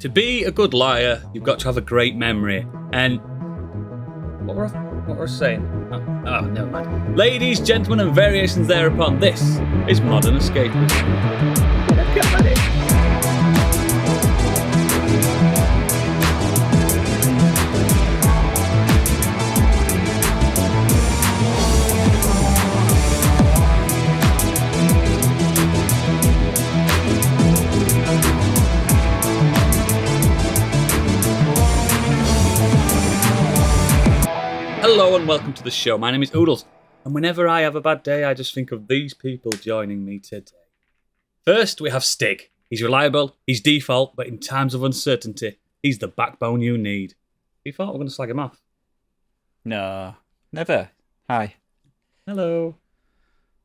To be a good liar, you've got to have a great memory. And what were I saying? Oh, never mind. Ladies, gentlemen, and variations thereupon, this is Modern Escapism. Got it. Hello and welcome to the show. My name is Oodles, and whenever I have a bad day, I just think of these people joining me today. First, we have Stig. He's reliable, he's default, but in times of uncertainty, he's the backbone you need. You thought we're going to slag him off? No, never. Hi. Hello.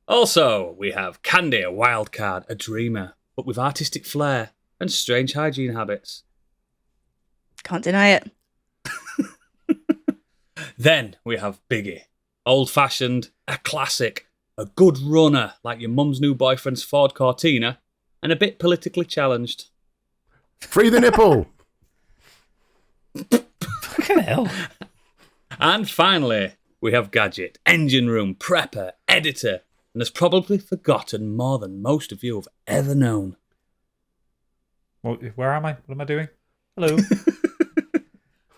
Also, we have Candy, a wild card, a dreamer, but with artistic flair and strange hygiene habits. Can't deny it. Then we have Biggie, old-fashioned, a classic, a good runner like your mum's new boyfriend's Ford Cortina, and a bit politically challenged. Free the nipple! Fucking hell. And finally, we have Gadget, engine room, prepper, editor, and has probably forgotten more than most of you have ever known. Well, where am I? What am I doing? Hello.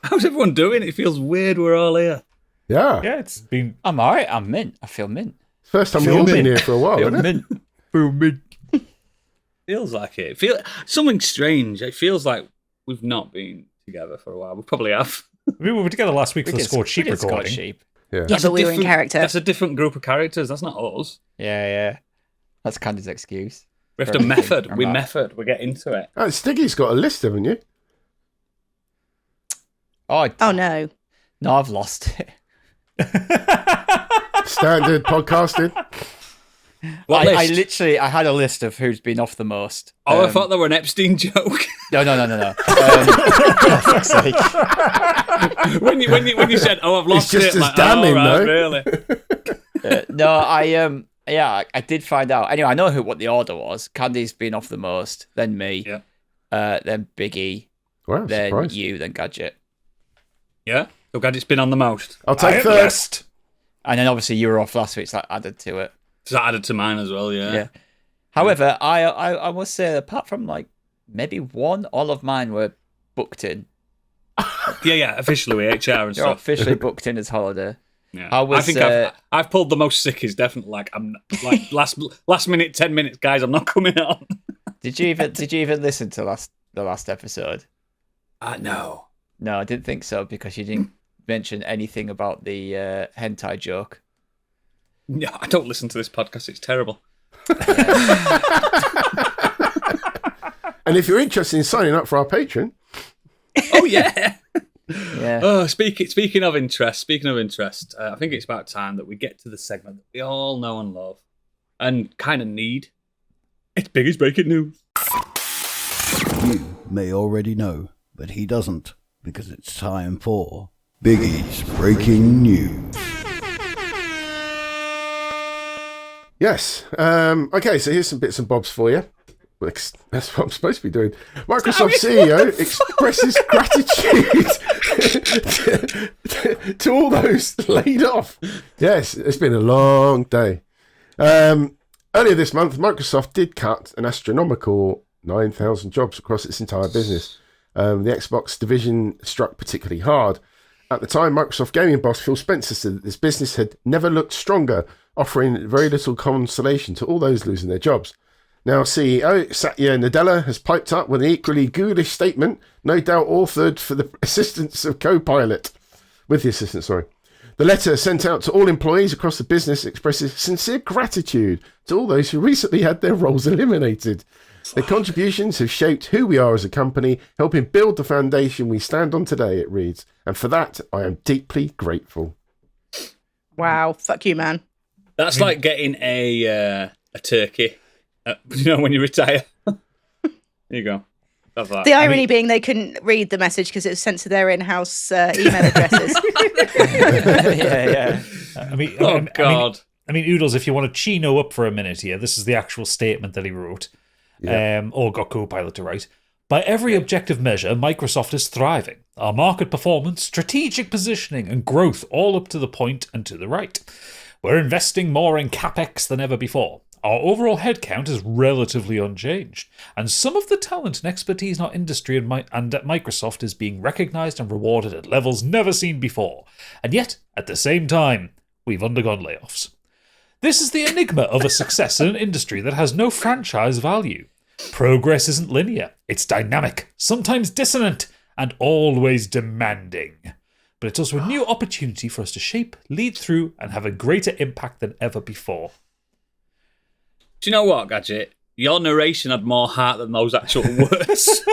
How's everyone doing? It feels weird we're all here. Yeah. Yeah, it's been... I'm alright. I'm mint. I feel mint. First time we've all been here for a while, Feel isn't it? mint. Feel mint. Feels like it. Something strange. It feels like we've not been together for a while. We probably have. We were together last week for the Scorched sheep Scorched recording. sheep. Yeah. Yeah, but we were in character. That's a different group of characters. That's not us. Yeah. That's Candy's excuse. We have to method. We method. We get into it. Oh, Stiggy's got a list, haven't you? Oh, no. No, I've lost it. Standard podcasting. What I list? literally had a list of who's been off the most. I thought they were an Epstein joke. No. For fuck's sake. when you said, "Oh, I've lost It's it," just as like, damning, right, though. really? No, I did find out. Anyway, I know what the order was. Candy's been off the most, then me, then Biggie, Wow, then surprised. you, then Gadget. Yeah. So Gadget's been on the most. I'll take first. And then obviously you were off last week, so that added to it. So that added to mine as well. Yeah. However, I must say, apart from like maybe one, all of mine were booked in. Yeah. Officially with HR and They're stuff. officially booked in as holiday. Yeah. I think I've pulled the most sickies. Definitely. Like I'm like last minute, 10 minutes, guys. I'm not coming on. Did you even listen to the last episode? No. No, I didn't think so because you didn't mention anything about the hentai joke. No, I don't listen to this podcast. It's terrible. And if you're interested in signing up for our Patreon, Oh yeah. Yeah. Oh, speaking of interest, I think it's about time that we get to the segment that we all know and love, and kind of need. It's Biggie's breaking news. You may already know, but he doesn't, because it's time for Biggie's breaking news. yes. Okay, so here's some bits and bobs for you. That's what I'm supposed to be doing. Microsoft CEO expresses gratitude to all those laid off. Yes, it's been a long day. Earlier this month, Microsoft did cut an astronomical 9,000 jobs across its entire business. The Xbox division struck particularly hard. At the time, Microsoft gaming boss Phil Spencer said that this business had never looked stronger, offering very little consolation to all those losing their jobs. Now, CEO Satya Nadella has piped up with an equally ghoulish statement, no doubt authored for the assistance of Copilot. With the assistant, sorry. The letter sent out to all employees across the business expresses sincere gratitude to all those who recently had their roles eliminated. Their contributions have shaped who we are as a company, helping build the foundation we stand on today, it reads. And for that, I am deeply grateful. Wow. Fuck you, man. That's like getting a turkey. When you retire. There you go. Have that. The irony being they couldn't read the message because it was sent to their in-house email addresses. Yeah. God. I mean, Oodles, if you want to chino up for a minute here, this is the actual statement that he wrote, or got Copilot to write. By every objective measure, Microsoft is thriving. Our market performance, strategic positioning, and growth all up to the point and to the right. We're investing more in CapEx than ever before. Our overall headcount is relatively unchanged, and some of the talent and expertise in our industry and at Microsoft is being recognised and rewarded at levels never seen before. And yet, at the same time, we've undergone layoffs. This is the enigma of a success in an industry that has no franchise value. Progress isn't linear, it's dynamic, sometimes dissonant, and always demanding. But it's also a new opportunity for us to shape, lead through, and have a greater impact than ever before. Do you know what, Gadget? Your narration had more heart than those actual words.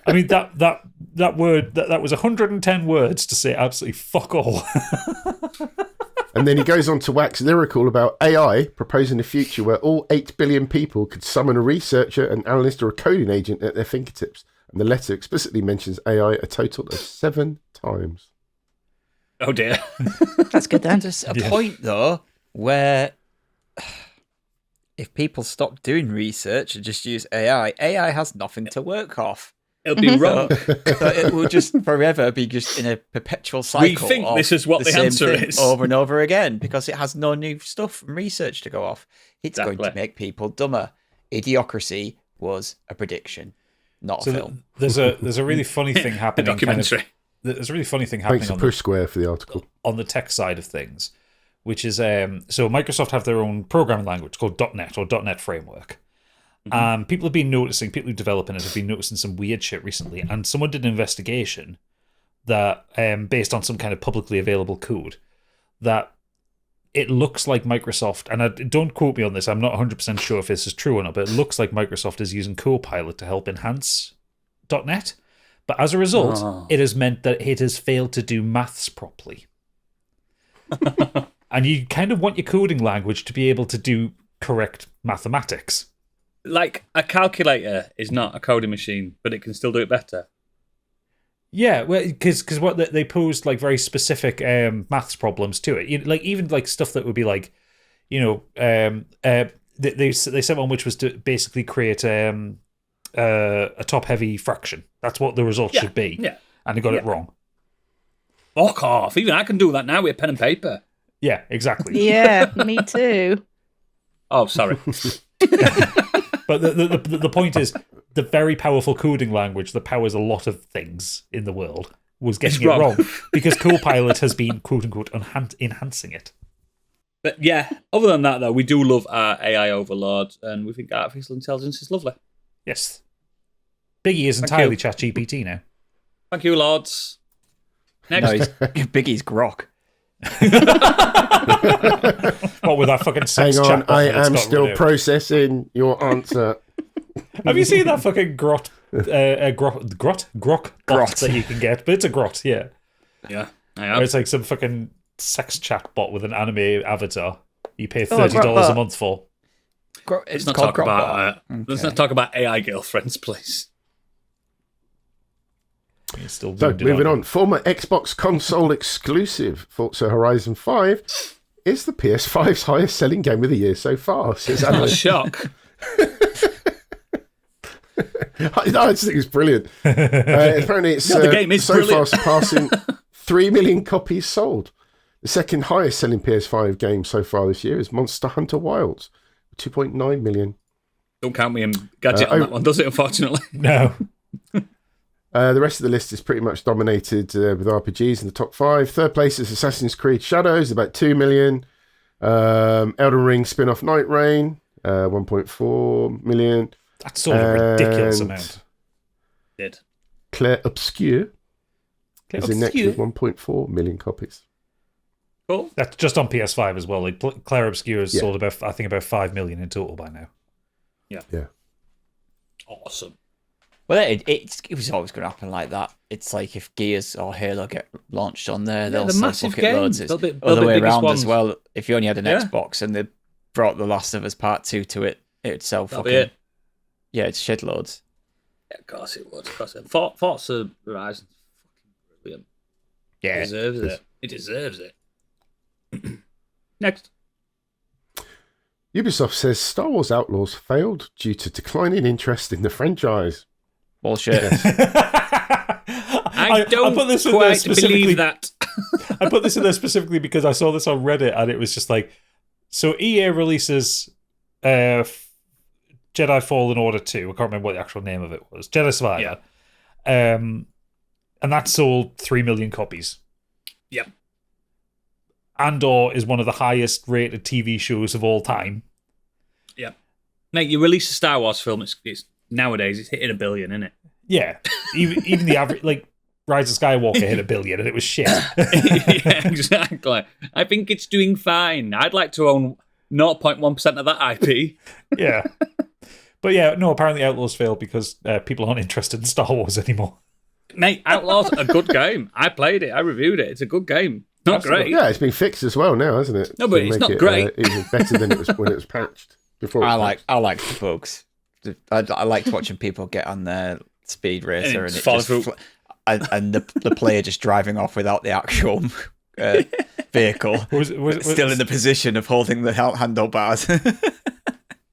I mean, that word, that was 110 words to say absolutely fuck all. And then he goes on to wax lyrical about AI proposing a future where all 8 billion people could summon a researcher, an analyst, or a coding agent at their fingertips. And the letter explicitly mentions AI a total of 7 times. Oh dear. That's good then. There's a point, though, where if people stop doing research and just use AI has nothing to work off. It'll be wrong. So it will just forever be just in a perpetual cycle. We think of this is what the same answer thing is. over and over again because it has no new stuff and research to go off. It's going to Exactly. make people dumber. Idiocracy was a prediction, not a film. There's a really funny thing A happening. documentary. There's a really funny thing happening Thanks to on Push Square for the article. the tech side of things, which is so Microsoft have their own programming language called .NET or .NET Framework. People who develop in it have been noticing some weird shit recently, and someone did an investigation that, based on some kind of publicly available code, that it looks like Microsoft, and don't quote me on this, I'm not 100% sure if this is true or not, but it looks like Microsoft is using Copilot to help enhance .NET, but as a result, it has meant that it has failed to do maths properly. And you kind of want your coding language to be able to do correct mathematics. Like, a calculator is not a coding machine, but it can still do it better. Yeah, well, because what they posed like very specific maths problems to it, like even like stuff that would be like, they sent one which was to basically create a top-heavy fraction. That's what the result should be. Yeah, and they got it wrong. Fuck off! Even I can do that now with pen and paper. Yeah, exactly. Yeah, me too. Oh, sorry. But the point is, the very powerful coding language that powers a lot of things in the world was getting it wrong because Copilot has been, quote-unquote, enhancing it. But yeah, other than that, though, we do love our AI overlords, and we think artificial intelligence is lovely. Yes. Biggie is entirely ChatGPT now. Thank you, lords. Next. No, Biggie's Grok. What with that fucking sex Hang on, chat? I am still processing your answer. Have you seen that fucking grot bot that you can get? But it's a grot, yeah. Yeah, I Where have. it's like some fucking sex chat bot with an anime avatar. You pay $30 a month for. Let's not talk about AI girlfriends, please. Still So, moving on. Former Xbox console exclusive Forza Horizon 5 is the PS5's highest selling game of the year so far, says Not a analyst. shock. I just think it's brilliant. Apparently, it's the game is so brilliant. far surpassing 3 million copies sold. The second highest selling PS5 game so far this year is Monster Hunter Wilds, 2.9 million. Don't count me and Gadget on that one, does it, unfortunately? No. The rest of the list is pretty much dominated with RPGs in the top 5. Third place is Assassin's Creed Shadows, about 2 million. Elden Ring spin-off Night Rain, 1.4 million. That's sort of a ridiculous amount. Did. Claire Obscure is in next with 1.4 million copies. Cool. That's just on PS5 as well. Like Claire Obscure has sold about 5 million in total by now. Yeah. Awesome. Well, it was always going to happen like that. It's like if Gears or Halo get launched on there, they'll sell massive bucket games. loads. It's They'll be other way biggest around ones. as well. If you only had an Yeah. Xbox and they brought The Last of Us Part 2 to it, it would sell That'll be fucking... it. Yeah, it's shed loads. Yeah, of course it would. Of course it would. Forza Horizon's fucking brilliant. Yeah. It deserves it. It deserves it. Next. Ubisoft says Star Wars Outlaws failed due to declining interest in the franchise. Bullshit. I don't put this in there quite specifically- believe that. I put this in there specifically because I saw this on Reddit and it was just like, so EA releases Jedi Fallen Order 2. I can't remember what the actual name of it was. Jedi Survivor. And that sold 3 million copies. Yep. Andor is one of the highest rated TV shows of all time. Yep. Mate, you release a Star Wars film, it's nowadays it's hitting 1 billion, isn't it? Yeah. Even the average, like, Rise of Skywalker hit 1 billion and it was shit. Yeah, exactly. I think it's doing fine. I'd like to own 0.1% of that IP. Yeah. But yeah, no, apparently Outlaws failed because people aren't interested in Star Wars anymore. Mate, Outlaws a good game. I played it. I reviewed it. It's a good game. Not great. Yeah, it's been fixed as well now, hasn't it? No, but To it's make not it, great. Even better than it was when it was patched. Before it was patched. I like the bugs. I liked watching people get on their speed racer and it fall just through. and the player just driving off without the actual vehicle, Was still in the position of holding the handlebars.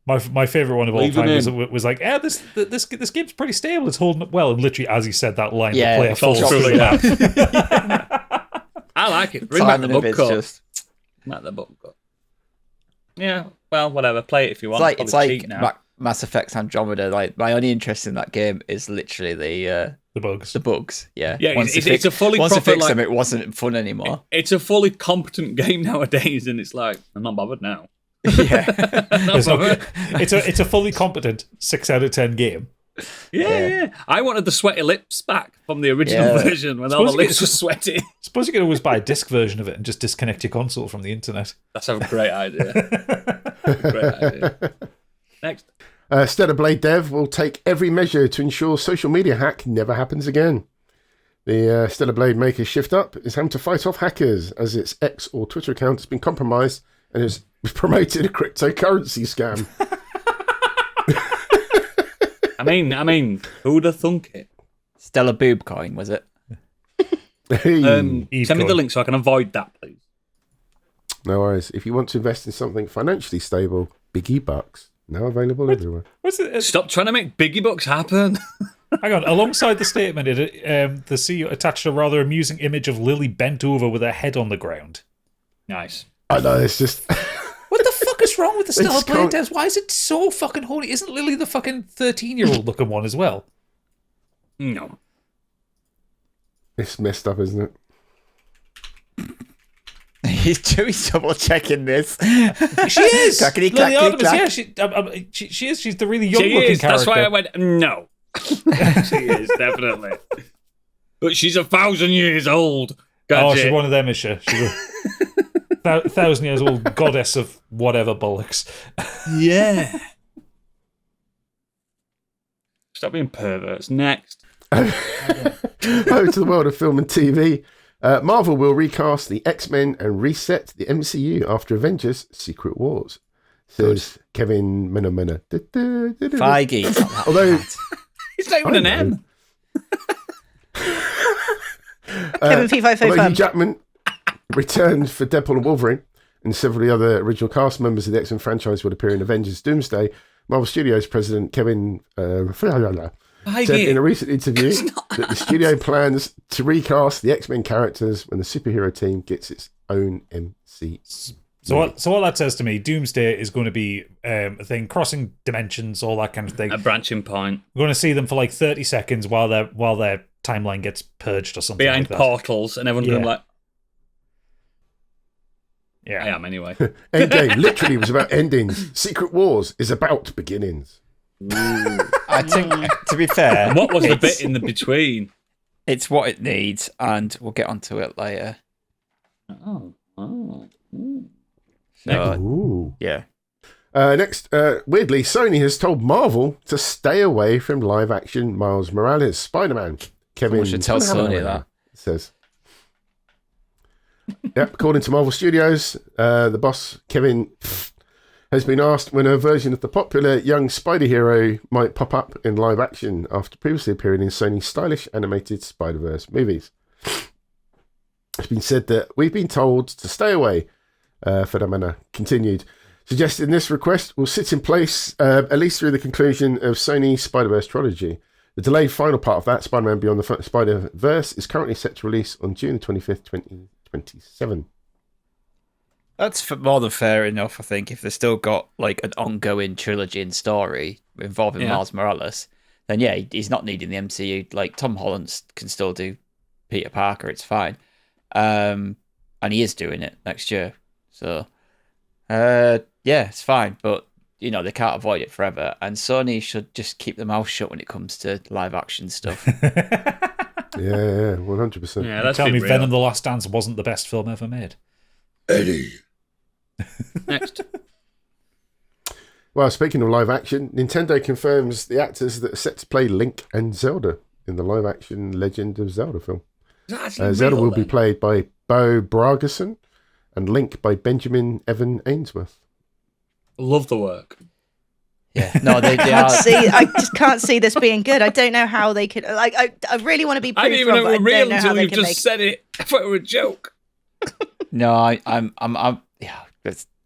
My favorite one of all Leave time him was like, this game's pretty stable. It's holding up well. And literally, as he said that line, Yeah, the player it falls falls through through the map. I like it. Bring back the Timing of book it's cut. just Back the book cut. Yeah, well, whatever. Play it if you want. it's Probably like cheap now. Mass Effect Andromeda. Like my only interest in that game is literally the bugs. the bugs. Yeah, Yeah, Once it's they a fully once they proper, fixed like- them, it wasn't fun anymore. It's a fully competent game nowadays, and it's like, I'm not bothered now. Yeah, It's not- it's a fully competent 6 out of 10 game. Yeah. I wanted the sweaty lips back from the original Yeah. version when all the Suppose it lips gets- were sweaty. Suppose you could always buy a disc version of it and just disconnect your console from the internet. That's a great idea. Great idea. Next. Stellar Blade dev will take every measure to ensure social media hack never happens again. The Stellar Blade maker Shift Up is having to fight off hackers as its X or Twitter account has been compromised and has promoted a cryptocurrency scam. I mean, who'd have thunk it? Stellar BoobCoin, was it? Send me Coin. the link so I can avoid that, please. No worries. If you want to invest in something financially stable, Biggie Bucks, now available everywhere. What's it? Stop trying to make biggie bucks happen. Hang on. Alongside the statement, the CEO attached a rather amusing image of Lily bent over with her head on the ground. Nice. I know, it's just... What the fuck is wrong with the Stellar just Blade can't- devs? Why is it so fucking horny? Isn't Lily the fucking 13-year-old looking one as well? No. It's messed up, isn't it? He's double checking this. She is. Clackety, Lily clackety, Artemis, clack. yeah, she is. She's the really young She looking is. character. That's why I went, no. She is, definitely. But she's 1,000 years old. Oh, Gadget. she's one of them, is she? She's a 1,000 years old goddess of whatever bollocks. Yeah. Stop being perverts. Next. Over to the world of film and TV. Marvel will recast the X-Men and reset the MCU after Avengers Secret Wars, says Kevin Menendez. Feige. Although It's not even an M. Kevin P505. Although Hugh Jackman returned for Deadpool and Wolverine, and several of the other original cast members of the X-Men franchise would appear in Avengers Doomsday, Marvel Studios president Kevin said in a recent interview that the studio plans to recast the X-Men characters when the superhero team gets its own MC. So what that says to me, Doomsday is going to be a thing, crossing dimensions, all that kind of thing. A branching point. We're going to see them for like 30 seconds while their timeline gets purged or something Behind like that. portals, and everyone's going to be like, Yeah. I am anyway. Endgame literally was about endings. Secret Wars is about beginnings. I think, to be fair, And what was the it's- bit in the between? It's what it needs, and we'll get onto it later. Oh. So, Ooh. yeah. Next, weirdly, Sony has told Marvel to stay away from live-action Miles Morales Spider-Man. Kevin Someone should tell Sony that. says. Yep, according to Marvel Studios, the boss, Kevin, has been asked when a version of the popular young Spider hero might pop up in live action after previously appearing in Sony's stylish animated Spider-Verse movies. It's been said that we've been told to stay away, Fedamana continued, suggesting this request will sit in place at least through the conclusion of Sony's Spider-Verse trilogy. The delayed final part of that, Spider-Man Beyond the Spider-Verse, is currently set to release on June 25th, 2027. That's more than fair enough, I think. If they've still got like an ongoing trilogy and story involving Miles Morales, then yeah, he's not needing the MCU. Like Tom Holland can still do Peter Parker, it's fine. And he is doing it next year. So, yeah, it's fine. But, you know, they can't avoid it forever. And Sony should just keep their mouth shut when it comes to live action stuff. Yeah, 100%. Yeah, that's Tell me real. Venom the Last Dance wasn't the best film ever made. Eddie. Next. Well, speaking of live action, Nintendo confirms the actors that are set to play Link and Zelda in the live action Legend of Zelda film. Zelda will be played by Bo Bragason and Link by Benjamin Evan Ainsworth. Love the work. Yeah, no, they I are. just can't see this being good. I don't know how they could. Like, I really want to be. I didn't even know it was real until you've just make. said it. I thought it was a joke. No, I'm. Yeah,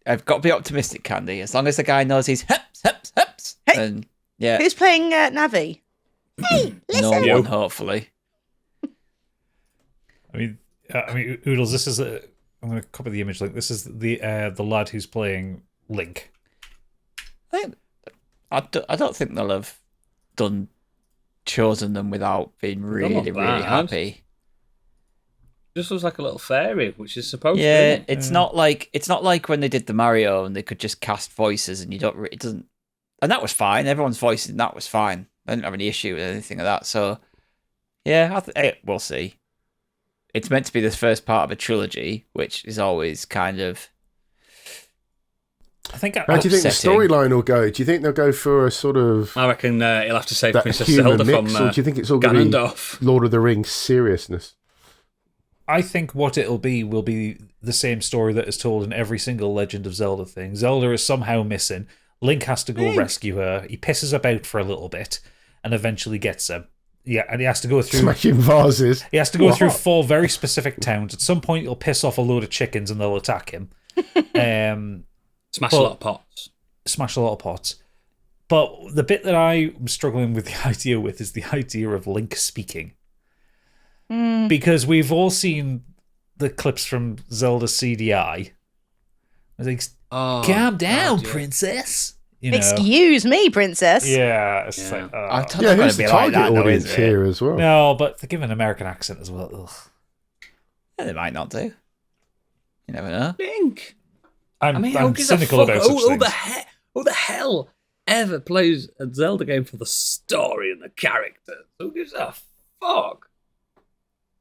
I've got to be optimistic, Candy. As long as the guy knows he's heps, Hey, then yeah, Who's playing Navi? Hey, no listen. one hopefully. I mean, Oodles. This is I'm going to copy the image link. This is the lad who's playing Link. I don't think they'll have chosen them without being really bad. happy. Just looks like a little fairy, which is supposed to. Yeah, it's not like when they did the Mario and they could just cast voices and it doesn't, and that was fine. Everyone's voice in that was fine. I didn't have any issue with anything of that. So yeah, we'll see. It's meant to be the first part of a trilogy, which is always kind of. I think. How do you think the storyline will go? Do you think they'll go for a sort of I reckon he'll have to save that Princess humour Zelda mix, from or do you think it's all going to be Ganondorf. Lord of the Rings seriousness? I think what it'll be will be the same story that is told in every single Legend of Zelda thing. Zelda is somehow missing. Link has to go rescue her. He pisses about for a little bit, and eventually gets her. Yeah, and he has to go through Smashing vases. He has to go through 4 very specific towns. At some point, he'll piss off a load of chickens and they'll attack him. Smash a lot of pots. Smash a lot of pots. But the bit that I'm struggling with the idea with is the idea of Link speaking. Because we've all seen the clips from Zelda CDI. I think, calm down, princess. You know? Excuse me, princess. Yeah, it's like, I don't Yeah, know who's the target audience here as well? no, but they give an American accent as well. Ugh. Yeah, they might not do. You never know. Link. I'm Who gives cynical a fuck? about such things. Who the hell ever plays a Zelda game for the story and the characters? Who gives a fuck?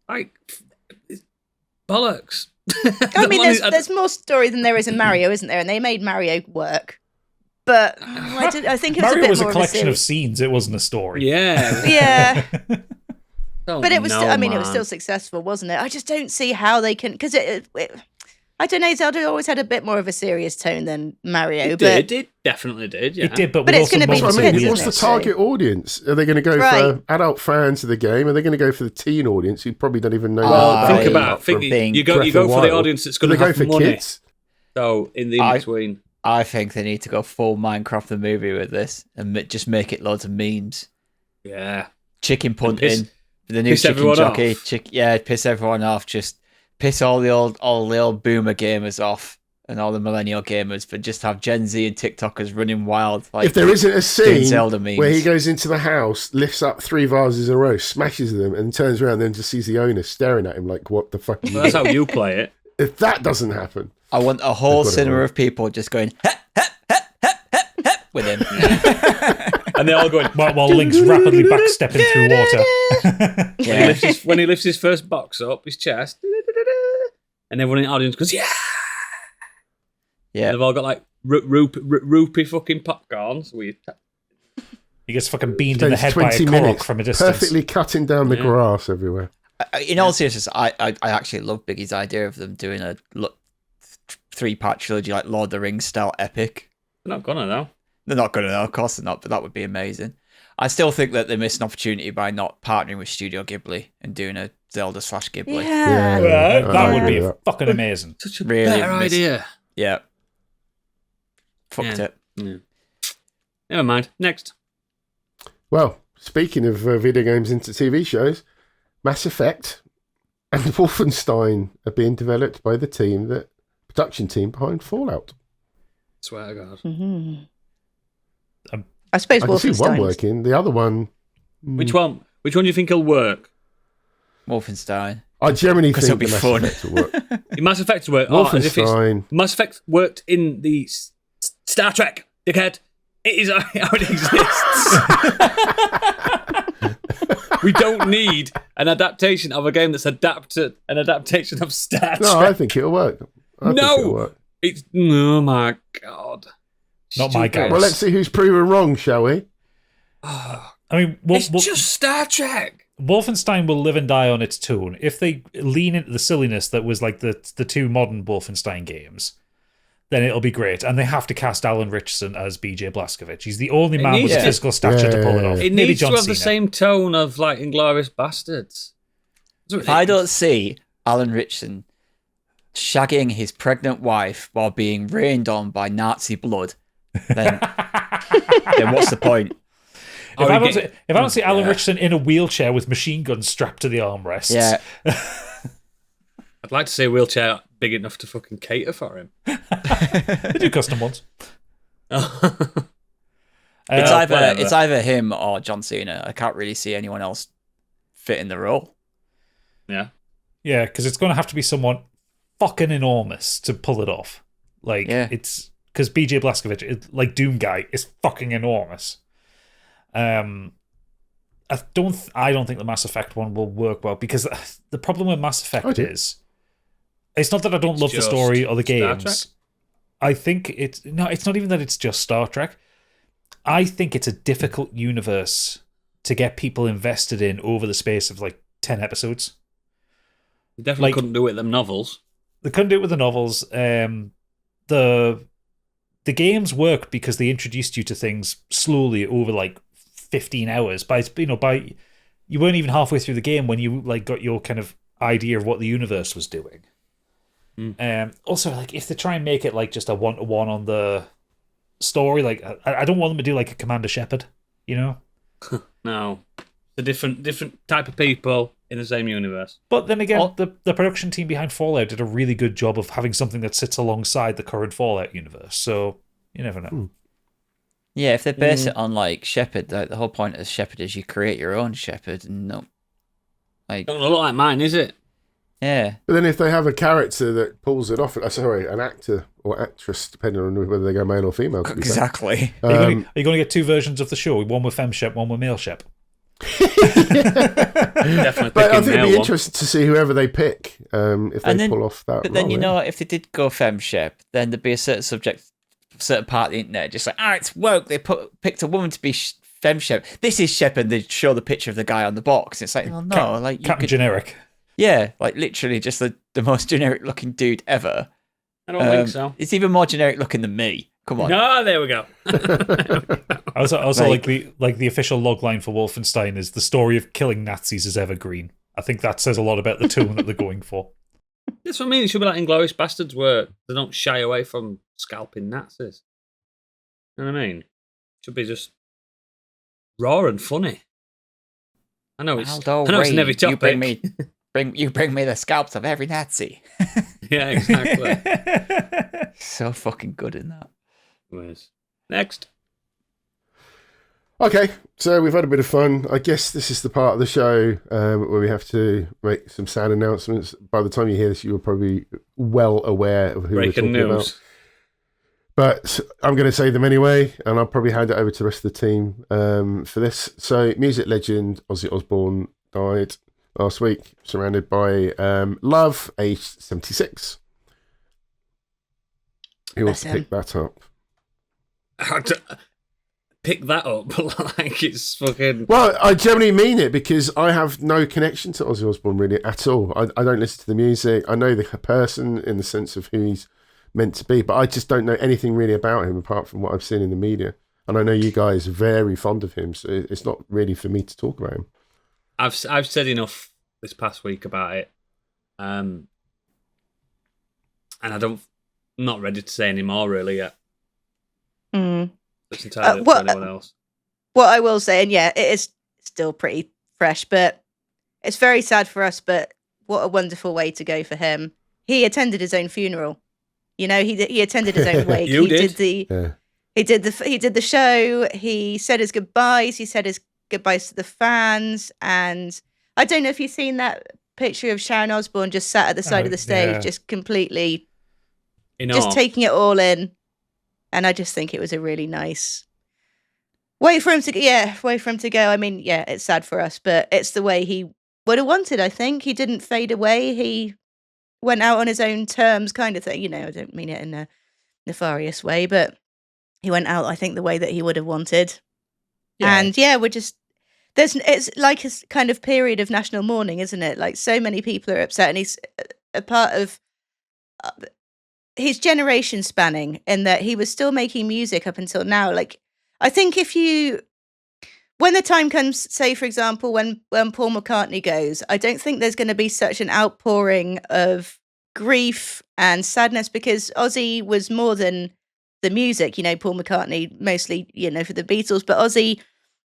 Like, it's bollocks. I mean, there's more story than there is in Mario, isn't there? And they made Mario work. But I think it was Mario a bit was more a collection of a of scenes. It wasn't a story. Yeah. Yeah. Don't But it was, know, I mean, it was man. still successful, wasn't it? I just don't see how they can, because I don't know, Zelda always had a bit more of a serious tone than Mario. It definitely did, yeah. It did, but But with it's also gonna be That's moments what I of mean. kids, What's isn't the it? target audience? Are they going to go Right. for adult fans of the game? Are they going to go for the teen audience who probably don't even know? Well, Think being you go Breath for of the Wild. audience that's Do going they to go have for money. kids? So in the I- in-between. I think they need to go full Minecraft the movie with this and just make it loads of memes. Yeah. Chicken punting, the new piss chicken everyone jockey. off. Piss everyone off. Just piss all the old boomer gamers off and all the millennial gamers, but just have Gen Z and TikTokers running wild. Like If there isn't a doing scene Zelda memes. where he goes into the house, lifts up 3 vases in a row, smashes them, and turns around, then just sees the owner staring at him like, "What the fuck?" Are you Well, that's doing?" how you play it. If that doesn't happen, I want a whole They've got it cinema wrong. of people just going hep, hep, hep, hep, hep, hep, with him. And they're all going, While Link's rapidly backstepping through water. Yeah. when he lifts his first box up, his chest, and everyone in the audience goes, yeah! Yeah. They've all got like rupee fucking popcorns. He gets fucking beamed in the spends head by a 20 cork minutes from a distance. perfectly cutting down the grass everywhere. In all seriousness, I actually love Biggie's idea of them doing a 3-part trilogy like Lord of the Rings style epic. They're not gonna, though. They're not going to, of course they're not, but that would be amazing. I still think that they missed an opportunity by not partnering with Studio Ghibli and doing a Zelda / Ghibli. Yeah. That would be Yeah. fucking amazing. Such a Really better miss- idea. Yeah. Fucked Yeah. it. Yeah. Never mind. Next. Well, speaking of video games into TV shows, Mass Effect and Wolfenstein are being developed by the production team behind Fallout. Swear to God. Mm-hmm. I suppose I can see one Wolfenstein. working. The other one... Which one? Which one do you think will work? Wolfenstein. I generally Because think it'll the be Mass fun. Effect will work. Mass Effect work. Oh, as if it's Wolfenstein. Mass Effect worked in the Star Trek, dickhead. It is how it exists. We don't need an adaptation of a game that's an adaptation of Star Trek. No, I think it'll work. I think it'll work. It's oh my God. Not my guys. Well, let's see who's proven wrong, shall we? I mean, It's just Star Trek. Wolfenstein will live and die on its tune. If they lean into the silliness that was like the two modern Wolfenstein games, then it'll be great. And they have to cast Alan Richardson as BJ Blazkowicz. He's the only man with the physical stature to pull it off. It Maybe needs John to have Cena. the same tone of like Inglourious Bastards. If I don't see Alan Richardson shagging his pregnant wife while being rained on by Nazi blood, then what's the point? If I don't see Alan Richardson in a wheelchair with machine guns strapped to the armrests, Yeah. I'd like to see a wheelchair big enough to fucking cater for him. they do custom ones. It's either him or John Cena. I can't really see anyone else fit in the role. Yeah. Yeah, because it's going to have to be someone fucking enormous to pull it off. Like, it's because BJ Blazkowicz, like Doom Guy, is fucking enormous. I don't think the Mass Effect one will work well because the problem with Mass Effect is it's not that I don't love the story or the games. I think it's not even that it's just Star Trek. I think it's a difficult universe to get people invested in over the space of like 10 episodes. They definitely couldn't do it with them novels. They couldn't do it with the novels. The games worked because they introduced you to things slowly over like 15 hours. You weren't even halfway through the game when you like got your kind of idea of what the universe was doing. Also, like if they try and make it like just a 1-to-1 on the story, like I don't want them to do like a Commander Shepard, you know? No, the different type of people in the same universe. But then again, the production team behind Fallout did a really good job of having something that sits alongside the current Fallout universe. So you never know. Yeah, if they base it on like Shepard, the whole point of Shepard is you create your own Shepard, and no, like don't look like mine, is it? Yeah. But then if they have a character that pulls it off, an actor or actress, depending on whether they go male or female. Exactly. Are you going to get two versions of the show? One with Fem Shep, one with Male Shep. Definitely. But I think it'd be interesting to see whoever they pick if they pull off that. But then if they did go Fem Shep, then there'd be a certain part of the internet just like, it's woke. They picked a woman to be Fem Shep. This is Shep, and they show the picture of the guy on the box. It's like, like Captain Generic. Yeah, like literally just the most generic looking dude ever. I don't think so. It's even more generic looking than me. Come on. No, there we go. Also, like the official logline for Wolfenstein is the story of killing Nazis is evergreen. I think that says a lot about the tone that they're going for. That's what I mean. It should be like Inglourious Bastards, where they don't shy away from scalping Nazis. You know what I mean? It should be just raw and funny. I know it's an heavy topic. You bring me the scalps of every Nazi. Yeah, exactly. So fucking good in that. Next. Okay, so we've had a bit of fun. I guess this is the part of the show where we have to make some sad announcements. By the time you hear this, you're probably well aware of who we're talking about. But I'm going to say them anyway, and I'll probably hand it over to the rest of the team for this. So, music legend Ozzy Osbourne died last week, surrounded by love, aged 76. Who wants to pick that up? Pick that up, like it's fucking... Well, I generally mean it because I have no connection to Ozzy Osbourne really at all. I don't listen to the music. I know the person in the sense of who he's meant to be, but I just don't know anything really about him apart from what I've seen in the media. And I know you guys are very fond of him, so it's not really for me to talk about him. I've said enough this past week about it, and I'm not ready to say any more really yet. It's entirely up to anyone else. What I will say, and yeah, it is still pretty fresh. But it's very sad for us, but what a wonderful way to go for him. He attended his own funeral. You know, he attended his own wake. He did the show. He said his goodbyes. He said his goodbyes to the fans. And I don't know if you've seen that picture of Sharon Osbourne just sat at the side of the stage, just completely, just taking it all in. And I just think it was a really nice way for him to go. I mean, yeah, it's sad for us, but it's the way he would have wanted, I think. He didn't fade away. He went out on his own terms, kind of thing. You know, I don't mean it in a nefarious way, but he went out, I think, the way that he would have wanted. Yeah. And yeah, it's like a kind of period of national mourning, isn't it? Like, so many people are upset, and he's a part of his generation spanning, in that he was still making music up until now. Like, I think when the time comes, say, for example, when Paul McCartney goes, I don't think there's going to be such an outpouring of grief and sadness, because Ozzy was more than the music. You know, Paul McCartney mostly, you know, for the Beatles, but Ozzy,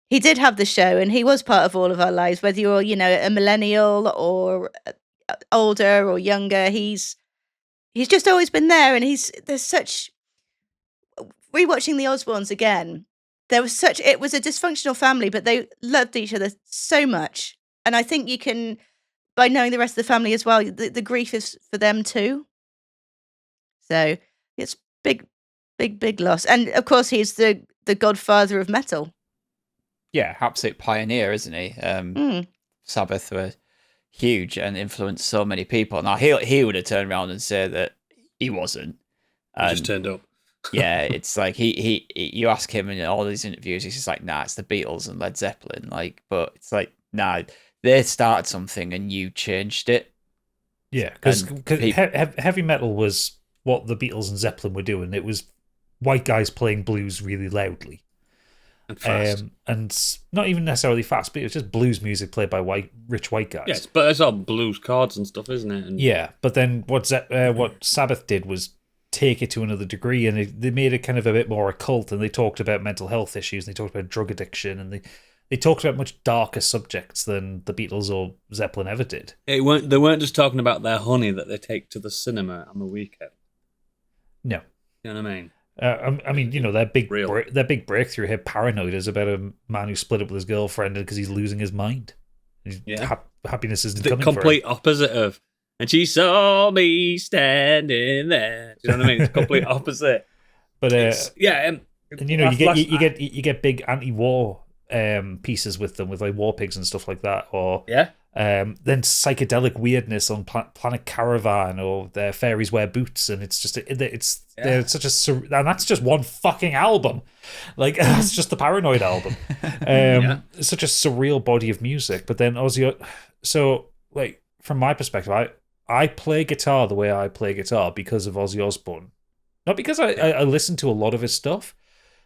he did have the show, and he was part of all of our lives, whether you're, you know, a millennial or older or younger. He's just always been there, and there's such, rewatching the Osbournes again, it was a dysfunctional family, but they loved each other so much. And I think you can, by knowing the rest of the family as well, the grief is for them too. So it's big loss. And of course, he's the godfather of metal. Yeah, absolute pioneer, isn't he? Sabbath were huge and influenced so many people. Now, he would have turned around and said that he wasn't. He just turned up. Yeah, it's like you ask him in all these interviews, he's just like, nah, it's the Beatles and Led Zeppelin. Like, but it's like, nah, they started something and you changed it. Yeah, because heavy metal was what the Beatles and Zeppelin were doing. It was white guys playing blues really loudly. And fast. And not even necessarily fast, but it was just blues music played by rich white guys. Yes, but it's all blues chords and stuff, isn't it? And yeah, but then what Sabbath did was take it to another degree, and they made it kind of a bit more occult, and they talked about mental health issues, and they talked about drug addiction, and they talked about much darker subjects than the Beatles or Zeppelin ever did. They weren't just talking about their honey that they take to the cinema on the weekend. No. You know what I mean? I mean, you know, their big breakthrough here, Paranoid, is about a man who split up with his girlfriend because he's losing his mind. Happiness isn't coming for him. The complete opposite of, and she saw me standing there. Do you know what I mean? It's the complete opposite. But and you know, you get big anti-war pieces with them, with like War Pigs and stuff like that, or then psychedelic weirdness on Planet Caravan, or their Fairies Wear Boots, and it's just they're such a, and that's just one fucking album, like that's just the Paranoid album. Such a surreal body of music. But then Ozzy, so like from my perspective, I play guitar the way I play guitar because of Ozzy Osbourne, not because I listen to a lot of his stuff,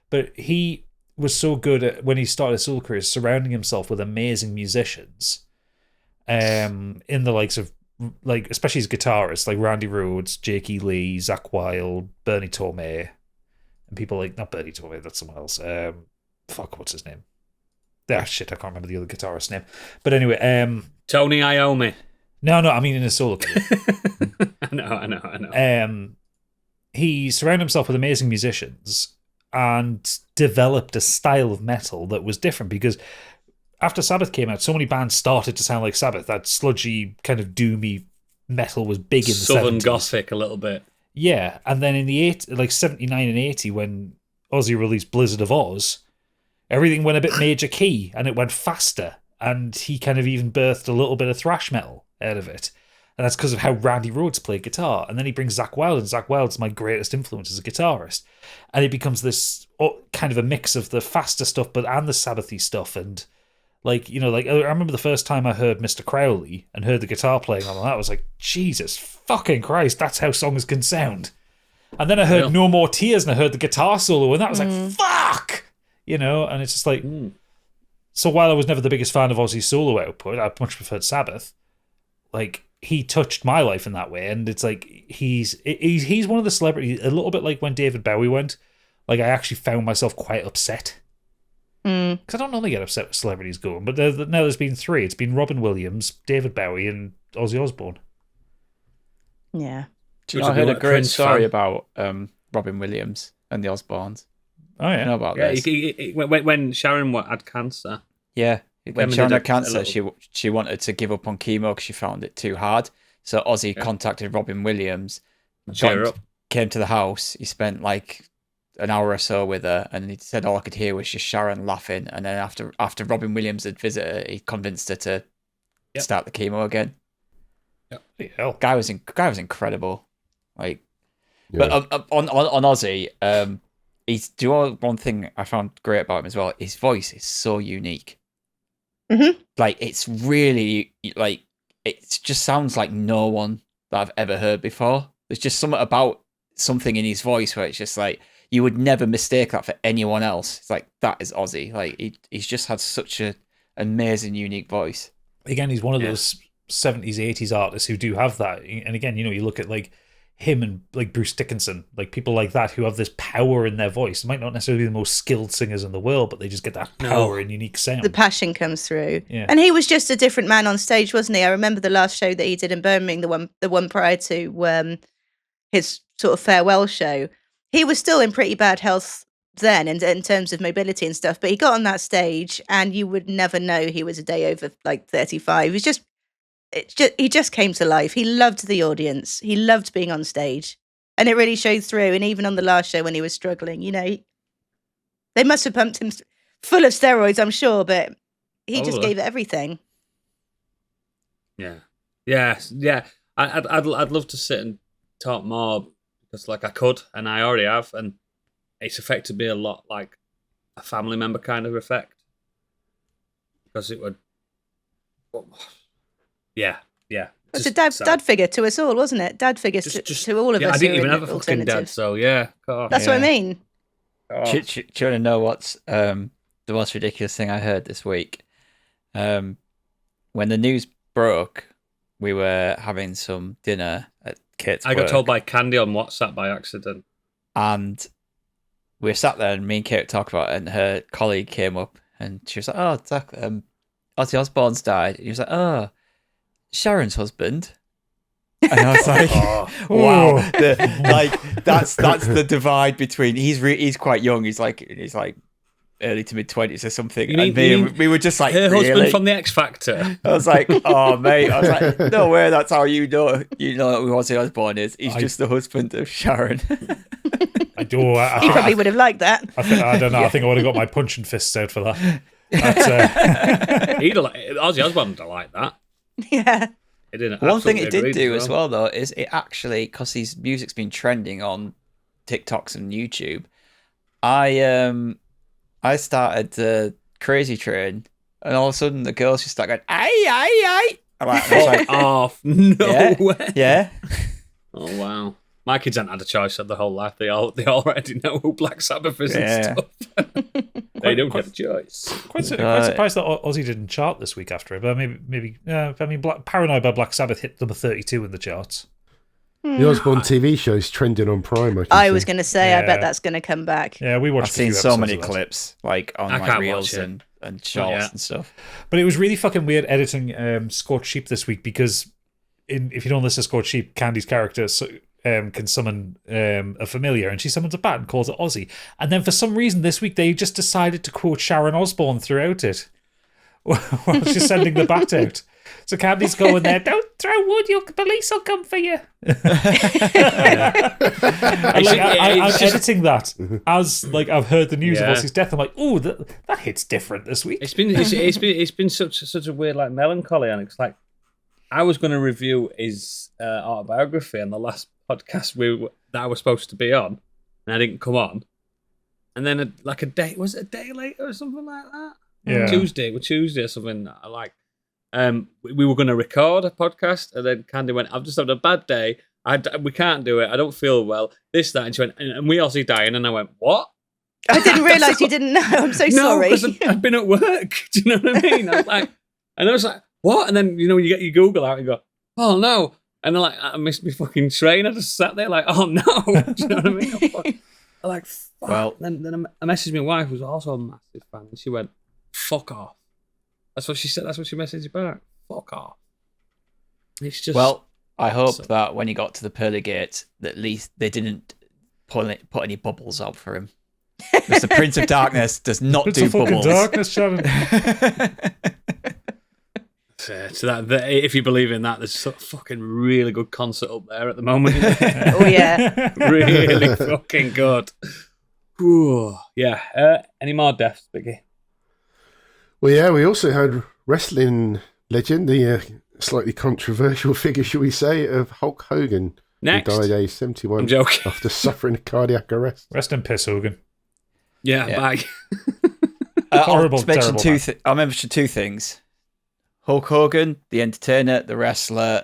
but he was so good at, when he started his solo career, surrounding himself with amazing musicians. In the likes of, like, especially his guitarists, like Randy Rhoads, Jake E. Lee, Zakk Wylde, Bernie Tormé, and people like, not Bernie Tormé, that's someone else. What's his name? Shit, I can't remember the other guitarist's name. But anyway, Tony Iommi. No, I mean in his solo career. I know. He surrounded himself with amazing musicians and developed a style of metal that was different, because after Sabbath came out, so many bands started to sound like Sabbath. That sludgy, kind of doomy metal was big in the Southern 70s. Gothic a little bit. Yeah, and then in the 79 and 80, when Ozzy released Blizzard of Oz, everything went a bit major key, and it went faster, and he kind of even birthed a little bit of thrash metal out of it. And that's because of how Randy Rhoads played guitar. And then he brings Zakk Wylde, and Zakk Wylde's my greatest influence as a guitarist. And it becomes this kind of a mix of the faster stuff and the Sabbathy stuff. And like, you know, like I remember the first time I heard Mr. Crowley and heard the guitar playing on that, I was like, Jesus fucking Christ, that's how songs can sound. And then I heard No More Tears, and I heard the guitar solo, and that was like, fuck! You know, and it's just like... So while I was never the biggest fan of Ozzy's solo output, I much preferred Sabbath. Like, he touched my life in that way, and it's like he's one of the celebrities, a little bit like when David Bowie went. Like, I actually found myself quite upset Because I don't normally get upset with celebrities going, but now there's been 3. It's been Robin Williams, David Bowie, and Ozzy Osbourne. Yeah. Do you know, I heard a great story about Robin Williams and the Osbournes. Oh, yeah. You know about this? When Sharon had cancer. Yeah. When Sharon had cancer, little... she wanted to give up on chemo because she found it too hard. So Ozzy contacted Robin Williams, came to the house. He spent like an hour or so with her, and he said all I could hear was just Sharon laughing. And then after Robin Williams had visited her, he convinced her to start the chemo again. Hell. Guy was incredible. Like, but on Ozzy, he's one thing I found great about him as well. His voice is so unique. Mm-hmm. Like, it's really like it just sounds like no one that I've ever heard before. There's just something in his voice where it's just like you would never mistake that for anyone else. It's like that is Ozzy. Like he's just had such an amazing, unique voice. Again, he's one of those 70s, 80s artists who do have that. And again, you know, you look at like him and like Bruce Dickinson, like people like that who have this power in their voice. They might not necessarily be the most skilled singers in the world, but they just get that power and unique sound. The passion comes through. Yeah. And he was just a different man on stage, wasn't he? I remember the last show that he did in Birmingham, the one prior to his sort of farewell show. He was still in pretty bad health then in terms of mobility and stuff, but he got on that stage and you would never know he was a day over like 35. He just came to life. He loved the audience. He loved being on stage, and it really showed through. And even on the last show when he was struggling, you know, they must have pumped him full of steroids, I'm sure, but he just gave it everything. Yeah. I'd love to sit and talk more because, like, I could, and I already have, and it's affected me a lot, like a family member kind of effect, because it would. Yeah. It's a dad figure to us all, wasn't it? Dad figures to all of us. I didn't even have a fucking dad, so yeah. God. That's what I mean. Do you want to know what's the most ridiculous thing I heard this week? When the news broke, we were having some dinner at Kate's I got told by Candy on WhatsApp by accident. And we were sat there and me and Kate talked about it, and her colleague came up and she was like, "Oh, Zach, Ozzy Osbourne's died." And he was like, "Oh, Sharon's husband." And I was like, "Wow!" That's the divide between. He's quite young. He's like early to mid 20s or something. We were just like, her really? husband from the X Factor. I was like, "Oh mate," I was like, "No way, that's how you know who Ozzy Osbourne is. He's just the husband of Sharon." I do. He probably would have liked that. I don't know. Yeah. I think I would have got my punching fists out for that. Ozzy Osbourne would have liked that. Yeah. One thing it did do as well, though, is it actually, because his music's been trending on TikToks and YouTube, I started the Crazy Train, and all of a sudden the girls just start going, "Aye." I was like, "Oh, no way!" Yeah. Oh wow. My kids haven't had a choice of the whole life. They already know who Black Sabbath is and stuff. They don't get a choice. Quite surprised that Ozzy didn't chart this week after it, but maybe. Paranoid by Black Sabbath hit number 32 in the charts. The Osbourne TV show is trending on Prime. I was going to say, I bet that's going to come back. Yeah, we watched. I've seen so many clips, like on like reels and shorts and stuff. But it was really fucking weird editing Scorched Sheep this week because, if you don't listen to Scorched Sheep, Candy's character can summon a familiar, and she summons a bat and calls it Ozzy. And then for some reason this week they just decided to quote Sharon Osbourne throughout it while she's sending the bat out. So Candy's going there, "Don't throw wood, your police will come for you." I'm editing that as like I've heard the news of Ozzy's death. I'm like, "Oh, that hits different this week." It's been such a weird like melancholy, and it's like I was going to review his autobiography on the last podcast that I was supposed to be on, and I didn't come on. And then a day later or something like that. Yeah. Tuesday or something. We were going to record a podcast, and then Candy went, "I've just had a bad day. We can't do it. I don't feel well. This, that." And she went, "And we Ozzy dying." And I went, "What?" I didn't realise you didn't know. I'm so sorry. No, because I've been at work. Do you know what I mean? I was like, "What?" And then, you get your Google out and you go, "Oh, no." And then, I missed my fucking train. I just sat there like, "Oh, no." Do you know what I mean? Like, fuck. Well- then I messaged my wife, who's also a massive fan, and she went, "Fuck off." That's what she said. That's what she messaged back. Fuck off. It's just Well, I hope that when he got to the pearly gate, that at least they didn't put any bubbles out for him. Because the Prince of Darkness does not It's do a fucking bubbles. darkness, Shannon. so that if you believe in that, there's a fucking really good concert up there at the moment. Oh yeah. Really fucking good. Ooh, yeah. Any more deaths, Biggie? Well, yeah, we also had wrestling legend, the slightly controversial figure, shall we say, of Hulk Hogan, Next. who died at age 71 I'm joking. after suffering a cardiac arrest. Rest in piss, Hogan. Yeah, bye. Horrible, terrible I'll mention two things. Hulk Hogan, the entertainer, the wrestler,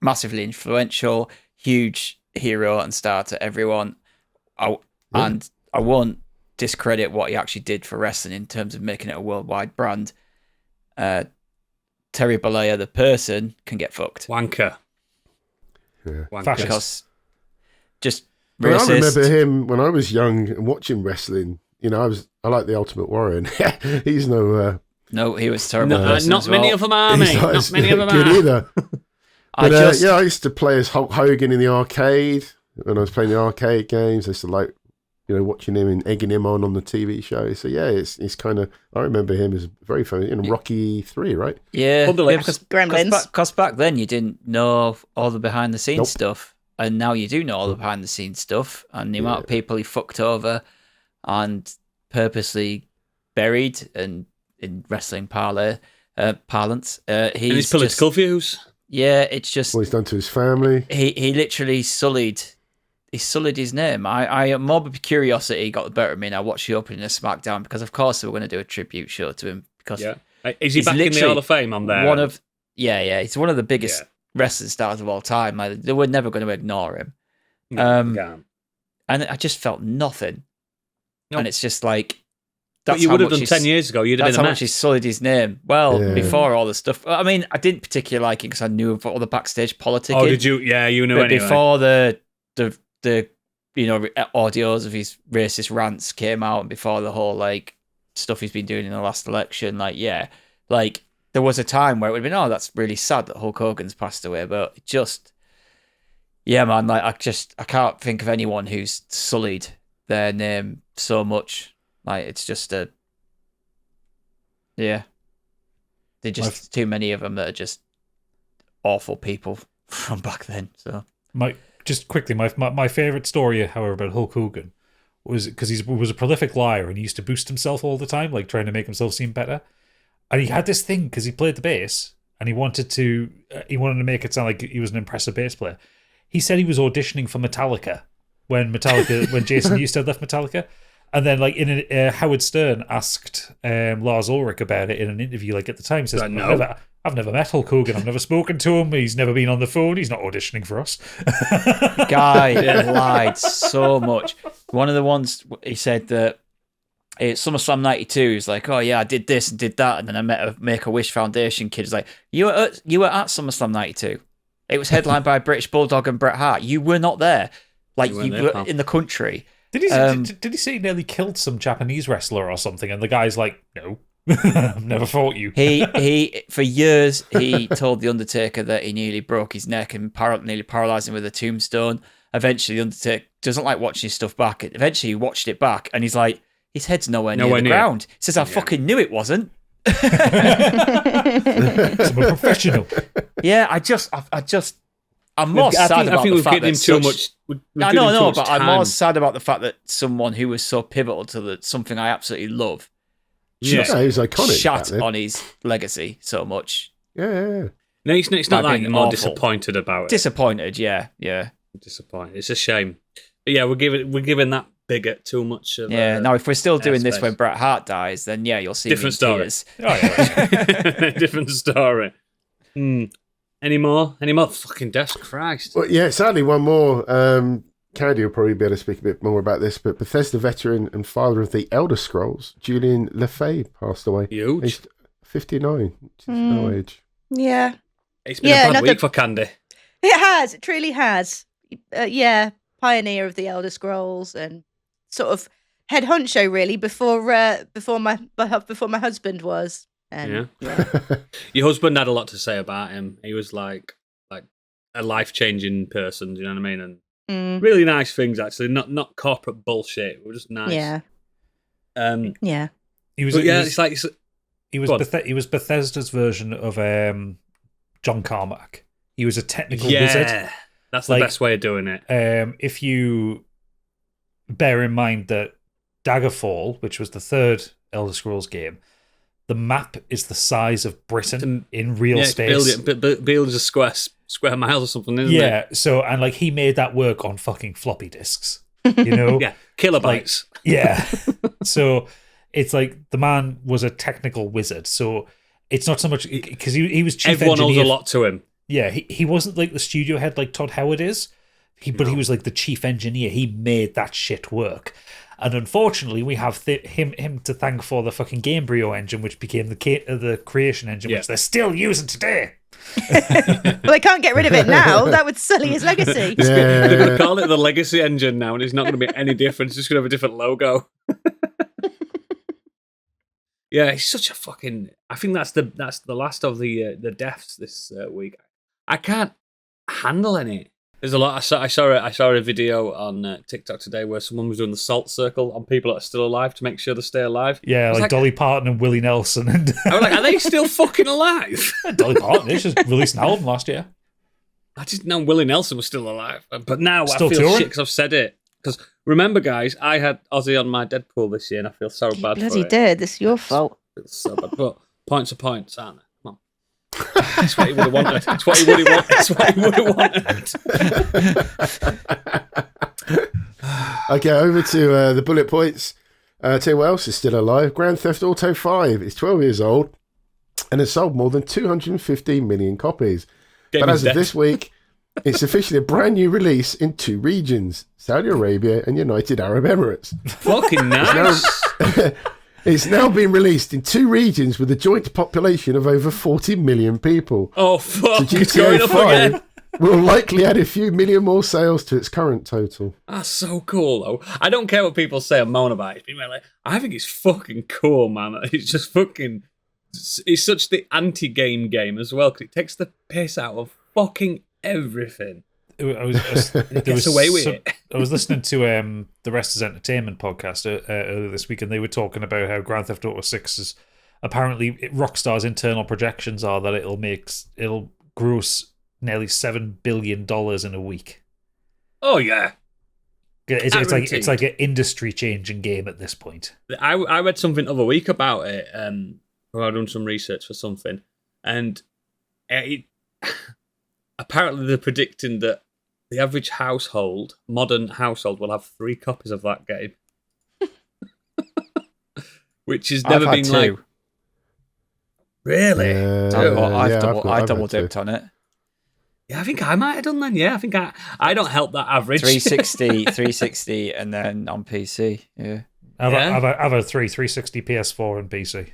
massively influential, huge hero and star to everyone. And I won't discredit what he actually did for wrestling in terms of making it a worldwide brand. Terry Bollea, the person, can get fucked. Wanker. Yeah. Wanker. Fascist. Because just But I racist. remember him when I was young and watching wrestling. You know, I like the Ultimate Warrior. He's no No, he was terrible. No, person not as many well. of them are, mate. he's not Not as many of them good are. either. I But just, I used to play as Hulk Hogan in the arcade when I was playing the arcade games. I used to like, watching him and egging him on the TV show. So yeah, it's kind of. I remember him as very funny in Rocky 3, right? yeah, Thunderlips. because Gremlins. Because back then you didn't know all the behind the scenes Nope. stuff, and now you do know all the behind the scenes stuff, and the amount of people he fucked over and purposely buried, and in wrestling parlance, he's And his political views. Yeah, it's just What he's done to his family. he literally sullied his name. I morbid curiosity got the better of me, and I watched the opening of SmackDown because of course they were going to do a tribute show to him because Yeah. Is he he's back in the literally Hall of Fame on there? he's one of the biggest Yeah. wrestling stars of all time. Like, they were never going to ignore him. No, you can't. And I just felt nothing. No. And it's just like But that's you how would have much done 10 years ago. You'd have That's been how a much he mess. sullied his name. Well, Yeah. before all the stuff. I mean, I didn't particularly like it because I knew of all the backstage politicking. Oh, did you? Yeah, you knew But anyway. before the audios of his racist rants came out, and before the whole like stuff he's been doing in the last election, there was a time where it would have been, oh, that's really sad that Hulk Hogan's passed away, but it just, yeah, man, I can't think of anyone who's sullied their name so much. Like, it's just they're just too many of them that are just awful people from back then. So My favorite story, however, about Hulk Hogan was because he was a prolific liar and he used to boost himself all the time, like trying to make himself seem better. And he had this thing because he played the bass and he wanted to make it sound like he was an impressive bass player. He said he was auditioning for Metallica when Jason Newsted left Metallica. And then, like, Howard Stern asked Lars Ulrich about it in an interview, like, at the time. He says, No. I've never met Hulk Hogan. I've never spoken to him. He's never been on the phone. He's not auditioning for us. guy lied so much. One of the ones he said that it's SummerSlam 92. He's like, oh yeah, I did this and did that, and then I met a Make-A-Wish Foundation kid. He's like, you were at SummerSlam 92. It was headlined by British Bulldog and Bret Hart. You were not there. Like, You weren't you there, were pal. in the country. Did he say he nearly killed some Japanese wrestler or something? And the guy's like, no, I've never fought you. He for years he told the Undertaker that he nearly broke his neck and nearly paralyzed him with a tombstone. Eventually, the Undertaker doesn't like watching his stuff back. Eventually, he watched it back and he's like, his head's nowhere near the ground. He says, I fucking knew it wasn't. I'm a professional. Yeah, I'm more sad about the fact that too much. I know, but I'm more sad about the fact that someone who was so pivotal to something I absolutely love Yeah, he was iconic. back shat then. on his legacy so much. Yeah. No, it's not By that. being You're more awful. disappointed about it. Disappointed, yeah. Disappointed. It's a shame. But yeah, we're giving that bigot too much of. Yeah, now if we're still doing this airspace. when Bret Hart dies, then yeah, you'll see Different me in story. tears. Oh, yeah. Different story. Any more? Fucking deaths, Christ. Well, yeah, sadly, one more. Candy will probably be able to speak a bit more about this, but Bethesda veteran and father of the Elder Scrolls, Julian Lefebvre, passed away. Huge. Aged 59, which is no age. Yeah. It's been a bad week for Candy. It has. It truly has. Pioneer of the Elder Scrolls and sort of head honcho really before my husband was. And, Your husband had a lot to say about him. He was like a life-changing person. Do you know what I mean? And really nice things actually. Not corporate bullshit. It was just nice. Yeah. He was. He was Bethesda's version of John Carmack. He was a technical wizard. That's the best way of doing it. If you bear in mind that Daggerfall, which was the third Elder Scrolls game, the map is the size of Britain in real space. Build a square miles or something, isn't it? Yeah, so, and like he made that work on fucking floppy disks, you know? Yeah, kilobytes. So it's like the man was a technical wizard. So it's not so much because he was chief Everyone engineer. owes a lot to him. Yeah, he wasn't like the studio head like Todd Howard is, but he was like the chief engineer. He made that shit work. And unfortunately, we have him to thank for the fucking Gamebryo engine, which became the creation engine, which they're still using today. Well, they can't get rid of it now. That would sully his legacy. They're going to call it the Legacy engine now, and it's not going to be any different. It's just going to have a different logo. Yeah, he's such a fucking. I think that's the last of the deaths this week. I can't handle any. There's a lot. I saw a video on TikTok today where someone was doing the salt circle on people that are still alive to make sure they stay alive. Yeah, like Dolly Parton and Willie Nelson. And I was like, are they still fucking alive? Dolly Parton, they just released an album last year. I didn't know Willie Nelson was still alive, but now Still I feel touring? shit because I've said it. Because remember, guys, I had Ozzy on my Deadpool this year, and I feel so bad for it. Bloody did. This is your fault. It's so bad. But points are points, aren't they? Come on. That's what he would have wanted. That's what he would have wanted. Okay, over to the bullet points. Tell you what else is still alive. Grand Theft Auto 5 is 12 years old and has sold more than 215 million copies. But as of this week, it's officially a brand new release in 2 regions, Saudi Arabia and United Arab Emirates. Fucking nice. It's now been released in 2 regions with a joint population of over 40 million people. Oh, fuck. So It's going GTA up 5 again. will likely add a few million more sales to its current total. That's so cool, though. I don't care what people say and moan about it. I think it's fucking cool, man. It's just fucking... It's such the anti-game game as well, because it takes the piss out of fucking everything. It gets away with it. I was listening to the Rest is Entertainment podcast earlier this week, and they were talking about how Grand Theft Auto 6 is apparently Rockstar's internal projections are that it'll gross nearly $7 billion in a week. Oh yeah, it's like an industry changing game at this point. I read something the other week about it. I've done some research for something, and apparently they're predicting that the average modern household, will have 3 copies of that game, which has never been 2. like. Really? I double dipped on it. Yeah, I think I might have done then. Yeah, I think I don't help that average. 360, and then on PC. Yeah. I've had 360 PS4 and PC.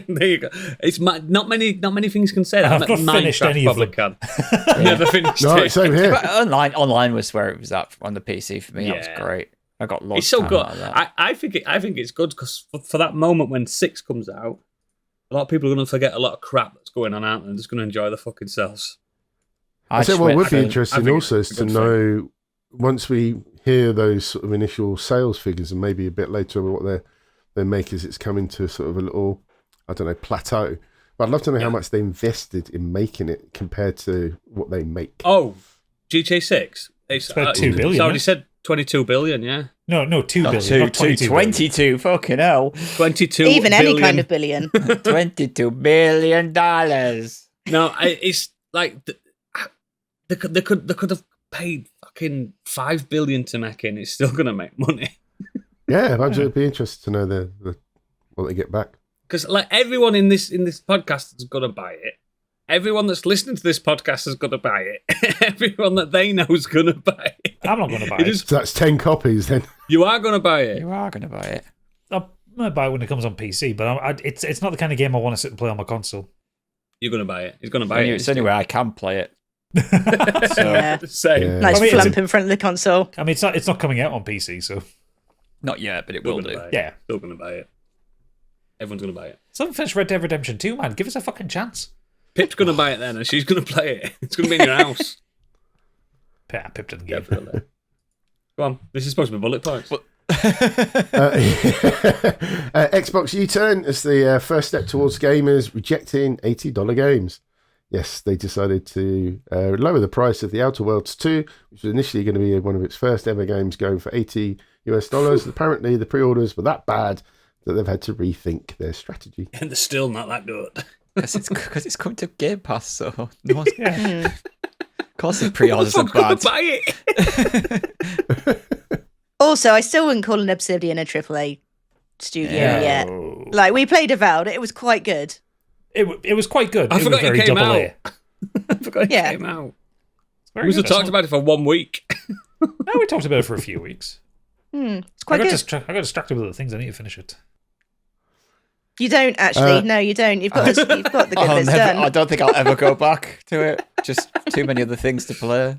There you go. It's not many things can say that. I've not finished any of them. Can. Never finished No, it. same here. But online was where it was at on the PC for me. That was great. I got lost. It's so good. Out of that. I think it's good because for that moment when 6 comes out, a lot of people are going to forget a lot of crap that's going on, aren't they? They're just going to enjoy the fucking selves. I think what would be I interesting think also is it's a to good know, once we hear those sort of initial sales figures and maybe a bit later what they make as it's coming to sort of a little, I don't know, plateau. But I'd love to know how much they invested in making it compared to what they make. Oh, GTA 6? It's about 2 billion. It's already said 22 billion, yeah. No, 2 billion. Not 22 billion. 22, fucking hell. 22 Even billion. any kind of billion. $22 billion. No, it's like they could have paid fucking 5 billion to make it, and it's still going to make money. Yeah, it'd be interesting to know what they get back. Because like everyone in this podcast is going to buy it. Everyone that's listening to this podcast is going to buy it. Everyone that they know is going to buy it. I'm not going to buy it. So that's 10 copies then. You are going to buy it. You are going to buy it. I might buy it when it comes on PC, but it's not the kind of game I want to sit and play on my console. You're going to buy it. He's going to buy it. It's the only way I can play it. Yeah. Same. Yeah. Nice I mean, flump in front of the console. I mean, it's not coming out on PC, so Not yet, but it Still will gonna do. buy it. yeah. Still gonna buy it. Everyone's gonna buy it. Someone finished Red Dead Redemption 2, man. Give us a fucking chance. Pip's gonna buy it then, and she's gonna play it. It's gonna be in your house. Yeah, Pip didn't get it. Definitely. Go on. This is supposed to be bullet points. Xbox U-turn as the first step towards gamers rejecting $80 games. Yes, they decided to lower the price of The Outer Worlds 2, which was initially going to be one of its first ever games, going for $80 US. Apparently, the pre-orders were that bad that they've had to rethink their strategy. And they're still not that good. Because it's come to Game Pass, so no one's... Yeah. Of course the pre-orders are Gonna bad. buy it. Also, I still wouldn't call an Obsidian a AAA studio yet. Like, we played Avowed. It was quite good. It was quite good. I It forgot was very it came double out. A. I forgot it Yeah. came out. Very We good. just talked about it for 1 week. No, we talked about it for a few weeks. It's I quite got, good. I got distracted with other things. I need to finish it. You don't actually. No, you don't. You've got the good bits done. I don't think I'll ever go back to it. Just too many other things to play.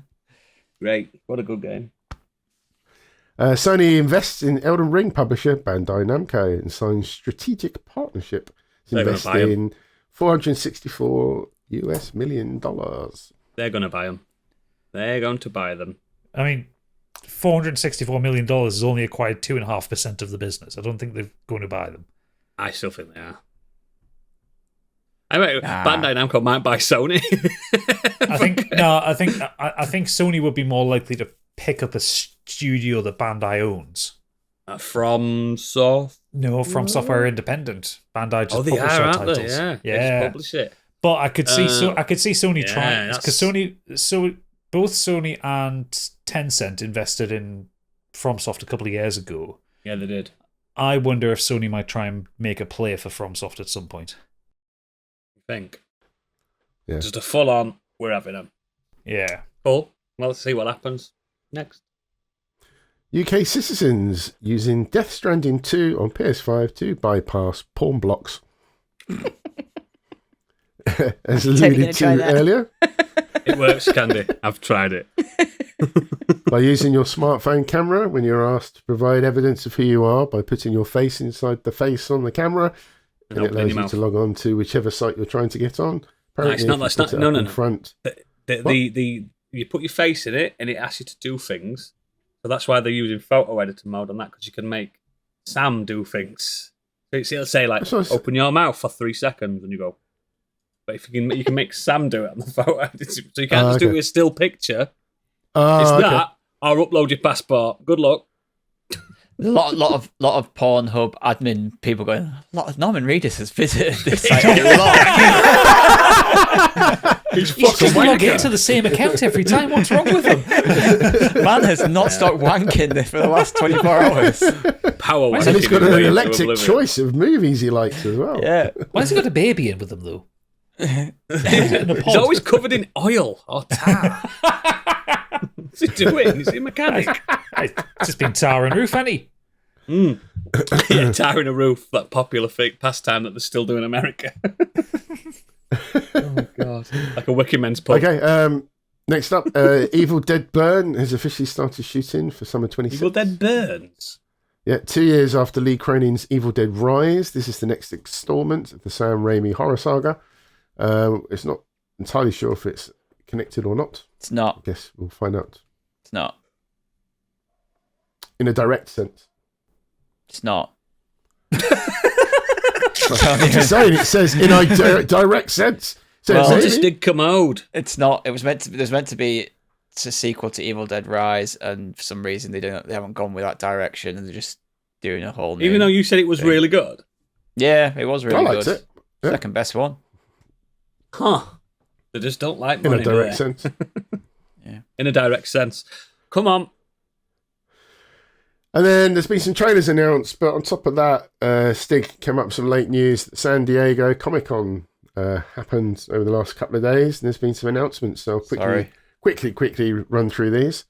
Great. What a good game. Sony invests in Elden Ring publisher Bandai Namco and signs strategic partnership to They're gonna invest buy 'em. in $464 million. They're going to buy them. They're going to buy them. I mean, $464 million has only acquired 2.5% of the business. I don't think they're going to buy them. I still think they are. I mean, Bandai Namco might buy Sony. I think Sony would be more likely to pick up a studio that Bandai owns. From Soft. No, from Software Independent. Bandai just They publish are, their aren't titles. they? Yeah. They Yeah. just publish it. But I could see Sony yeah, trying, because both Sony and Tencent invested in FromSoft a couple of years ago. Yeah, they did. I wonder if Sony might try and make a play for FromSoft at some point. I think. Yeah. Just a full on, we're having them. Yeah. Cool. Well, let's see what happens next. UK citizens using Death Stranding 2 on PS5 to bypass porn blocks. As Totally alluded gonna try to that. earlier, It works, Candy. I've tried it. by using your smartphone camera when you're asked to provide evidence of who you are by putting your face inside the face on the camera, and it opening allows your you mouth. to log on to whichever site you're trying to get on. Apparently, not- if that's you not- put it no, up no, in no. front. You put your face in it, and it asks you to do things. So that's why they're using photo editor mode on that, because you can make Sam do things. So it'll say like, So it's- open your mouth for 3 seconds, and you go. But if you can make Sam do it on the photo editor, so you can't just do it with a still picture. It's Okay. that, or upload your passport. Good luck. Lot of Pornhub admin people going. A lot of Norman Reedus has visited this site a lot. He's You fucking just log wanker. into the same account every time. What's wrong with him? Man has not stopped wanking for the last 24 hours. Power And he's got an wanking. eclectic choice of movies he likes as well. Yeah. Why has he got a baby in with him, though? He's always covered in oil or tar. What's he doing? He's a mechanic. He's just been tarring roof, hasn't he? Yeah, tarring a roof, that popular fake pastime that they're still doing in America. Oh, God. Like a working men's pub. Okay, next up, Evil Dead Burn has officially started shooting for summer 26. Evil Dead Burns. Yeah, 2 years after Lee Cronin's Evil Dead Rise, this is the next installment of the Sam Raimi horror saga. It's not entirely sure if it's connected or not. It's not. I guess we'll find out. It's not. In a direct sense. It's not. I'm just saying, it says in a direct sense. So Well, What it's a dig commode. It's not. It was meant to. There's meant to be a sequel to Evil Dead Rise, and for some reason they haven't gone with that direction, and they're just doing a whole. Even though you said it was thing. really good. Yeah, it was really I liked good. it. Yeah. Second best one. Huh. They just don't like in money, a do direct they? sense. In a direct sense. Come on. And then there's been some trailers announced, but on top of that, Stig came up with some late news that San Diego Comic-Con happened over the last couple of days, and there's been some announcements. So I'll quickly run through these.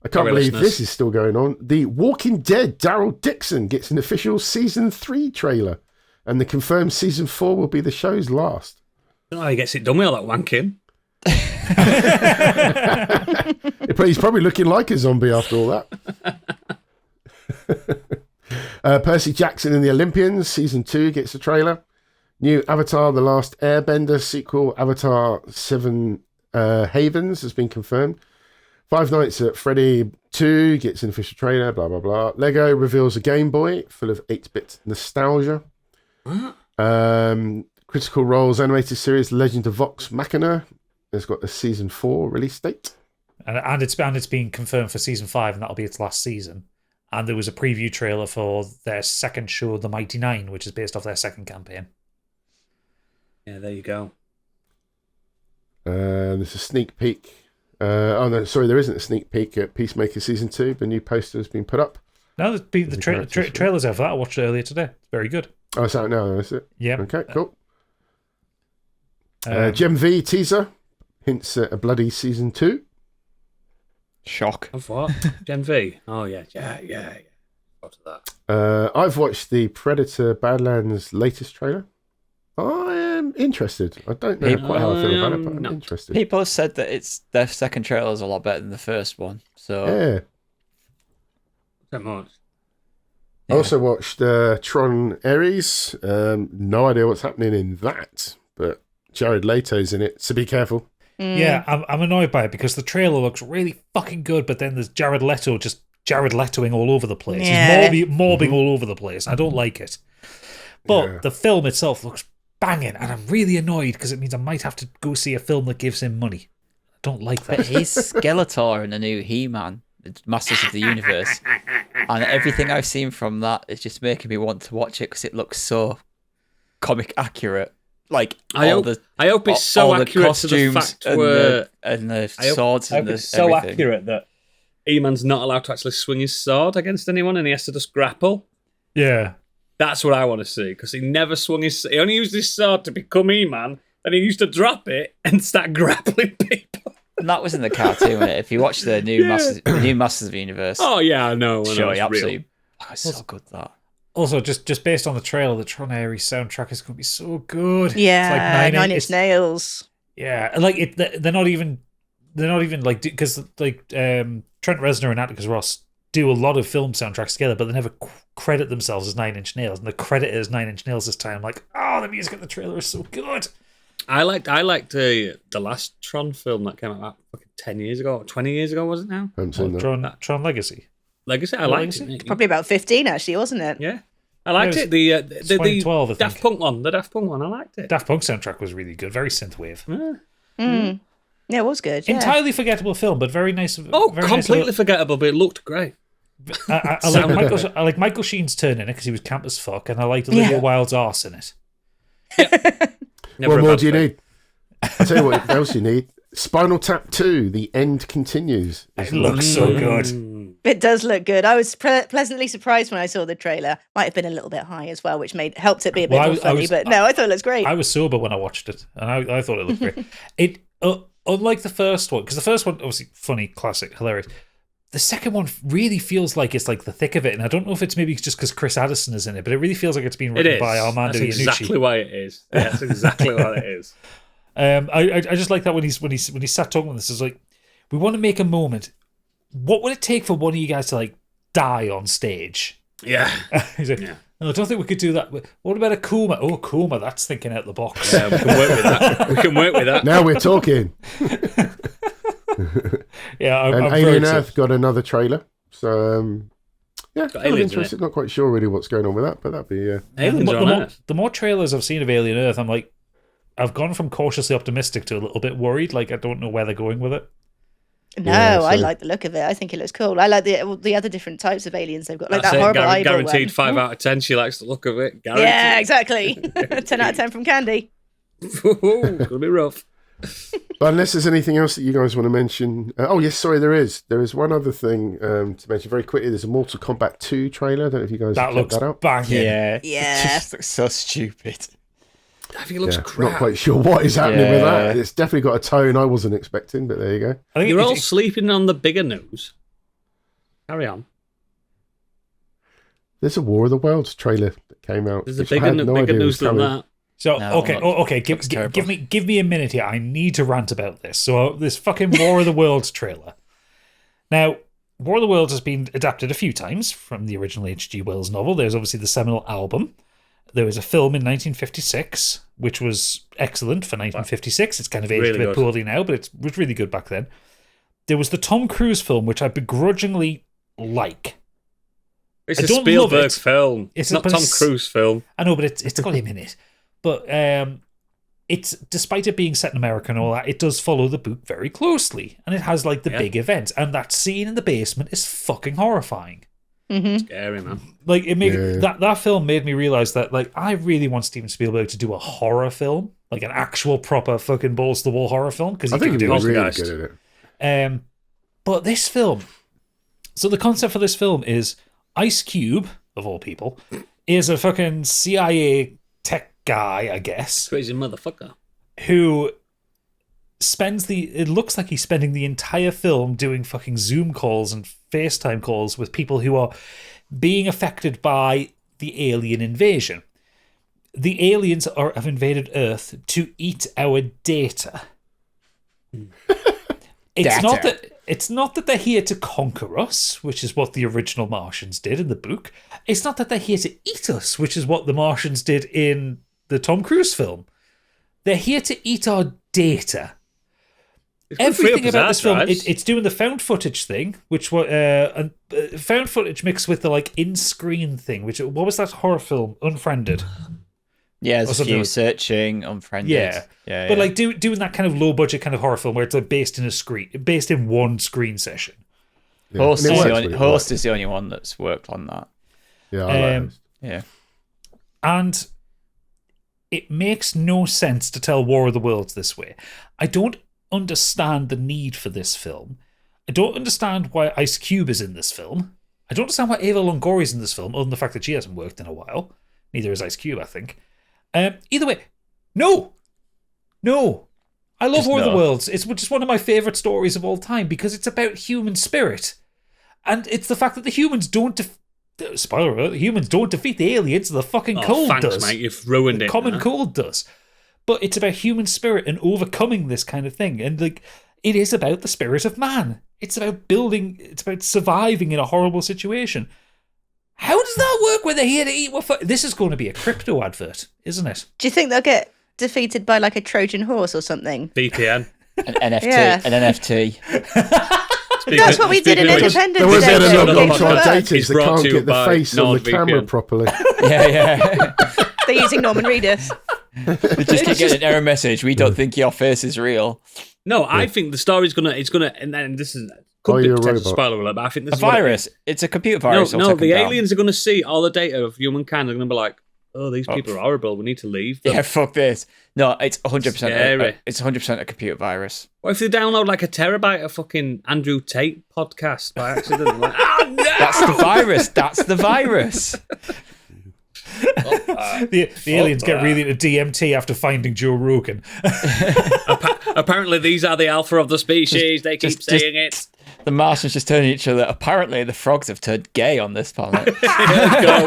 I can't Sorry, believe listeners. this is still going on. The Walking Dead Daryl Dixon gets an official Season 3 trailer, and the confirmed Season 4 will be the show's last. I don't know how he gets it done with all that wanking. He's probably looking like a zombie after all that. Percy Jackson and the Olympians, Season 2 gets a trailer. New Avatar The Last Airbender sequel, Avatar 7 Havens, has been confirmed. Five Nights at Freddy 2 gets an official trailer, blah, blah, blah. Lego reveals a Game Boy full of 8-bit nostalgia. Critical Role's animated series Legend of Vox Machina has got a Season 4 release date. And it's been confirmed for Season 5, and that'll be its last season. And there was a preview trailer for their second show, The Mighty Nine, which is based off their second campaign. Yeah, there you go. There's a sneak peek. No, sorry, there isn't a sneak peek at Peacemaker Season 2. The new poster has been put up. No, the trailer's out for that. I watched it earlier today. It's very good. Oh, it's out now, is it? Yeah. Okay, cool. Gem V teaser hints at a bloody Season 2. Shock. Of what? Gen V? Oh, yeah. Got to that. I've watched the Predator Badlands latest trailer. I am interested. I don't know quite how I feel about it, but I'm interested. People have said that their second trailer is a lot better than the first one. So yeah. Not much. I also watched Tron Ares. No idea what's happening in that, but Jared Leto's in it, so be careful. Yeah, I'm annoyed by it because the trailer looks really fucking good, but then there's Jared Leto just Jared Letoing all over the place. Yeah. He's mobbing all over the place. I don't like it. But the film itself looks banging, and I'm really annoyed because it means I might have to go see a film that gives him money. I don't like that. But he's Skeletor in the new He-Man, Masters of the Universe, and everything I've seen from that is just making me want to watch it because it looks so comic accurate. Like I hope it's so accurate to the fact where the swords I and hope the it's so everything. accurate that E-Man's not allowed to actually swing his sword against anyone, and he has to just grapple. Yeah. That's what I want to see, because he never swung his... He only used his sword to become E-Man, and he used to drop it and start grappling people. And that was in the cartoon, wasn't it? If you watch the new Masters of the Universe, Oh, yeah, I know. sure, It's absolutely. real. Oh, it's so good, that. Also, just based on the trailer, the Tron Ares soundtrack is going to be so good. Yeah, it's like Nine Inch Nails. Yeah, like they're not even like, because like Trent Reznor and Atticus Ross do a lot of film soundtracks together, but they never credit themselves as Nine Inch Nails, and the credit is Nine Inch Nails this time. Like, the music in the trailer is so good. I liked the last Tron film that came out about fucking 10 years ago, 20 years ago, was it now? I haven't seen that. Tron Legacy. Legacy, I liked it. Probably about 15, actually, wasn't it? Yeah, I liked Yeah, it. The 2012, I think. Daft Punk one, I liked it. Daft Punk soundtrack was really good, very synthwave. Yeah. Yeah, it was good. Yeah. Entirely forgettable film, but very nice. Oh, very completely nice forgettable, but it looked great. I like Michael Sheen's turn in it because he was camp as fuck, and I liked Olivia Wilde's arse in it. What more do you need? I'll tell you what else you need. Spinal Tap 2, The End Continues. It looks so good. It does look good. I was pleasantly surprised when I saw the trailer. Might have been a little bit high as well, which helped it be a bit more funny. But no, I thought it looked great. I was sober when I watched it, and I thought it looked great. It unlike the first one, because the first one obviously funny, classic, hilarious. The second one really feels like it's like the thick of it, and I don't know if it's maybe just because Chris Addison is in it, but it really feels like it's been written by Armando Iannucci. That's exactly why it is. Yeah, that's exactly what it is. I just like that when he sat talking with us, it's like, we want to make a moment. What would it take for one of you guys to like die on stage? Yeah. He's like, Yeah. no, I don't think we could do that. What about a Kuma? Oh, Kuma, that's thinking out the box. Yeah, we can work with that. We can work with that. Now we're talking. Yeah, I'm And very Alien excited. Earth got another trailer. So, yeah, Got I'm aliens in interested. it. Not quite sure really what's going on with that, but that'd be... Aliens are on Earth. The more trailers I've seen of Alien Earth, I'm like, I've gone from cautiously optimistic to a little bit worried. Like, I don't know where they're going with it. No, Yeah, I so- like the look of it. I think it looks cool. I like the other different types of aliens they've got, like That's that it. horrible eyeball Guaranteed one. 5 out of 10. She likes the look of it. Guaranteed. Yeah, exactly. 10 out of 10 from Candy. It's gonna be rough. But unless there's anything else that you guys want to mention. Oh, yes, sorry, there is. There is one other thing to mention very quickly. There's a Mortal Kombat 2 trailer. I don't know if you guys That checked looks that out. banging. Yeah. Yeah. It just looks so stupid. I think it looks Yeah, crap. not quite sure what is happening with Yeah. that. It's definitely got a tone I wasn't expecting, but there you go. I think You're it- all sleeping on the bigger news. Carry on. There's a War of the Worlds trailer that came out. There's a which I bigger, had no bigger idea news was than coming. that. So No, okay, looks terrible. give me a minute here. I need to rant about this. So this fucking War of the Worlds trailer. Now, War of the Worlds has been adapted a few times from the original H.G. Wells novel. There's obviously the seminal album. There was a film in 1956, which was excellent for 1956. It's kind of aged Really a bit good. poorly now, but it was really good back then. There was the Tom Cruise film, which I begrudgingly like. It's I a don't love Spielberg it. film. It's It's not but Tom it's- Cruise film. I know, but it's got him in it. But it's, despite it being set in America and all that, it does follow the book very closely, and it has like the big events. And that scene in the basement is fucking horrifying. Scary, man. Like it made that film made me realize that like I really want Steven Spielberg to do a horror film, like an actual proper fucking balls to the wall horror film, because I think he'd be do it. really Poltergeist. good at it. But this film, so the concept for this film is Ice Cube, of all people, is a fucking CIA tech guy, I guess, Crazy motherfucker. who it looks like he's spending the entire film doing fucking Zoom calls and FaceTime calls with people who are being affected by the alien invasion. The aliens have invaded Earth to eat our data. It's not that they're here to conquer us, which is what the original Martians did in the book. It's not that they're here to eat us, which is what the Martians did in the Tom Cruise film. They're here to eat our data. Everything about this film, it's doing the found footage thing, which found footage mixed with the like in-screen thing. What was that horror film? Unfriended. Yeah, there's a something few like- searching, unfriended. Yeah. But like doing that kind of low budget kind of horror film where it's like based in one screen session. Yeah. Host, And is it the works only, really Host well. is the only one that's worked on that. Yeah, I like those. Yeah. And it makes no sense to tell War of the Worlds this way. I don't understand the need for this film. I don't understand why Ice Cube is in this film. I don't understand why Ava Longoria is in this film, other than the fact that she hasn't worked in a while. Neither is Ice Cube, I think. Either way, no. I love Just War of the no. Worlds. It's just one of my favourite stories of all time because it's about human spirit. And it's the fact that the humans don't spoiler alert, the humans don't defeat the aliens, the fucking cold thanks, does. mate. You've ruined The it. common man. cold does. But it's about human spirit and overcoming this kind of thing. And like it is about the spirit of man. It's about surviving in a horrible situation. How does that work when they're here to eat? This is going to be a crypto advert, isn't it? Do you think they'll get defeated by like a Trojan horse or something? VPN. An NFT. Yeah. An NFT. That's what we did in Independence There was Day. a though. log They onto our work. datas. It's They brought can't to you get the by face on the NordVPN. camera properly. Yeah. They're using Norman Reedus. They just keep getting an error message. We don't think your face is real. No, I think the story's gonna. And this is could Are be you a potential robot? spoiler alert, but I think this A is what it virus. It's a computer is. virus. No, the aliens are gonna see all the data of humankind. They're gonna be like, "Oh, these people are horrible. We need to leave them." Yeah, fuck this. No, it's 100%. Scary. It's 100% a computer virus. What if they download like a terabyte of fucking Andrew Tate podcast by accident? Like, oh no! That's the virus. That's the virus. The aliens get really into DMT after finding Joe Rogan. Apparently, these are the alpha of the species. They keep saying it. The Martians just turn each other. Apparently, the frogs have turned gay on this planet. Let's go.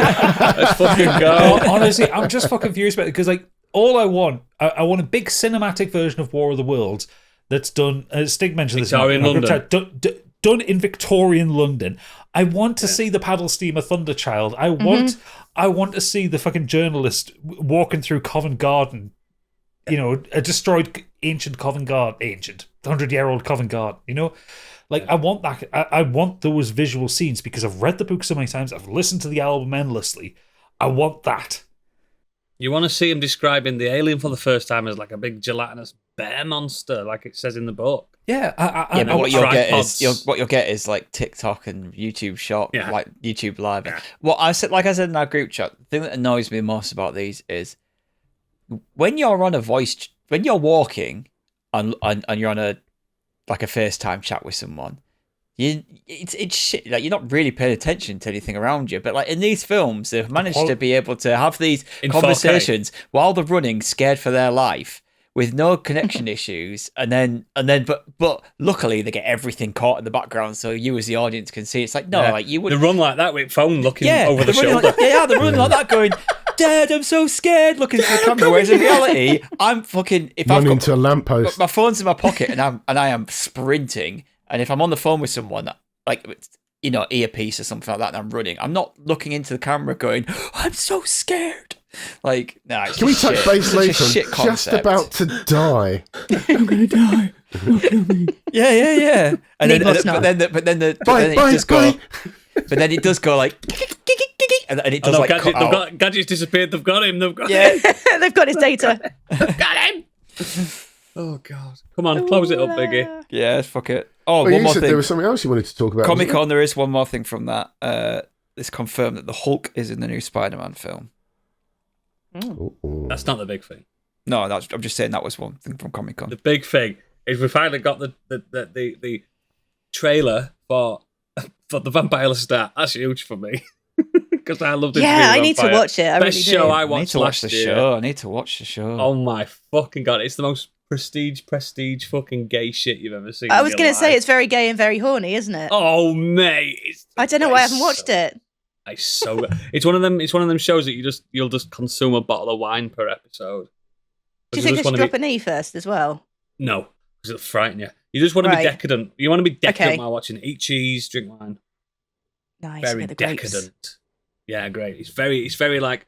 Let's fucking go. Honestly, I'm just fucking furious about it because, like, all I want a big cinematic version of War of the Worlds that's done. Stig mentioned this. Victorian London. Done in Victorian London. I want to see the paddle steamer Thunderchild. I want to see the fucking journalist walking through Covent Garden. You know, a destroyed ancient Covent Garden, 100-year-old Covent Garden. You know. Like, I want that. I want those visual scenes because I've read the book so many times. I've listened to the album endlessly. I want that. You want to see him describing the alien for the first time as like a big gelatinous bear monster, like it says in the book. Yeah, But what tripods. you'll get is like TikTok and YouTube Short, Yeah. like YouTube Live. Yeah. What I said, like I said in our group chat, the thing that annoys me most about these is when you're on when you're walking and you're on a FaceTime chat with someone, it's shit. Like, you're not really paying attention to anything around you. But like in these films, they've managed to be able to have these In 4K. conversations while they're running, scared for their life, with no connection issues, but luckily they get everything caught in the background, so you as the audience can see. It's like, no, Yeah. like you would. They run like that with phone looking Yeah, over the they're running shoulder. they're running like that, going, Dad, I'm so scared. Looking at the camera. Whereas in reality, I'm fucking. If Run I've got into a lamppost. my phone's in my pocket and I am sprinting, and if I'm on the phone with someone, like earpiece or something like that, and I'm running, I'm not looking into the camera going, I'm so scared. Like, nah. Can we touch base later? I'm just about to die. I'm gonna die. Don't kill me. Yeah. And then it does go like, and it does like Gadget, they've got Gadget's disappeared. They've got him. They've got him. They've got his data. Got him. Oh God! Come on, close it up, Biggie. Yeah, fuck it. Oh, Well, one you more said thing. there was something else you wanted to talk about. Comic wasn't Con, there is one more thing from that. It's confirmed that the Hulk is in the new Spider-Man film. there? Ooh. That's not the big thing. No, I'm just saying that was one thing from Comic Con. The big thing is we finally got the trailer for the Vampire Lestat. That's huge for me because I love this. Yeah, I need to watch it. I Best really show do. I I watched need to watch last the year. show. I need to watch the show. Oh my fucking God! It's the most prestige fucking gay shit you've ever seen. I was going to say it's very gay and very horny, isn't it? Oh mate, I don't know why I haven't watched it. It's so good. It's one of them shows that you'll just consume a bottle of wine per episode. Do you think I should drop an E first as well? No, because it'll frighten you. You just want to be Right. decadent. You want to be decadent Okay. while watching. Eat cheese, drink wine. Nice. Very yeah, the grapes. decadent. Yeah, great. It's very like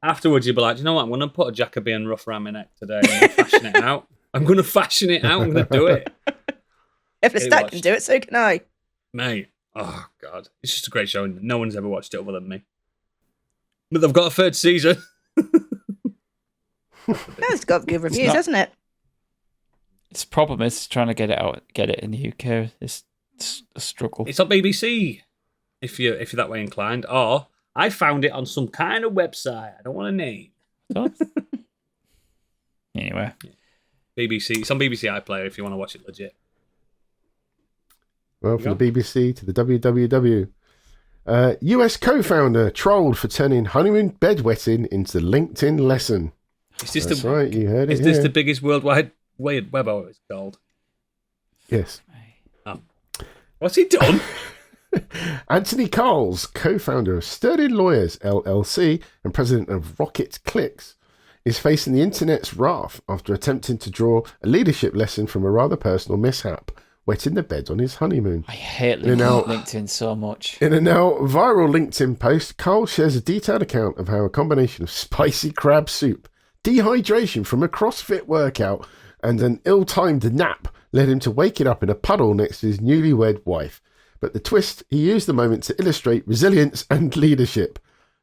afterwards you'll be like, you know what? I'm gonna put a Jacobean rough ram in it today. I'm gonna fashion it out. I'm gonna do it, If the Hey, stat watch. can do it, so can I. mate. Oh God, it's just a great show. And no one's ever watched it other than me. But they've got a third season. It's got good reviews, not- hasn't it? Its problem is trying to get it in the UK. It's a struggle. It's on BBC. If you're that way inclined, or I found it on some kind of website. I don't want to name. Anyway, BBC. It's on BBC iPlayer if you want to watch it legit. Well, from the BBC to the WWW. US co-founder trolled for turning honeymoon bedwetting into LinkedIn lesson. Is this That's right, you heard it. Is this here. the biggest worldwide web? Oh, it's called. Yes. What's he done? Anthony Carles, co-founder of Sterling Lawyers LLC and president of Rocket Clicks, is facing the internet's wrath after attempting to draw a leadership lesson from a rather personal mishap, wetting the bed on his honeymoon. I hate LinkedIn so much. In a now viral LinkedIn post, Carl shares a detailed account of how a combination of spicy crab soup, dehydration from a CrossFit workout, and an ill-timed nap led him to waking up in a puddle next to his newlywed wife. But the twist, he used the moment to illustrate resilience and leadership.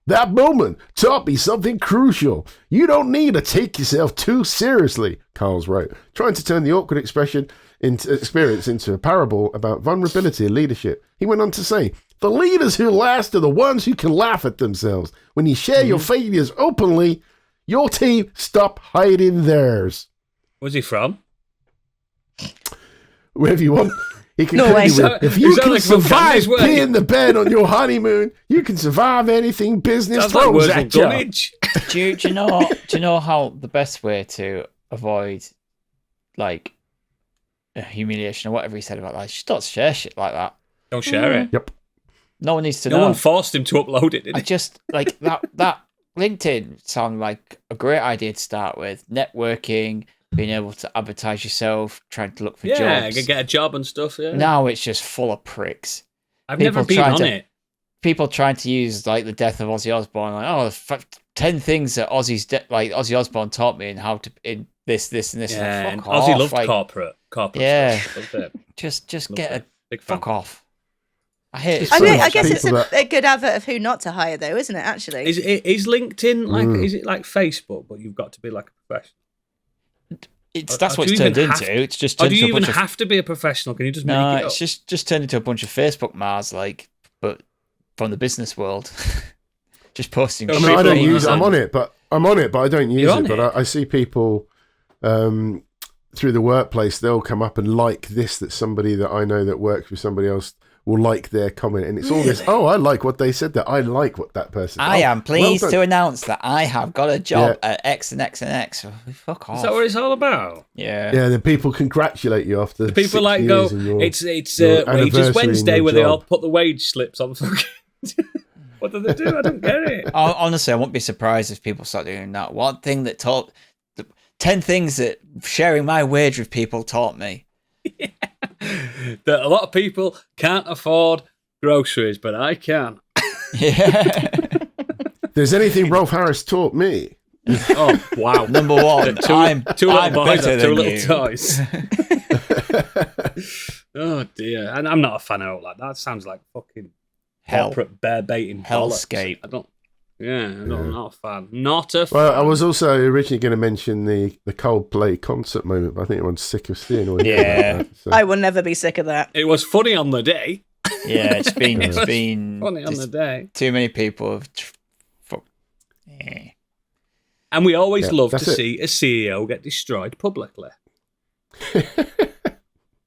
That moment taught me something crucial. You don't need to take yourself too seriously, Carls wrote, trying to turn the awkward experience into a parable about vulnerability and leadership. He went on to say, the leaders who last are the ones who can laugh at themselves. When you share your failures openly, your team stop hiding theirs. Where's he from? Wherever you want. He can No way. if you can like from survive Candy's Way. peeing the bed on your honeymoon, you can survive anything business Sounds like throws Wurzel at you. Gummidge. Do you know how the best way to avoid like humiliation or whatever he said about that? Just don't share shit like that. Don't share it. Yep. No one needs to No know. one forced him to upload it, did I he? just like that LinkedIn sounded like a great idea to start with. Networking, being able to advertise yourself, trying to look for Yeah, jobs. get a job and stuff. Yeah. Now it's just full of pricks. I've people never been trying on to- it. People trying to use like the death of Ozzy Osbourne, like 10 things that Ozzy Osbourne taught me and how to in this and this. Yeah, Like, and fuck Ozzy off, loved like, corporate Yeah. stuff. Loved it. Just Loved get it. a Big fan. fuck off. I hate it. I, So mean, I much guess it's people a good advert of who not to hire, though, isn't it? Actually, Is LinkedIn like? Is it like Facebook, but you've got to be like a professional? That's what do it's you turned even into. have- It's just Or turned do into you a even bunch of have to be a professional? Can you just make no. it up? It's just turned into a bunch of Facebook Mars, like, but from the business world, just posting. I I shit. mean, I don't People use it. I'm on it, but I don't use You're it. on But it? I see people through the workplace. They'll come up and like this that somebody that I know that works with somebody else will like their comment, and it's all this. Oh, I like what they said. That I like what that person. I am pleased well to done. announce that I have got a job at X and X and X. Oh, fuck off. Is that what it's all about? Yeah. Yeah, then people congratulate you after. People 6 like go. years and your- It's your Wages anniversary in Wednesday your where they all job. put the wage slips on. Fucking. What do they do? I don't get it. Honestly, I won't be surprised if people start doing that. One thing that 10 things that sharing my wage with people taught me. That a lot of people can't afford groceries, but I can. Yeah. If there's anything Rolf Harris taught me. Oh, wow. Number one, I'm little boys better have two than little you. toys. Oh, dear. And I'm not a fan of like that. Sounds like fucking Hell. corporate bear baiting Hellscape. bollocks. I'm not a fan. Not a fan. Well, I was also originally going to mention the Coldplay concert moment, but I think everyone's sick of seeing all Yeah. that. So. I will never be sick of that. It was funny on the day. Yeah, it's been Funny on the day. too many people have. And we always love to that's it. see a CEO get destroyed publicly.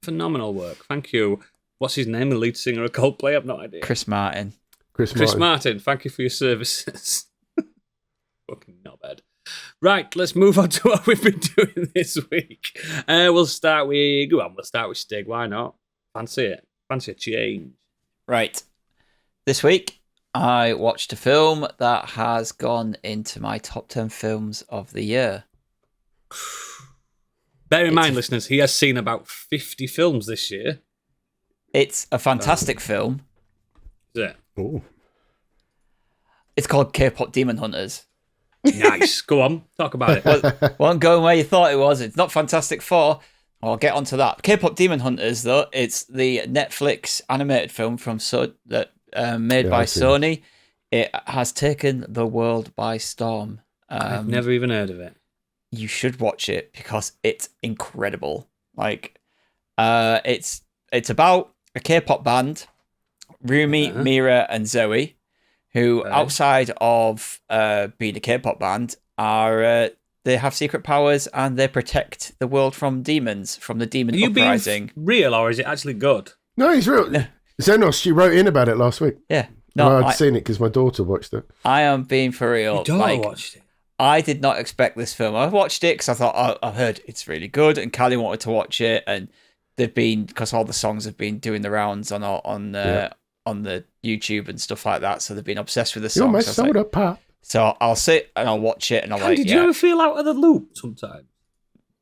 Phenomenal work. Thank you. What's his name? The lead singer of Coldplay? I've no idea. Chris Martin. Chris Martin. Thank you for your services. Fucking knobhead. Right, let's move on to what we've been doing this week. We'll start with Stig. Why not? Fancy it. Fancy a change. Right. This week, I watched a film that has gone into my top 10 films of the year. Bear in mind, listeners, he has seen about 50 films this year. It's a fantastic film. Is it? Ooh. It's called K-pop Demon Hunters. Nice. Go on. Talk about it. Wasn't going where you thought it was. It's not Fantastic Four. I'll get onto that. K-pop Demon Hunters, though, it's the Netflix animated film from made by I've seen Sony. It has taken the world by storm. I've never even heard of it. You should watch it because it's incredible. Like, it's about a K-pop band, Rumi, Mira, and Zoe, who outside of being a K-pop band are they have secret powers and they protect the world from demons, from the demon uprising. Being real or is it actually good? No, he's real. Zenos, she wrote in about it last week. Yeah, No, I'd seen it because my daughter watched it. I am being for real. Your daughter watched it. I did not expect this film. I watched it because I thought I heard it's really good, and Callie wanted to watch it, and they've been because all the songs have been doing the rounds on the YouTube and stuff like that. So they've been obsessed with the songs. You're my So I was soda like- pop. So I'll sit and I'll watch it, and I'm like, Did you ever feel out of the loop sometimes?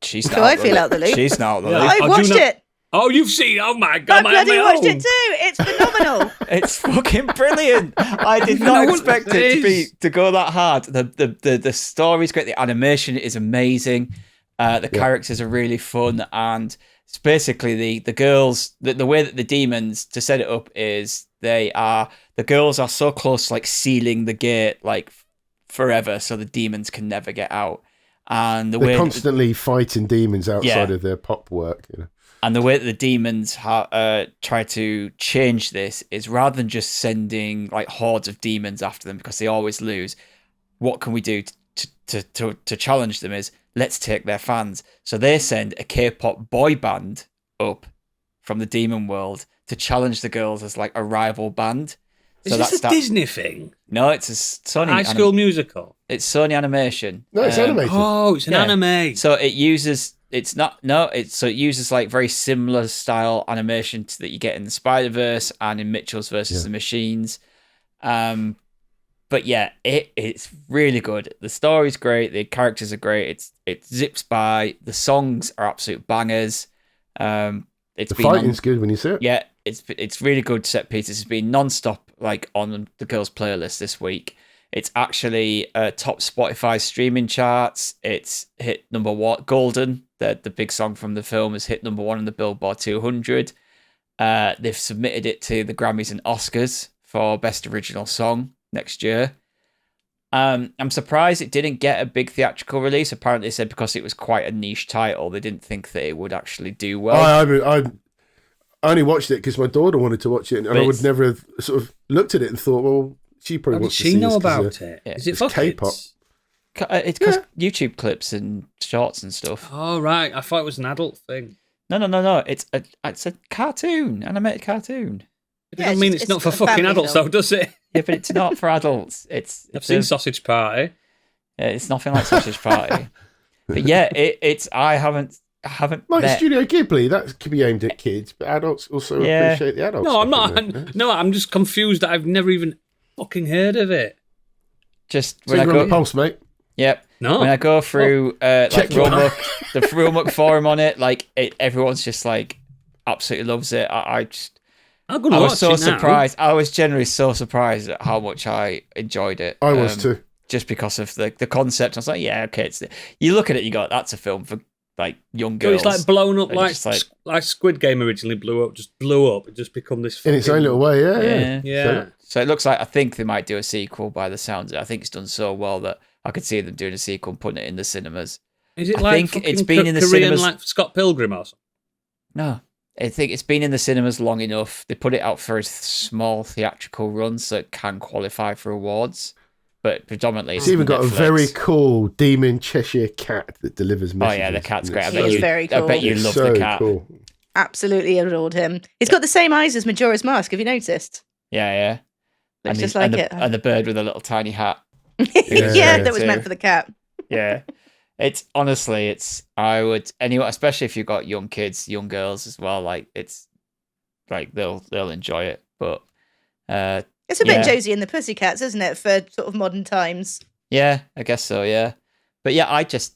she's Do not. I feel out the loop? She's not out the Yeah. loop. I've I do watched not- it. Oh, you've seen? Oh my I god! bloody watched it too. It's phenomenal. It's fucking brilliant. I did know not what expect it it is. to go that hard. The story's great. The animation is amazing. The characters are really fun, and it's basically the girls. The way that the demons, to set it up, is the girls are so close, like sealing the gate like forever, so the demons can never get out. And the They're way constantly fighting demons outside Yeah. of their pop work. You know. And the way that the demons try to change this is rather than just sending like hordes of demons after them because they always lose, what can we do to challenge them is let's take their fans. So they send a K-pop boy band up from the demon world to challenge the girls as like a rival band. Is this a Disney thing? No, it's a Sony. High School Musical? It's Sony Animation. No, it's animated. Oh, it's an anime. So it uses it uses like very similar style animation that you get in the Spider-Verse and in Mitchell's versus the Machines. But yeah, it's really good. The story's great, the characters are great, it zips by, the songs are absolute bangers. The fighting's good when you see it. Yeah, it's really good set pieces. It's been non-stop like on the girls' playlist this week. It's actually top Spotify streaming charts. It's hit number 1. Golden, the big song from the film, has hit number 1 on the Billboard 200. They've submitted it to the Grammys and Oscars for Best Original Song next year. I'm surprised it didn't get a big theatrical release. Apparently, they said because it was quite a niche title, they didn't think that it would actually do well. I only watched it because my daughter wanted to watch it, and I would never have sort of looked at it and thought, well, she probably How did wants to she see know this 'cause, about it? yeah, Is it it's for K-pop. kids? It's because YouTube clips and shorts and stuff. Oh, right. I thought it was an adult thing. No. It's a cartoon, animated cartoon. It doesn't mean it's not for a fucking family adults, film. though, does it? Yeah, but it's not for adults. I've seen Sausage Party. Yeah, it's nothing like Sausage Party. But yeah, I haven't Like met. Studio Ghibli, that could be aimed at kids, but adults also Yeah. appreciate the adults. No, I'm stuff in not. there, yeah. No, I'm just confused that I've never even fucking heard of it. Just when I Finger go, on the pulse, mate. Yep. No. When I go through Check your- the Real Muck forum on it, like everyone's just like absolutely loves it. I I'm gonna was watch so it now. surprised. I was generally so surprised at how much I enjoyed it. I was too. Just because of the concept. I was like, yeah, okay. You look at it, you go, that's a film for like young So girls. it's like blown up And like, just like Squid Game originally blew up. Just blew up. It just become this. In its fucking- own little way, yeah. Yeah. Yeah. So it looks like I think they might do a sequel by the sounds of it. I think it's done so well that I could see them doing a sequel and putting it in the cinemas. Is it I like think fucking it's been in the Korean, cinemas- like Scott Pilgrim or something? No, I think it's been in the cinemas long enough. They put it out for a small theatrical run so it can qualify for awards. But predominantly, It's even got a Netflix. very cool demon Cheshire cat that delivers Oh messages. yeah, the cat's And great. I it's bet He is you. very I cool. bet you it's love so the cat. cool. Absolutely adored him. He's got the same eyes as Majora's Mask. Have you noticed? Yeah, yeah. Looks just like it. And the bird with a little tiny hat. Yeah, that was too. meant for the cat. Yeah. It's honestly, I would anyway, especially if you've got young kids, young girls as well. Like it's like they'll enjoy it. But It's a bit Yeah. Josie and the Pussycats, isn't it, for sort of modern times? yeah, I guess so. Yeah, but yeah, I just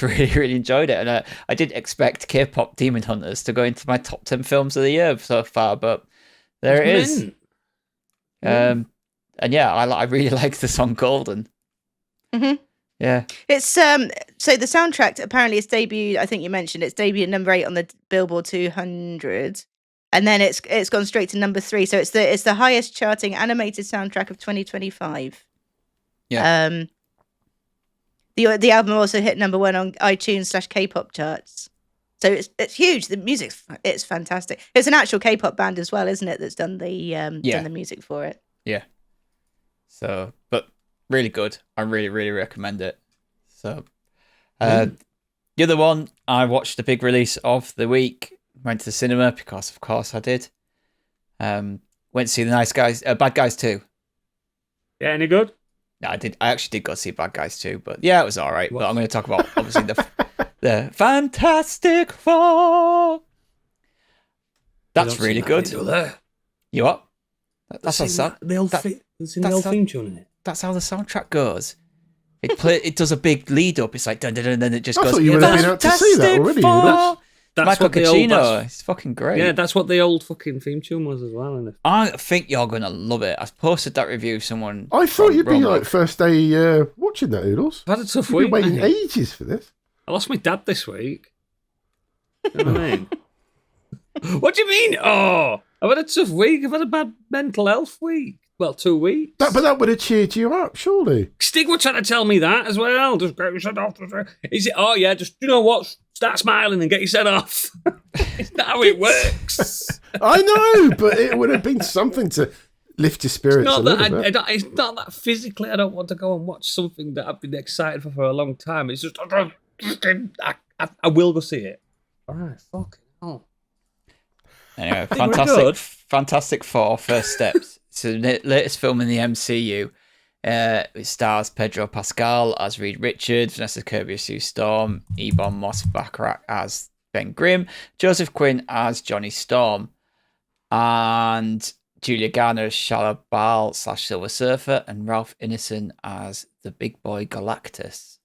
really really enjoyed it, and I didn't expect K-pop Demon Hunters to go into my top 10 films of the year so far, but there it is. Mint. And yeah, I really like the song Golden. Mhm. Yeah. It's so the soundtrack apparently it's debuted. I think you mentioned it's debuted at number 8 on the Billboard 200, and then it's gone straight to number 3. So it's the highest charting animated soundtrack of 2025. Yeah. The album also hit number 1 on iTunes /K-pop charts. So it's huge. The music's it's fantastic. It's an actual K-pop band as well, isn't it? That's done the done the music for it. Yeah. So, but really good. I really, really recommend it. So, the other one, I watched the big release of the week. Went to the cinema because, of course, I did. Went to see Bad Guys 2. Yeah, any good? No, I actually did go see Bad Guys 2, but yeah, it was all right. But I'm going to talk about obviously the Fantastic Four. That's really good. You what? That's the old theme tune in it. That's how the soundtrack goes. It does a big lead up. It's like dun dun dun, and then it just I goes. thought you would have been out to see that already. That's Michael what the old. Giacchino, it's fucking great. Yeah, that's what the old fucking theme tune was as well. Isn't it? I think you're gonna love it. I've posted that review. Someone. I thought you'd be Roman. like first day watching that, Oodles. I've had a tough You've week. been waiting mate. ages for this. I lost my dad this week. You know what I mean? What do you mean? Oh, I've had a tough week. I've had a bad mental health week. Well, 2 weeks. But that would have cheered you up, surely. Stig were trying to tell me that as well. Just get your set off. Is it? Oh yeah, just you know what? Start smiling and get your set off. Is that how it works? I know, but it would have been something to lift your spirits Not a that little bit. it's not that physically. I don't want to go and watch something that I've been excited for a long time. It's just I will go see it. All right, fuck. Oh, Anyway, think we're good. Fantastic Four: First Steps. It's the latest film in the MCU. It stars Pedro Pascal as Reed Richards, Vanessa Kirby as Sue Storm, Ebon Moss-Baccarat as Ben Grimm, Joseph Quinn as Johnny Storm, and Julia Garner as Shalabal / Silver Surfer, and Ralph Ineson as the Big Boy Galactus.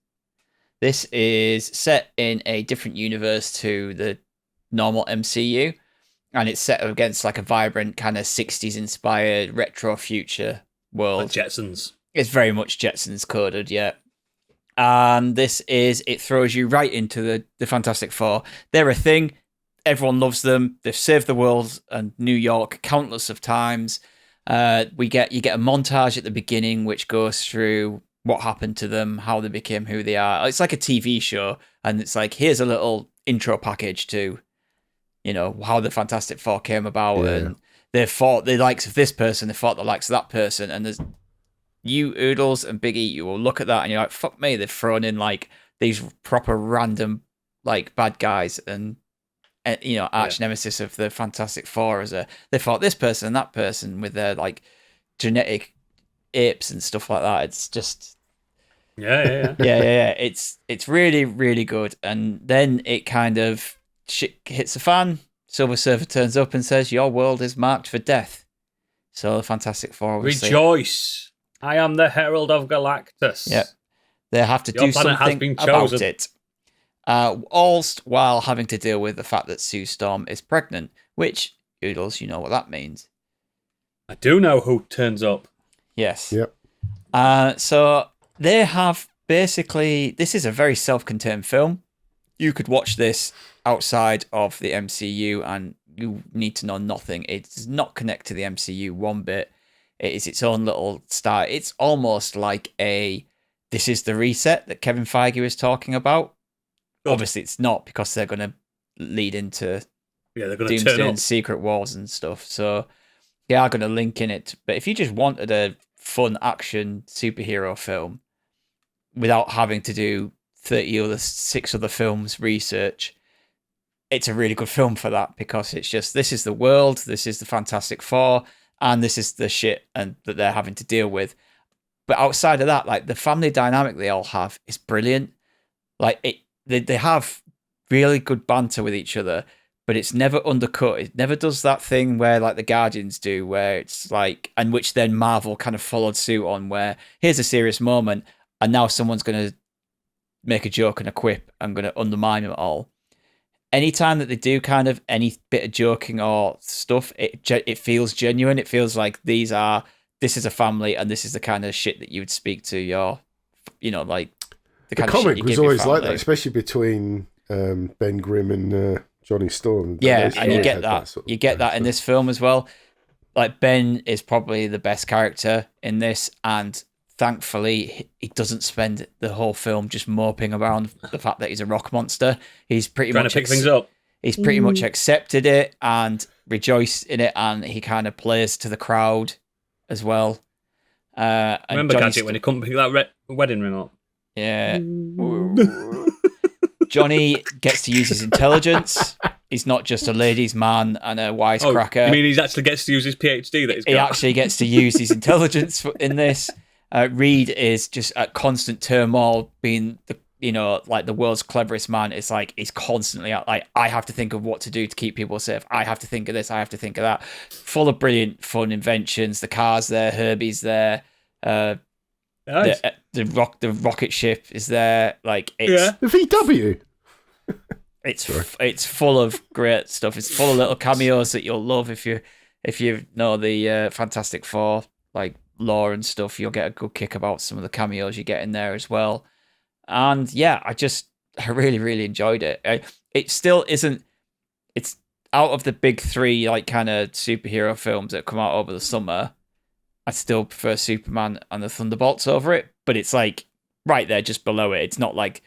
This is set in a different universe to the normal MCU. And it's set against like a vibrant kind of 60s inspired retro future world. like Jetsons. It's very much Jetsons coded, yeah. And it throws you right into the Fantastic Four. They're a thing. Everyone loves them. They've saved the world and New York countless of times. You get a montage at the beginning which goes through what happened to them, how they became who they are. It's like a TV show, and it's like, here's a little intro package to, you know, how the Fantastic Four came about, and they fought the likes of this person, they fought the likes of that person, and there's you, Oodles, and Biggie, you will look at that and you're like, fuck me, they've thrown in like these proper random like bad guys and you know, arch nemesis of the Fantastic Four they fought this person and that person with their like genetic apes and stuff like that. It's just Yeah. yeah. It's really, really good. And then it kind of shit hits the fan. Silver Surfer turns up and says, "Your world is marked for death. So the Fantastic Four, obviously. Rejoice! I am the Herald of Galactus. Yep. They have to Your do planet has something been about chosen. it. All while having to deal with the fact that Sue Storm is pregnant, which, Oodles, you know what that means. I do know who turns up. Yes. Yep. So they have basically, this is a very self-contained film. You could watch this outside of the MCU and you need to know nothing. It does not connect to the MCU one bit. It is its own little style. It's almost like this is the reset that Kevin Feige was talking about. Good. Obviously, it's not, because they're going to lead into Yeah, they're going to Doomsday turn up. and Secret Wars and stuff. So they are going to link in it. But if you just wanted a fun action superhero film without having to do 6 other films research, it's a really good film for that, because it's just, this is the world, this is the Fantastic Four, and this is the shit and that they're having to deal with. But outside of that, like, the family dynamic they all have is brilliant. Like, they have really good banter with each other, but it's never undercut. It never does that thing where, like, the Guardians do, where it's like, and which then Marvel kind of followed suit on, where here's a serious moment and now someone's going to make a joke and a quip and going to undermine it all. Anytime that they do kind of any bit of joking or stuff, it feels genuine. It feels like this is a family, and this is the kind of shit that you would speak to your, like the kind of shit comic you was give your always like family. that, especially between Ben Grimm and Johnny Storm. Yeah, Those and you guys get had that. sort of You get that in this film as well. Like, Ben is probably the best character in this, and thankfully he doesn't spend the whole film just moping around the fact that he's a rock monster. He's pretty Trying much to pick things up. He's pretty much accepted it and rejoiced in it, and he kind of plays to the crowd as well. And Remember Johnny Gadget when he couldn't pick that wedding ring up? Yeah. Johnny gets to use his intelligence. He's not just a ladies' man and a wisecracker. I mean, he actually gets to use his PhD that he's got. He actually gets to use his intelligence in this. Reed is just at constant turmoil, being the world's cleverest man. It's like he's constantly out, like, I have to think of what to do to keep people safe. I have to think of this. I have to think of that. Full of brilliant, fun inventions. The car's there. Herbie's there. Nice. The rocket ship is there. Like, it's Yeah. The VW. it's full of great stuff. It's full of little cameos that you'll love if you know the Fantastic Four, like, lore and stuff. You'll get a good kick about some of the cameos you get in there as well. And yeah, I really, really enjoyed it. It still isn't. It's out of the big 3, like, kind of superhero films that come out over the summer. I still prefer Superman and the Thunderbolts over it, but it's like right there, just below it. It's not like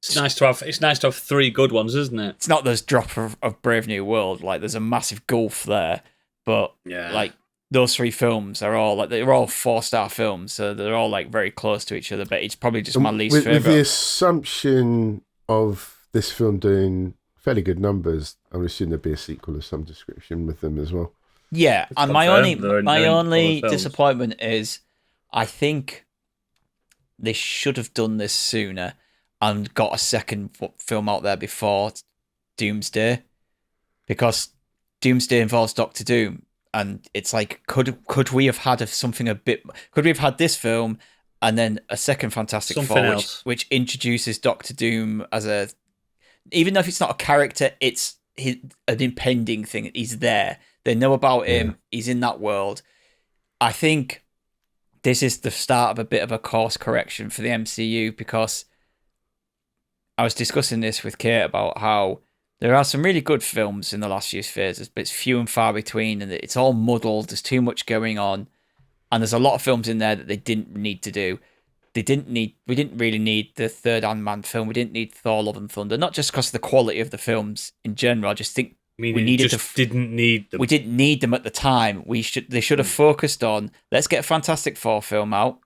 It's nice to have 3 good ones, isn't it? it's not this drop of Brave New World. Like, there's a massive gulf there, but Yeah. like, those 3 films are all like, they're all 4-star films, so they're all like very close to each other. But it's probably just my least With the favorite. assumption of this film doing fairly good numbers, I would assume there'd be a sequel of some description with them as well. Yeah, and my confirmed only they're in other films. disappointment is, I think they should have done this sooner and got a second film out there before Doomsday, because Doomsday involves Doctor Doom, and it's like, could we have had something a bit? Could we have had this film and then a second Fantastic Something Four, else. which introduces Doctor Doom as a, even though if it's not a character, it's an impending thing. He's there. They know about him. He's in that world. I think this is the start of a bit of a course correction for the MCU, because I was discussing this with Kate about how there are some really good films in the last few phases, but it's few and far between, and it's all muddled. There's too much going on, and there's a lot of films in there that they didn't need to do. We didn't really need the third Ant-Man film. We didn't need Thor: Love and Thunder, not just because of the quality of the films in general. I just think we needed didn't need them. We didn't need them at the time. They should have focused on, let's get a Fantastic Four film out.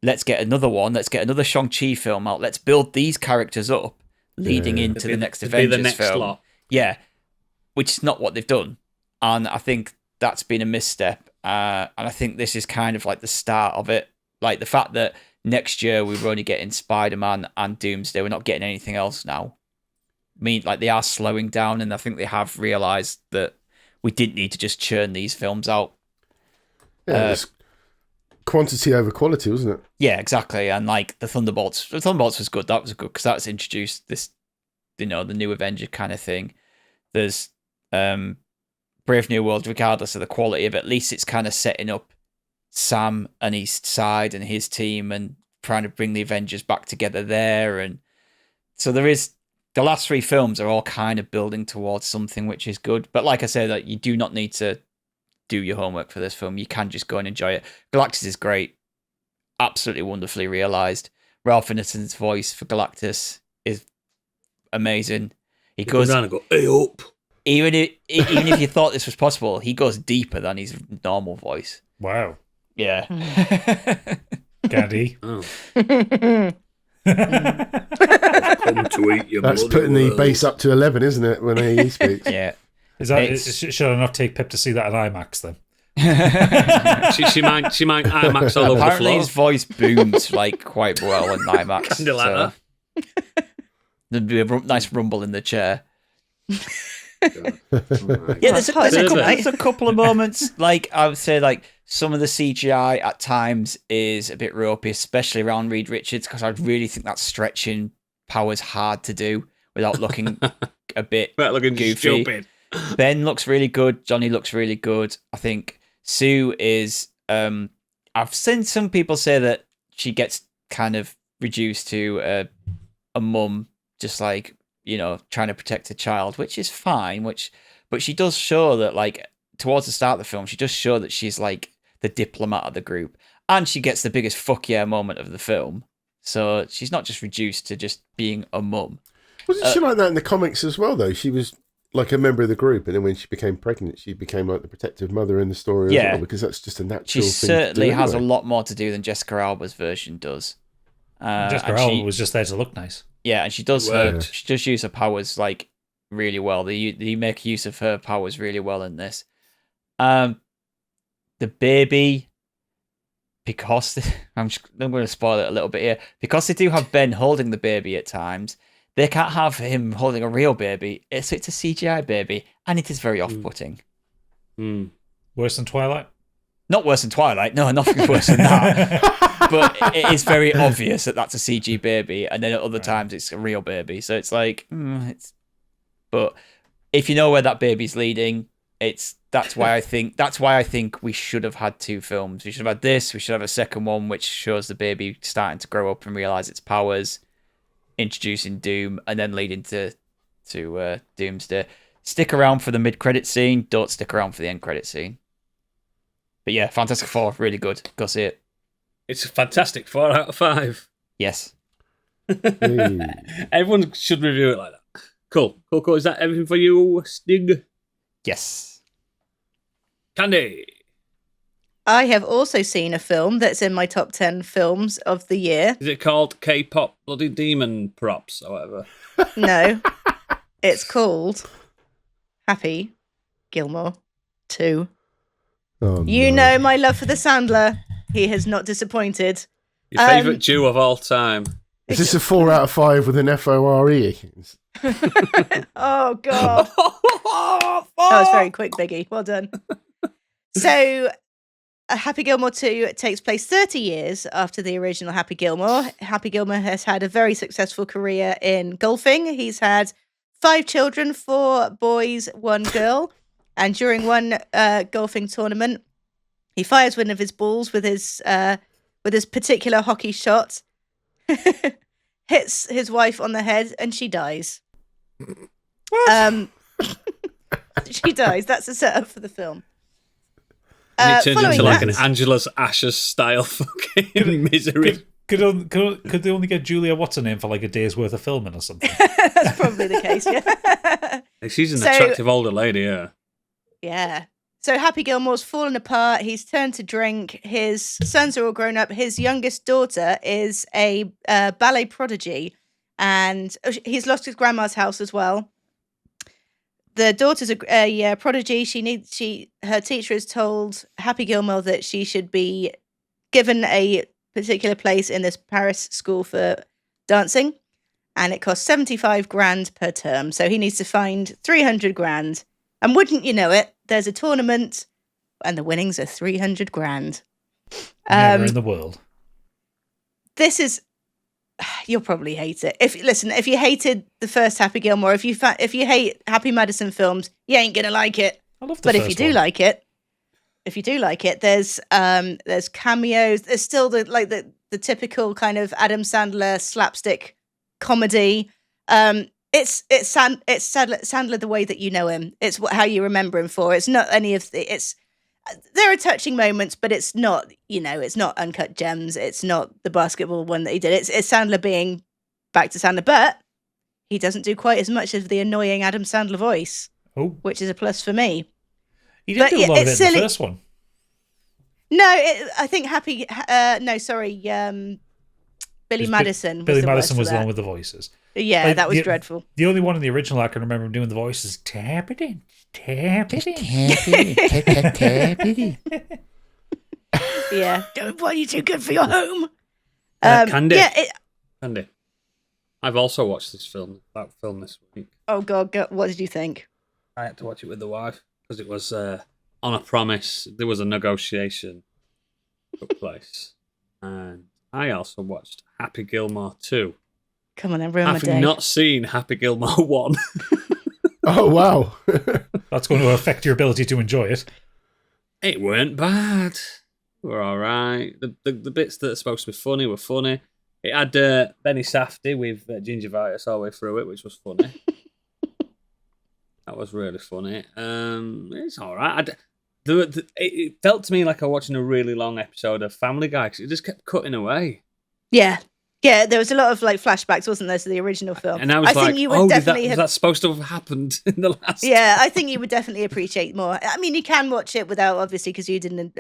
Let's get another one. Let's get another Shang-Chi film out. Let's build these characters up leading into the next Avengers film. Lot. Yeah, which is not what they've done. And I think that's been a misstep. And I think this is kind of like the start of it. Like, the fact that next year we were only getting Spider-Man and Doomsday. We're not getting anything else now. I mean, like, they are slowing down, and I think they have realised that we didn't need to just churn these films out. Yeah, it was quantity over quality, wasn't it? Yeah, exactly. And like the Thunderbolts was good. That was good because that's introduced this, the new Avenger kind of thing. There's Brave New World, regardless of the quality of it, at least it's kind of setting up Sam and his side and his team and trying to bring the Avengers back together there. And so there is, the last 3 films are all kind of building towards something which is good. But like I said, that you do not need to do your homework for this film. You can just go and enjoy it. Galactus is great. Absolutely wonderfully realised. Ralph Ineson's voice for Galactus is amazing. He goes down and go, hey up. Even if you thought this was possible, he goes deeper than his normal voice. Wow. Yeah. Gaddy. Oh. Come to eat your That's bloody putting the world. bass up to 11, isn't it, when he speaks? Yeah. Should I not take Pip to see that at IMAX then? she might IMAX all over the Apparently floor. his voice booms like quite well in IMAX. Kinda like that. There'd be a nice rumble in the chair. Oh Yeah, there's Perfect. a couple of moments, like I would say, like some of the CGI at times is a bit ropey, especially around Reed Richards, because I really think that's stretching Powers hard to do without looking a bit Right, looking goofy. stupid. Ben looks really good. Johnny looks really good. I think Sue is. I've seen some people say that she gets kind of reduced to a mum, just like, trying to protect a child, which is fine. But she does show that, like, towards the start of the film, she does show that she's like the diplomat of the group, and she gets the biggest fuck yeah moment of the film. So she's not just reduced to just being a mum. Wasn't she like that in the comics as well, though? She was like a member of the group, and then when she became pregnant, she became like the protective mother in the story as well, because that's just a natural She thing certainly to do has a anyway. lot more to do than Jessica Alba's version does. Jessica and Alba was just there to look nice. Yeah, and she does Worked. she does use her powers like really well. They make use of her powers really well in this. The baby, because I'm going to spoil it a little bit here, because they do have Ben holding the baby at times. They can't have him holding a real baby. It's a CGI baby, and it is very off-putting. Mm. Worse than Twilight? Not worse than Twilight. No, nothing worse than that. But it is very obvious that that's a CG baby, and then at other times it's a real baby. So it's like, But if you know where that baby's leading, that's why I think we should have had 2 films. We should have had this. We should have a second one which shows the baby starting to grow up and realize its powers, introducing Doom, and then leading to Doomsday. Stick around for the mid-credit scene. Don't stick around for the end-credit scene. But yeah, Fantastic Four, really good. Go see it. It's a fantastic 4 out of 5. Yes. Hey. Everyone should review it like that. Cool. Is that everything for you, Stig? Yes. Candy. I have also seen a film that's in my top 10 films of the year. Is it called K-pop bloody demon props or whatever? No, it's called Happy Gilmore 2. Oh, You no. know my love for the Sandler. He has not disappointed. Your favourite Jew of all time. Is this a 4 out of 5 with an FORE? Oh, God. That was very quick, Biggie. Well done. So, Happy Gilmore 2 takes place 30 years after the original Happy Gilmore. Happy Gilmore has had a very successful career in golfing. He's had 5 children, 4 boys, 1 girl. And during one golfing tournament, he fires one of his balls with his particular hockey shot, hits his wife on the head, and she dies. She dies. That's the setup for the film. And it turns Following into like that- an Angela's Ashes style fucking misery. Could they only get Julia What's-her-name for like a day's worth of filming or something? That's probably the case, yeah. She's an So- attractive older lady, yeah. Yeah. So Happy Gilmore's fallen apart. He's turned to drink. His sons are all grown up. His youngest daughter is a ballet prodigy, and he's lost his grandma's house as well. The daughter's a prodigy. Her teacher has told Happy Gilmore that she should be given a particular place in this Paris school for dancing, and it costs 75 grand per term. So he needs to find 300 grand. And wouldn't you know it, there's a tournament and the winnings are 300 grand. Never in the world. This is, you'll probably hate it. If you hated the first Happy Gilmore, if you hate Happy Madison films, you ain't gonna like it. I love the But first if you do one. like it, there's cameos. There's still the typical kind of Adam Sandler slapstick comedy. It's Sandler the way that you know him. It's how you remember him for. It's not any of the. There are touching moments, but it's not. It's not Uncut Gems. It's not the basketball one that he did. It's Sandler being back to Sandler, but he doesn't do quite as much of the annoying Adam Sandler voice, which is a plus for me. He didn't do a lot of it in the first one. No, I think Billy Madison. Billy Madison was the one with the voices. Yeah, that was dreadful. The only one in the original I can remember him doing the voice is tap it in. Tap it in. Yeah. Don't want you too good for your home. Candy. Yeah. Candy. I've also watched this film this week. Oh, God. What did you think? I had to watch it with the wife because it was on a promise. There was a negotiation took place. And I also watched Happy Gilmore 2. Come on then, ruin my day. Having not seen Happy Gilmore 1. Oh, wow. That's going to affect your ability to enjoy it. It weren't bad. We're all right. The bits that are supposed to be funny were funny. It had Benny Safdie with gingivitis all the way through it, which was funny. That was really funny. It's all right. It felt to me like I was watching a really long episode of Family Guy because it just kept cutting away. Yeah. Yeah, there was a lot of flashbacks, wasn't there, to the original film? And I was think you would definitely was that supposed to have happened in the last? Yeah, I think you would definitely appreciate more. I mean, you can watch it without, obviously, because you didn't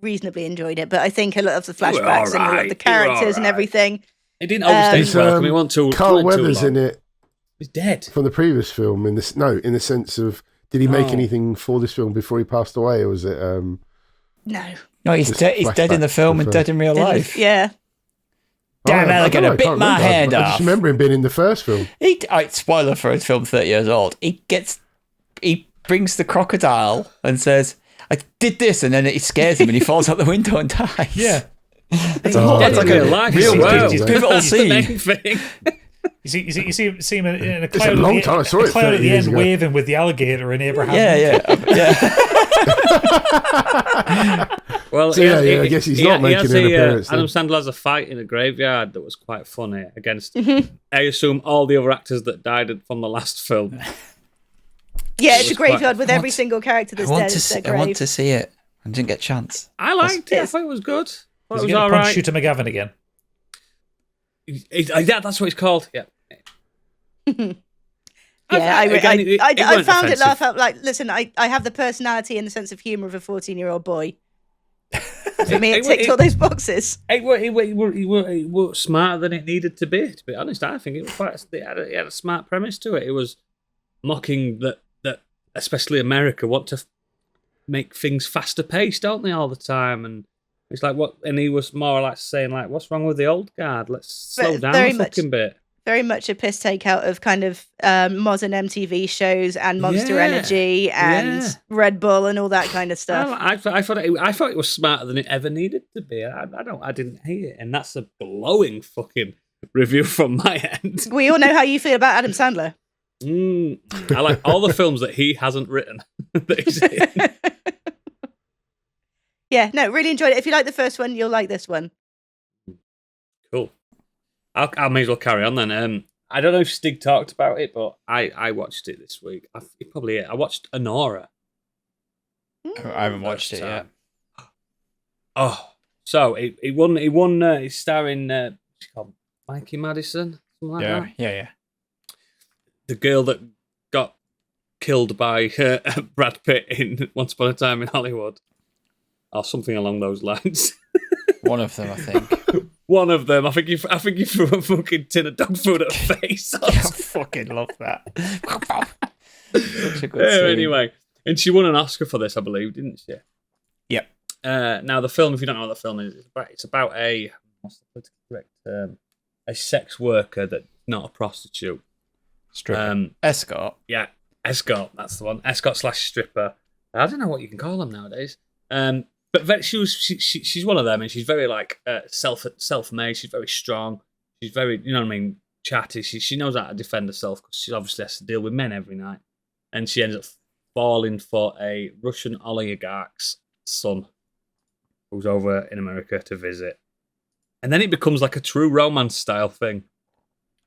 reasonably enjoyed it, but I think a lot of the flashbacks and a lot of the characters and everything. It didn't overstay its welcome. It wasn't too Carl too Weathers long. in it. He's dead. From the previous film, in the sense of, did he make anything for this film before he passed away, or was it? No, he's dead. He's dead in the film and dead in real life. Yeah. Damn, Alligator bit my hand I off. just remember him being in the first film. Spoiler for his film 30 years old. He brings the crocodile and says, "I did this," and then it scares him and he falls out the window and dies. Yeah. It's like a real pivotal scene. You see him in a It's cloud, a long time. I saw it cloud at 30 the years end ago. waving with the alligator and Abraham. Yeah. Well, So, I guess he's not making an appearance. Adam Sandler has a fight in a graveyard that was quite funny against, I assume, all the other actors that died from the last film. Yeah, it's a graveyard with every single character that's dead. I want to see it. I didn't get a chance. I liked it. I thought it was good. I thought Is it he was going all to punch right. Shooter McGavin again? Yeah, that's what it's called. Yeah. Yeah, I weren't found it offensive. laugh out. Listen, I have the personality and the sense of humour of a 14-year-old boy. For me, it ticked all those boxes. It were smarter than it needed to be. To be honest, I think it was quite. It had a smart premise to it. It was mocking that especially America want to make things faster paced, don't they, all the time? And it's like what? And he was more like saying like, "What's wrong with the old guard? Let's slow down a fucking bit." Very much a piss take out of kind of modern MTV shows and Monster Energy and Red Bull and all that kind of stuff. I thought it was smarter than it ever needed to be. I didn't hate it, and that's a glowing fucking review from my end. We all know how you feel about Adam Sandler. I like all the films that he hasn't written. That he's in. Yeah, no, really enjoyed it. If you like the first one, you'll like this one. Cool. I may as well carry on then. I don't know if Stig talked about it, but I watched it this week. I watched Anora. I haven't watched it yet. Oh, so it won. It's starring what's she called? Mikey Madison, something like that. Yeah. The girl that got killed by Brad Pitt in Once Upon a Time in Hollywood, or something along those lines. One of them, I think. One of them. I think you threw a fucking tin of dog food at her face. I fucking love that. Such a good scene. Anyway, and she won an Oscar for this, I believe, didn't she? Yep. Now the film, if you don't know what the film is, it's about a what's the politically correct term? A sex worker that's not a prostitute. Stripper. Escort. Yeah, escort. That's the one. Escort / stripper. I don't know what you can call them nowadays. But she's one of them, and she's very like self-made. She's very strong. She's very, you know what I mean, chatty. She knows how to defend herself because she obviously has to deal with men every night. And she ends up falling for a Russian oligarch's son who's over in America to visit. And then it becomes like a true romance style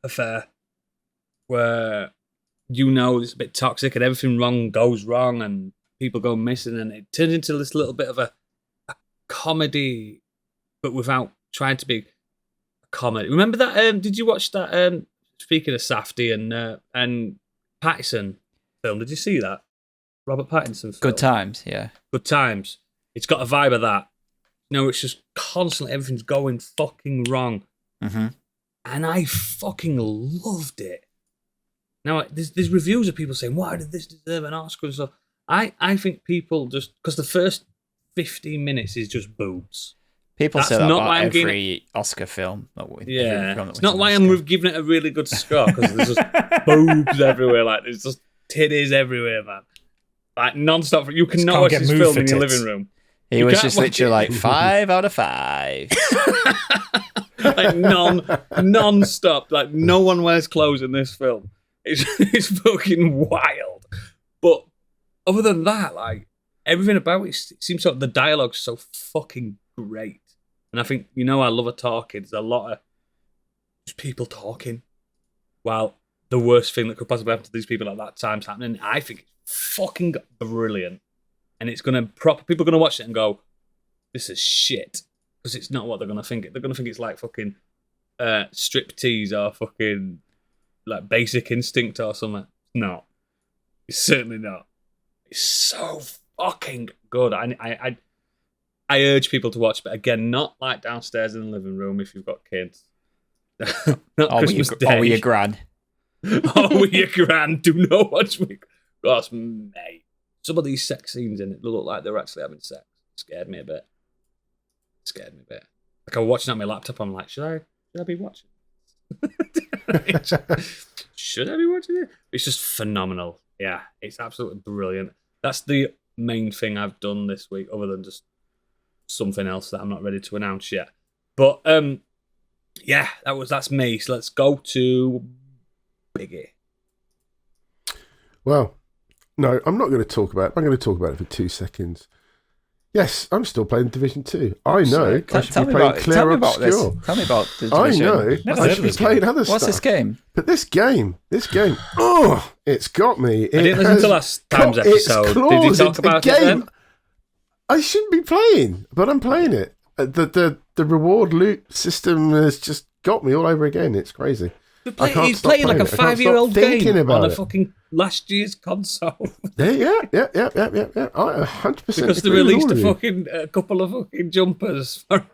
affair, where it's a bit toxic and everything wrong goes wrong and people go missing, and it turns into this little bit of a comedy, but without trying to be a comedy. Remember that? Did you watch that? Speaking of Safdie and Pattinson film, did you see that? Robert Pattinson film? Good Times, yeah. Good Times. It's got a vibe of that. It's just constantly everything's going fucking wrong. Mm-hmm. And I fucking loved it. Now, there's reviews of people saying, why did this deserve an Oscar and stuff? I think people just... Because the first 15 minutes is just boobs. People That's say that not about why I'm every Oscar film. It's not why I'm giving it a really good score, because there's just boobs everywhere. Like, there's just titties everywhere, man. Like, non-stop. You cannot watch this film in your living room. He was just literally like 5 out of 5. Like non-stop. Like, no one wears clothes in this film. It's fucking wild. But other than that, like, everything about it seems like the dialogue's so fucking great. And I think, I love a talking. There's a lot of just people talking. While the worst thing that could possibly happen to these people at that time's happening, I think it's fucking brilliant. And it's going to people are going to watch it and go, this is shit. Because it's not what they're going to think. They're going to think it's like fucking striptease or fucking like Basic Instinct or something. No. It's certainly not. It's so fucking good. I urge people to watch, but again, not like downstairs in the living room if you've got kids. Not Christmas Day. Or with your gran. Or with your gran. Do not watch me. Gosh, mate. Some of these sex scenes in it look like they're actually having sex. Scared me a bit. Like, I'm watching on my laptop, I'm like, should I be watching? Should I be watching it? It's just phenomenal. Yeah, it's absolutely brilliant. That's the main thing I've done this week, other than just something else that I'm not ready to announce yet. But yeah, that's me. So let's go to Biggie. Well, no, I'm not going to talk about it. I'm going to talk about it for 2 seconds. Yes, I'm still playing Division 2. I know. I should be playing Clear Obscure. Tell me about the Division. I know. I should be playing other stuff. What's this game? But this game, oh, it's got me. I didn't listen to last time's episode. Did you talk about it then? I shouldn't be playing, but I'm playing it. The reward loot system has just got me all over again. It's crazy. He's playing like a 5-year-old game on a fucking last year's console. Yeah. 100%. Because they released a couple of fucking jumpers. Gotta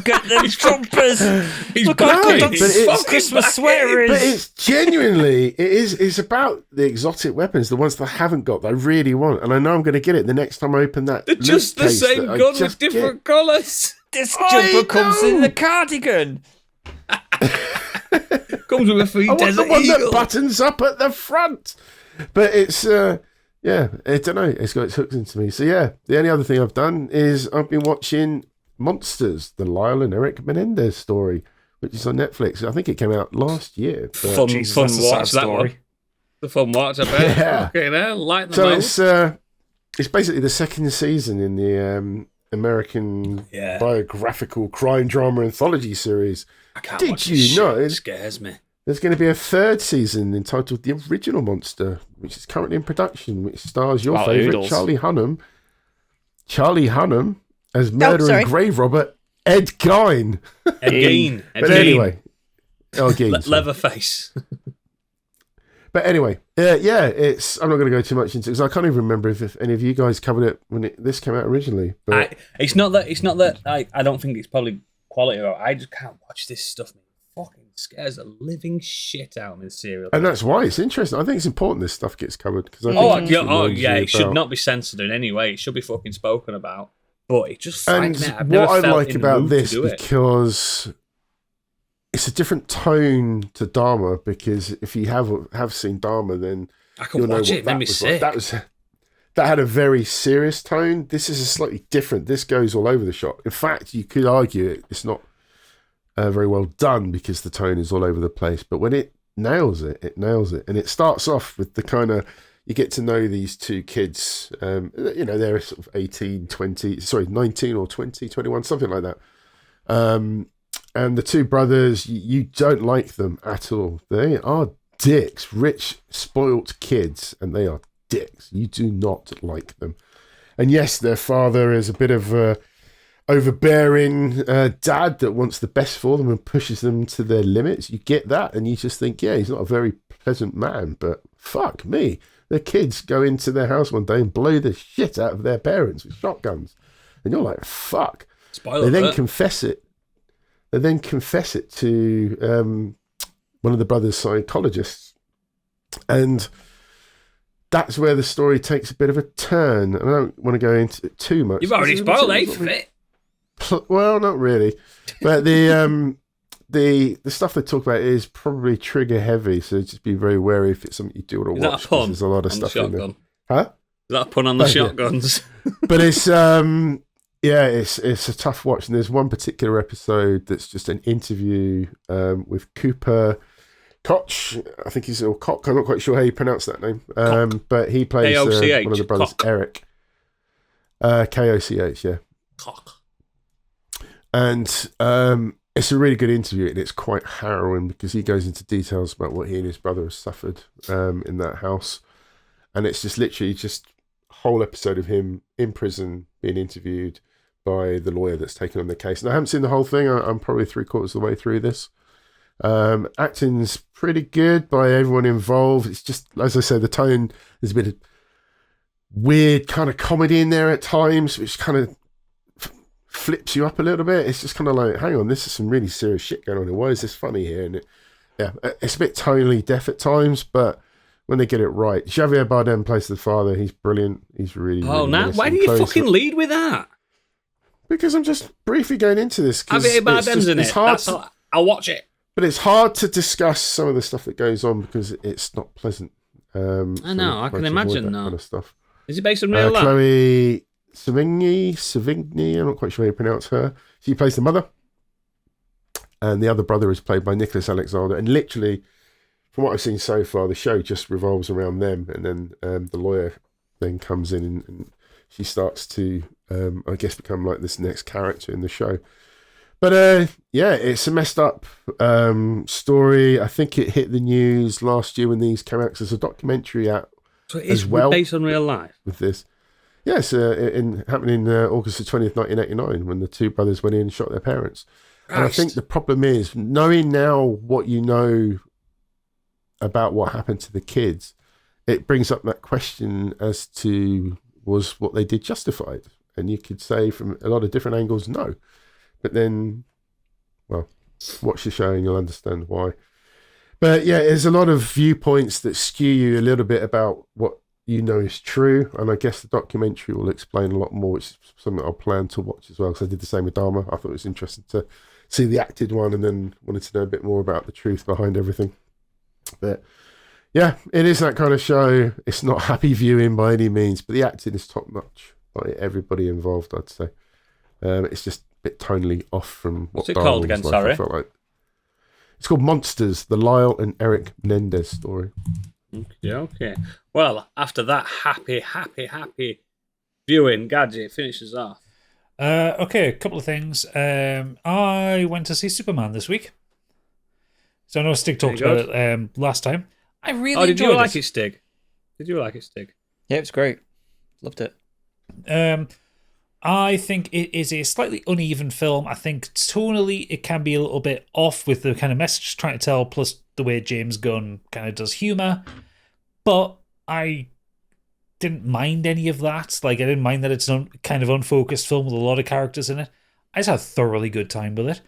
get them jumpers. He's back. It's Christmas swearing. But it's genuinely, it's about the exotic weapons, the ones that I haven't got that I really want, and I know I'm going to get it the next time I open that. They're just the same gun with different colours. This jumper comes in the cardigan. Comes with a free Desert the one Eagle that buttons up at the front. But it's I don't know. It's got its hooks into me. So yeah, the only other thing I've done is I've been watching Monsters, the Lyle and Erik Menendez story, which is on Netflix. I think it came out last year. Fun watch that one. The fun watch, I bet. Yeah. Okay, there, light the So it's basically the second season in the American biographical crime drama anthology series. I can't Did watch you this know? Shit. It scares me. There's going to be a third season entitled The Original Monster, which is currently in production, which stars your favourite Charlie Hunnam. Charlie Hunnam as murderer and grave robber Ed Gein. Ed Gein. But anyway. Leatherface. But anyway, it's. I'm not going to go too much into it because I can't even remember if any of you guys covered it when this came out originally. But it's not that. I don't think it's probably quality. I just can't watch this stuff. It fucking scares the living shit out of me. The serial, and that's why it's interesting. I think it's important this stuff gets covered because it should not be censored in any way. It should be fucking spoken about. But it just frightens me out. What I like about this because it's a different tone to Dharma, because if you have seen Dharma, then I can watch it. It made me sick. that had a very serious tone. This is a slightly different. This goes all over the shop. In fact, you could argue it's not very well done because the tone is all over the place. But when it nails it, it nails it. And it starts off with the kind of, you get to know these two kids, they're sort of 19 or 20, 21, something like that. And the two brothers, you don't like them at all. They are dicks, rich, spoilt kids, and they are dicks. You do not like them. And yes, their father is a bit of a overbearing dad that wants the best for them and pushes them to their limits. You get that, and you just think, yeah, he's not a very pleasant man, but fuck me. Their kids go into their house one day and blow the shit out of their parents with shotguns. And you're like, fuck. They then confess it. They then confess it to one of the brothers' psychologists. And that's where the story takes a bit of a turn. I don't want to go into it too much. You've already spoiled half of it. Well, not really. But the stuff they talk about is probably trigger heavy, so just be very wary if it's something you do want to watch. Is that a pun? There's a lot of stuff in there. Huh? Is that a pun on the shotguns? But it's it's a tough watch. And there's one particular episode that's just an interview with Cooper Koch. I think he's Koch. I'm not quite sure how you pronounce that name. But he plays one of the brothers, Koch. Erik. Koch, yeah. Koch. And it's a really good interview, and it's quite harrowing because he goes into details about what he and his brother have suffered in that house. And it's just literally just a whole episode of him in prison being interviewed by the lawyer that's taken on the case. And I haven't seen the whole thing. I'm probably 3/4 of the way through this. Acting's pretty good by everyone involved. It's just, as I say, the tone, there's a bit of weird kind of comedy in there at times, which kind of flips you up a little bit. It's just kind of like, hang on, this is some really serious shit going on here. Why is this funny here? And it's a bit tonally deaf at times, but when they get it right, Javier Bardem plays the father. He's brilliant. He's really, now why do you fucking lead with that? Because I'm just briefly going into this. Javier Bardem's in it. I'll watch it. But it's hard to discuss some of the stuff that goes on because it's not pleasant. I know. I can imagine that kind of stuff. Is it based on real life? Chloe Sevigny, I'm not quite sure how you pronounce her. She plays the mother. And the other brother is played by Nicholas Alexander. And literally, from what I've seen so far, the show just revolves around them. And then the lawyer then comes in and she starts to, I guess, become like this next character in the show. But it's a messed up story. I think it hit the news last year when these came out. There's a documentary out so it is as well based on real life with this. Yes, happening in August the 20th, 1989, when the two brothers went in and shot their parents. Christ. And I think the problem is, knowing now what you know about what happened to the kids, it brings up that question as to, was what they did justified? And you could say from a lot of different angles, no. But then, well, watch the show and you'll understand why. But yeah, there's a lot of viewpoints that skew you a little bit about what you know is true, and I guess the documentary will explain a lot more, which is something I'll plan to watch as well, because I did the same with Dharma. I thought it was interesting to see the acted one and then wanted to know a bit more about the truth behind everything. But yeah, it is that kind of show. It's not happy viewing by any means, but the acting is top notch by everybody involved, I'd say. It's just a bit tonally off from what What's it called again, sorry? I felt like. It's called Monsters, the Lyle and Erik Menendez story. Okay. Well, after that happy viewing, Gadget finishes off. Okay, a couple of things. I went to see Superman this week. So I know Stig talked about it last time. I really enjoyed it. Did you like it, Stig? Did you like it, Stig? Yeah, it was great. Loved it. I think it is a slightly uneven film. I think tonally it can be a little bit off with the kind of message it's trying to tell, plus the way James Gunn kind of does humour. But I didn't mind any of that. Like, I didn't mind that it's a kind of unfocused film with a lot of characters in it. I just had a thoroughly good time with it.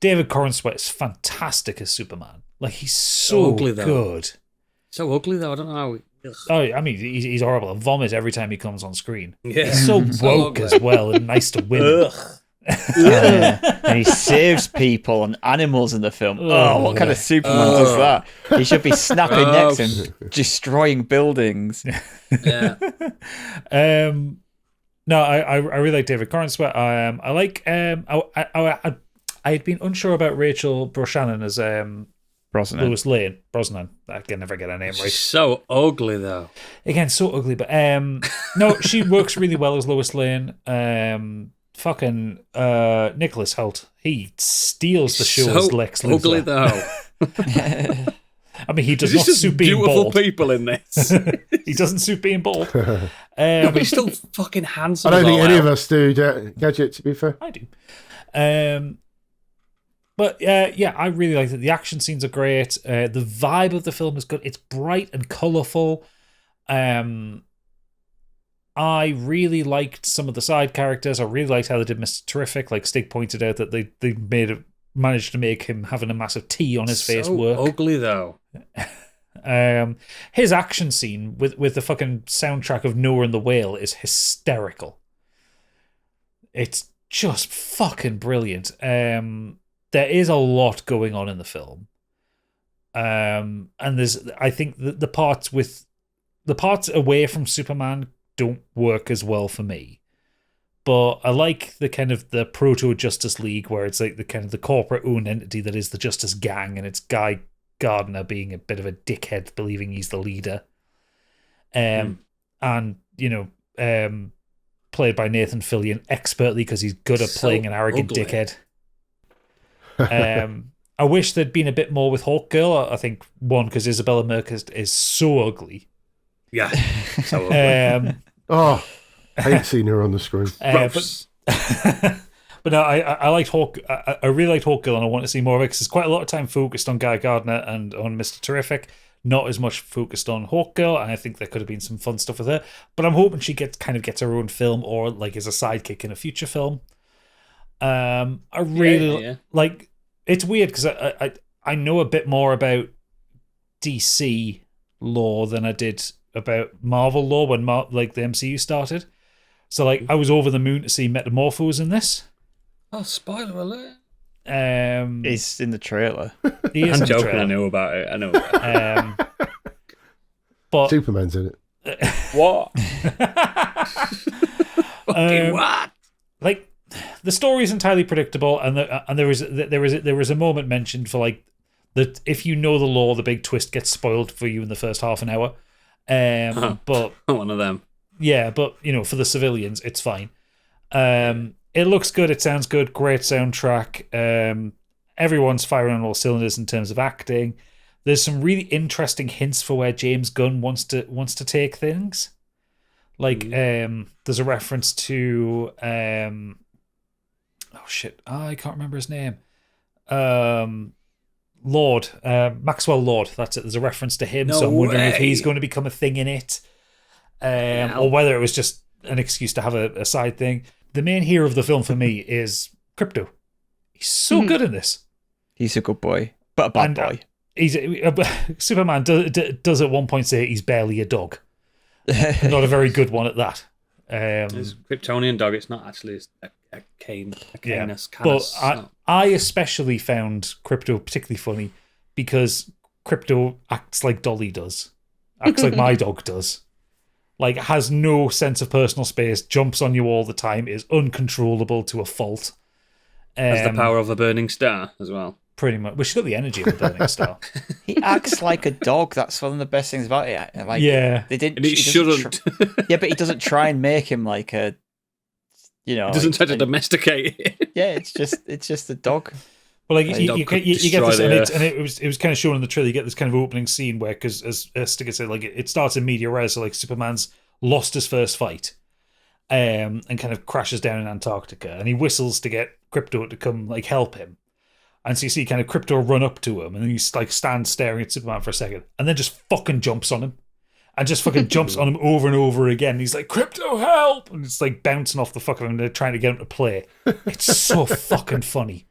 David Corenswet is fantastic as Superman. Like, he's so ugly, good. So ugly, though. I don't know how... Oh, I mean, he's horrible. I vomit every time he comes on screen. Yeah. He's so woke as well and nice to women. And he saves people and animals in the film. Oh, what kind of Superman does that? He should be snapping necks and destroying buildings. Yeah. No, I really like David Cornsweet. I like I had been unsure about Rachel Brosnahan as Brosnan. Lois Lane. Brosnan. I can never get her name right. She's so ugly though. Again, so ugly, but no, she works really well as Lois Lane. Fucking Nicholas Hoult. He steals the show as Lex Luthor. Ugly though. I mean, he does There's not just suit being beautiful bald. people in this. He doesn't suit being bald. But he's still fucking handsome. I don't think as all any of hell. us do, Gadget, to be fair. I do. But yeah, I really like it. The action scenes are great. The vibe of the film is good. It's bright and colourful. I really liked some of the side characters. I really liked how they did Mr. Terrific. Like Stig pointed out that they managed to make him having a massive T on his face work. Ugly though. His action scene with the fucking soundtrack of Noah and the Whale is hysterical. It's just fucking brilliant. There is a lot going on in the film. And I think the parts away from Superman don't work as well for me. But I like the kind of the proto Justice League where it's like the kind of the corporate owned entity that is the Justice Gang, and it's Guy Gardner being a bit of a dickhead, believing he's the leader. And played by Nathan Fillion expertly because he's good at playing an arrogant dickhead. I wish there'd been a bit more with Hawk Girl. I think one because Isabella Merkers is so ugly. Yeah. So ugly. I hate seeing her on the screen. But no, I liked Hawk. I really liked Hawk Girl, and I want to see more of it because there's quite a lot of time focused on Guy Gardner and on Mr. Terrific, not as much focused on Hawk Girl. And I think there could have been some fun stuff with her. But I'm hoping she gets her own film or like is a sidekick in a future film. I really like. It's weird because I know a bit more about DC lore than I did about Marvel lore when the MCU started. So like I was over the moon to see Metamorphose in this. Oh, spoiler alert! He's in the trailer. He is I'm in the joking. trailer. I know about it. I know. About it. But Superman's in it. What? Fucking what? Like the story is entirely predictable, and there was a moment mentioned for like that if you know the lore, the big twist gets spoiled for you in the first half an hour. But One of them. yeah, but for the civilians, it's fine. It looks good. It sounds good. Great soundtrack. Everyone's firing on all cylinders in terms of acting. There's some really interesting hints for where James Gunn wants to take things. Like, there's a reference to I can't remember his name. Lord, Maxwell Lord. That's it. There's a reference to him, so I'm wondering if he's going to become a thing in it, or whether it was just an excuse to have a side thing. The main hero of the film for me is Crypto. He's so good in this. He's a good boy, but a bad boy. Superman does at one point say he's barely a dog. Not a very good one at that. It's a Kryptonian dog. It's not actually a Canis. But I especially found Crypto particularly funny because Crypto acts like Dolly does. Acts like my dog does. Like, has no sense of personal space, jumps on you all the time, is uncontrollable to a fault. Has the power of a burning star as well. Pretty much. Well, she's got the energy of a burning star. He acts like a dog. That's one of the best things about it. Like, yeah. They didn't. And he shouldn't. Yeah, but he doesn't try and make him like a. He doesn't try to domesticate it. Yeah, it's just a dog. Well, like you get this, and it was kind of shown in the trailer. You get this kind of opening scene where, because as Sticker said, like it starts in media res, so like Superman's lost his first fight, and kind of crashes down in Antarctica, and he whistles to get Crypto to come like help him, and so you see kind of Crypto run up to him, and then he's like stands staring at Superman for a second, and then just fucking jumps on him, and just fucking jumps on him over and over again. He's like, "Crypto, help!" and it's like bouncing off the fucking, and they're trying to get him to play. It's so fucking funny.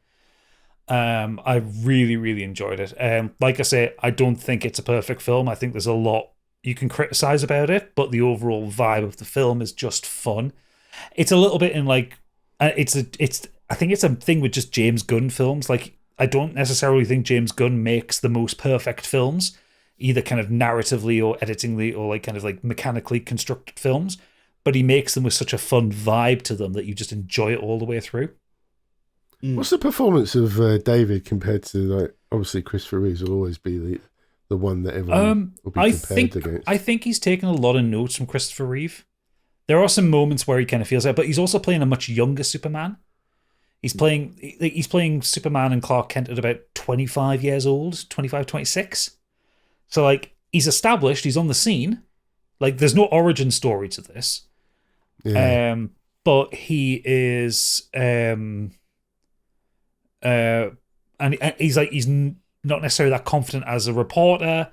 I really, really enjoyed it. Like I say, I don't think it's a perfect film. I think there's a lot you can criticize about it, but the overall vibe of the film is just fun. It's a little bit in like, it's I think it's a thing with just James Gunn films. Like, I don't necessarily think James Gunn makes the most perfect films, either kind of narratively or editingly or like kind of like mechanically constructed films, but he makes them with such a fun vibe to them that you just enjoy it all the way through. What's the performance of David compared to, like, obviously Christopher Reeves will always be the one that everyone will be compared against? I think he's taken a lot of notes from Christopher Reeve. There are some moments where he kind of feels that, but he's also playing a much younger Superman. He's playing Superman and Clark Kent at about 25 years old, 25, 26. So, like, he's established, he's on the scene. Like, there's no origin story to this. Yeah. But he is... and he's not necessarily that confident as a reporter,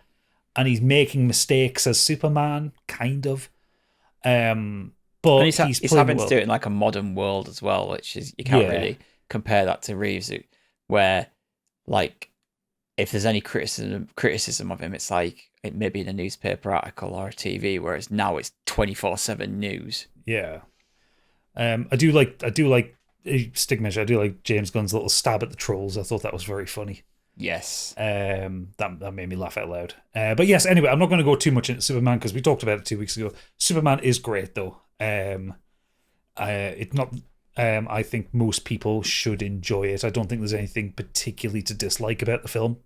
and he's making mistakes as Superman, kind of. But and he's having to do it in like a modern world as well, which is you can't really compare that to Reeves, where like if there's any criticism of him, it's like it may be in a newspaper article or a TV, whereas now it's 24/7 news. Yeah, I do like Stig mentioned, I do like James Gunn's little stab at the trolls. I thought that was very funny. Yes. That made me laugh out loud. But yes, anyway, I'm not going to go too much into Superman because we talked about it 2 weeks ago. Superman is great though. It's not. I think most people should enjoy it. I don't think there's anything particularly to dislike about the film.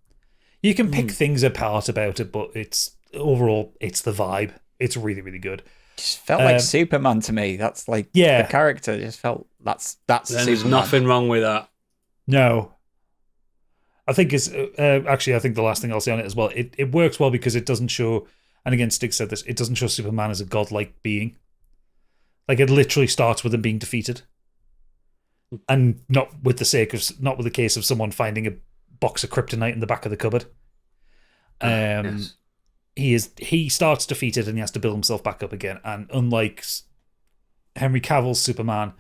You can pick things apart about it, but overall it's the vibe. It's really, really good. Just felt like Superman to me. That's like the character just felt that's There's nothing wrong with that. No. I think it's actually I think the last thing I'll say on it as well, it works well because it doesn't show, and again Stig said this, it doesn't show Superman as a godlike being. Like it literally starts with him being defeated. And not with the case of someone finding a box of kryptonite in the back of the cupboard. Yes. He starts defeated and he has to build himself back up again. And unlike Henry Cavill's Superman,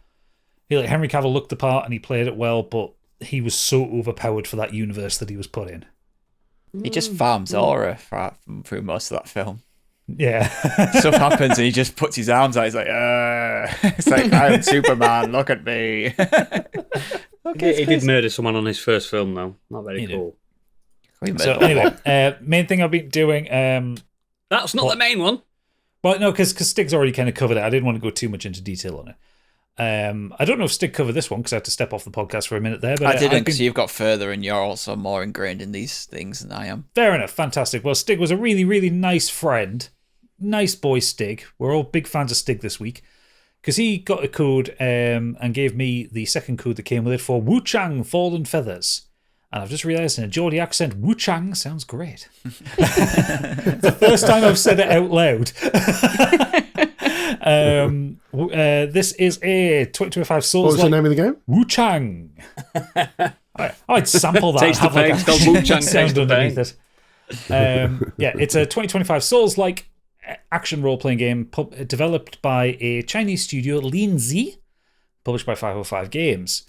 Henry Cavill looked the part and he played it well, but he was so overpowered for that universe that he was put in. He just farms aura through most of that film. Yeah. Stuff happens and he just puts his arms out. He's like, it's like, I'm Superman, look at me. He did murder someone on his first film, though. Not very cool. So anyway, main thing I've been doing... That's not the main one. Well, no, because Stig's already kind of covered it. I didn't want to go too much into detail on it. I don't know if Stig covered this one because I had to step off the podcast for a minute there. But I didn't because you've got further and you're also more ingrained in these things than I am. Fair enough. Fantastic. Well, Stig was a really, really nice friend. Nice boy, Stig. We're all big fans of Stig this week because he got a code and gave me the second code that came with it for Wuchang Fallen Feathers. And I've just realised in a Geordie accent, Wuchang sounds great. The first time I've said it out loud. This is a 2025 Souls. What was the name of the game? Wuchang. I'd sample that. Taste the pain. It's called Wuchang. Sound underneath it. It's a 2025 Souls-like action role-playing game developed by a Chinese studio, Linzi, published by 505 Games.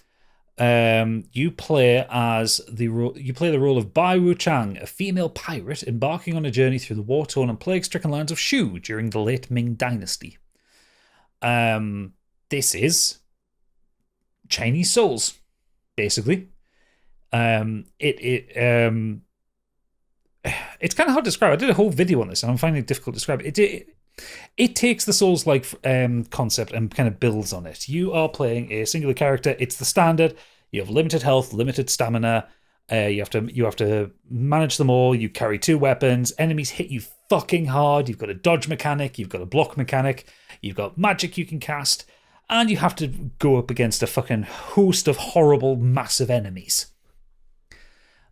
You play the role of Bai Wuchang, a female pirate embarking on a journey through the war-torn and plague-stricken lands of Shu during the late Ming Dynasty. This is Chinese Souls, basically. It's kind of hard to describe. I did a whole video on this, and I'm finding it difficult to describe. It takes the Souls-like concept and kind of builds on it. You are playing a singular character. It's the standard. You have limited health, limited stamina. You have to manage them all. You carry 2 weapons. Enemies hit you fucking hard. You've got a dodge mechanic. You've got a block mechanic. You've got magic you can cast. And you have to go up against a fucking host of horrible, massive enemies.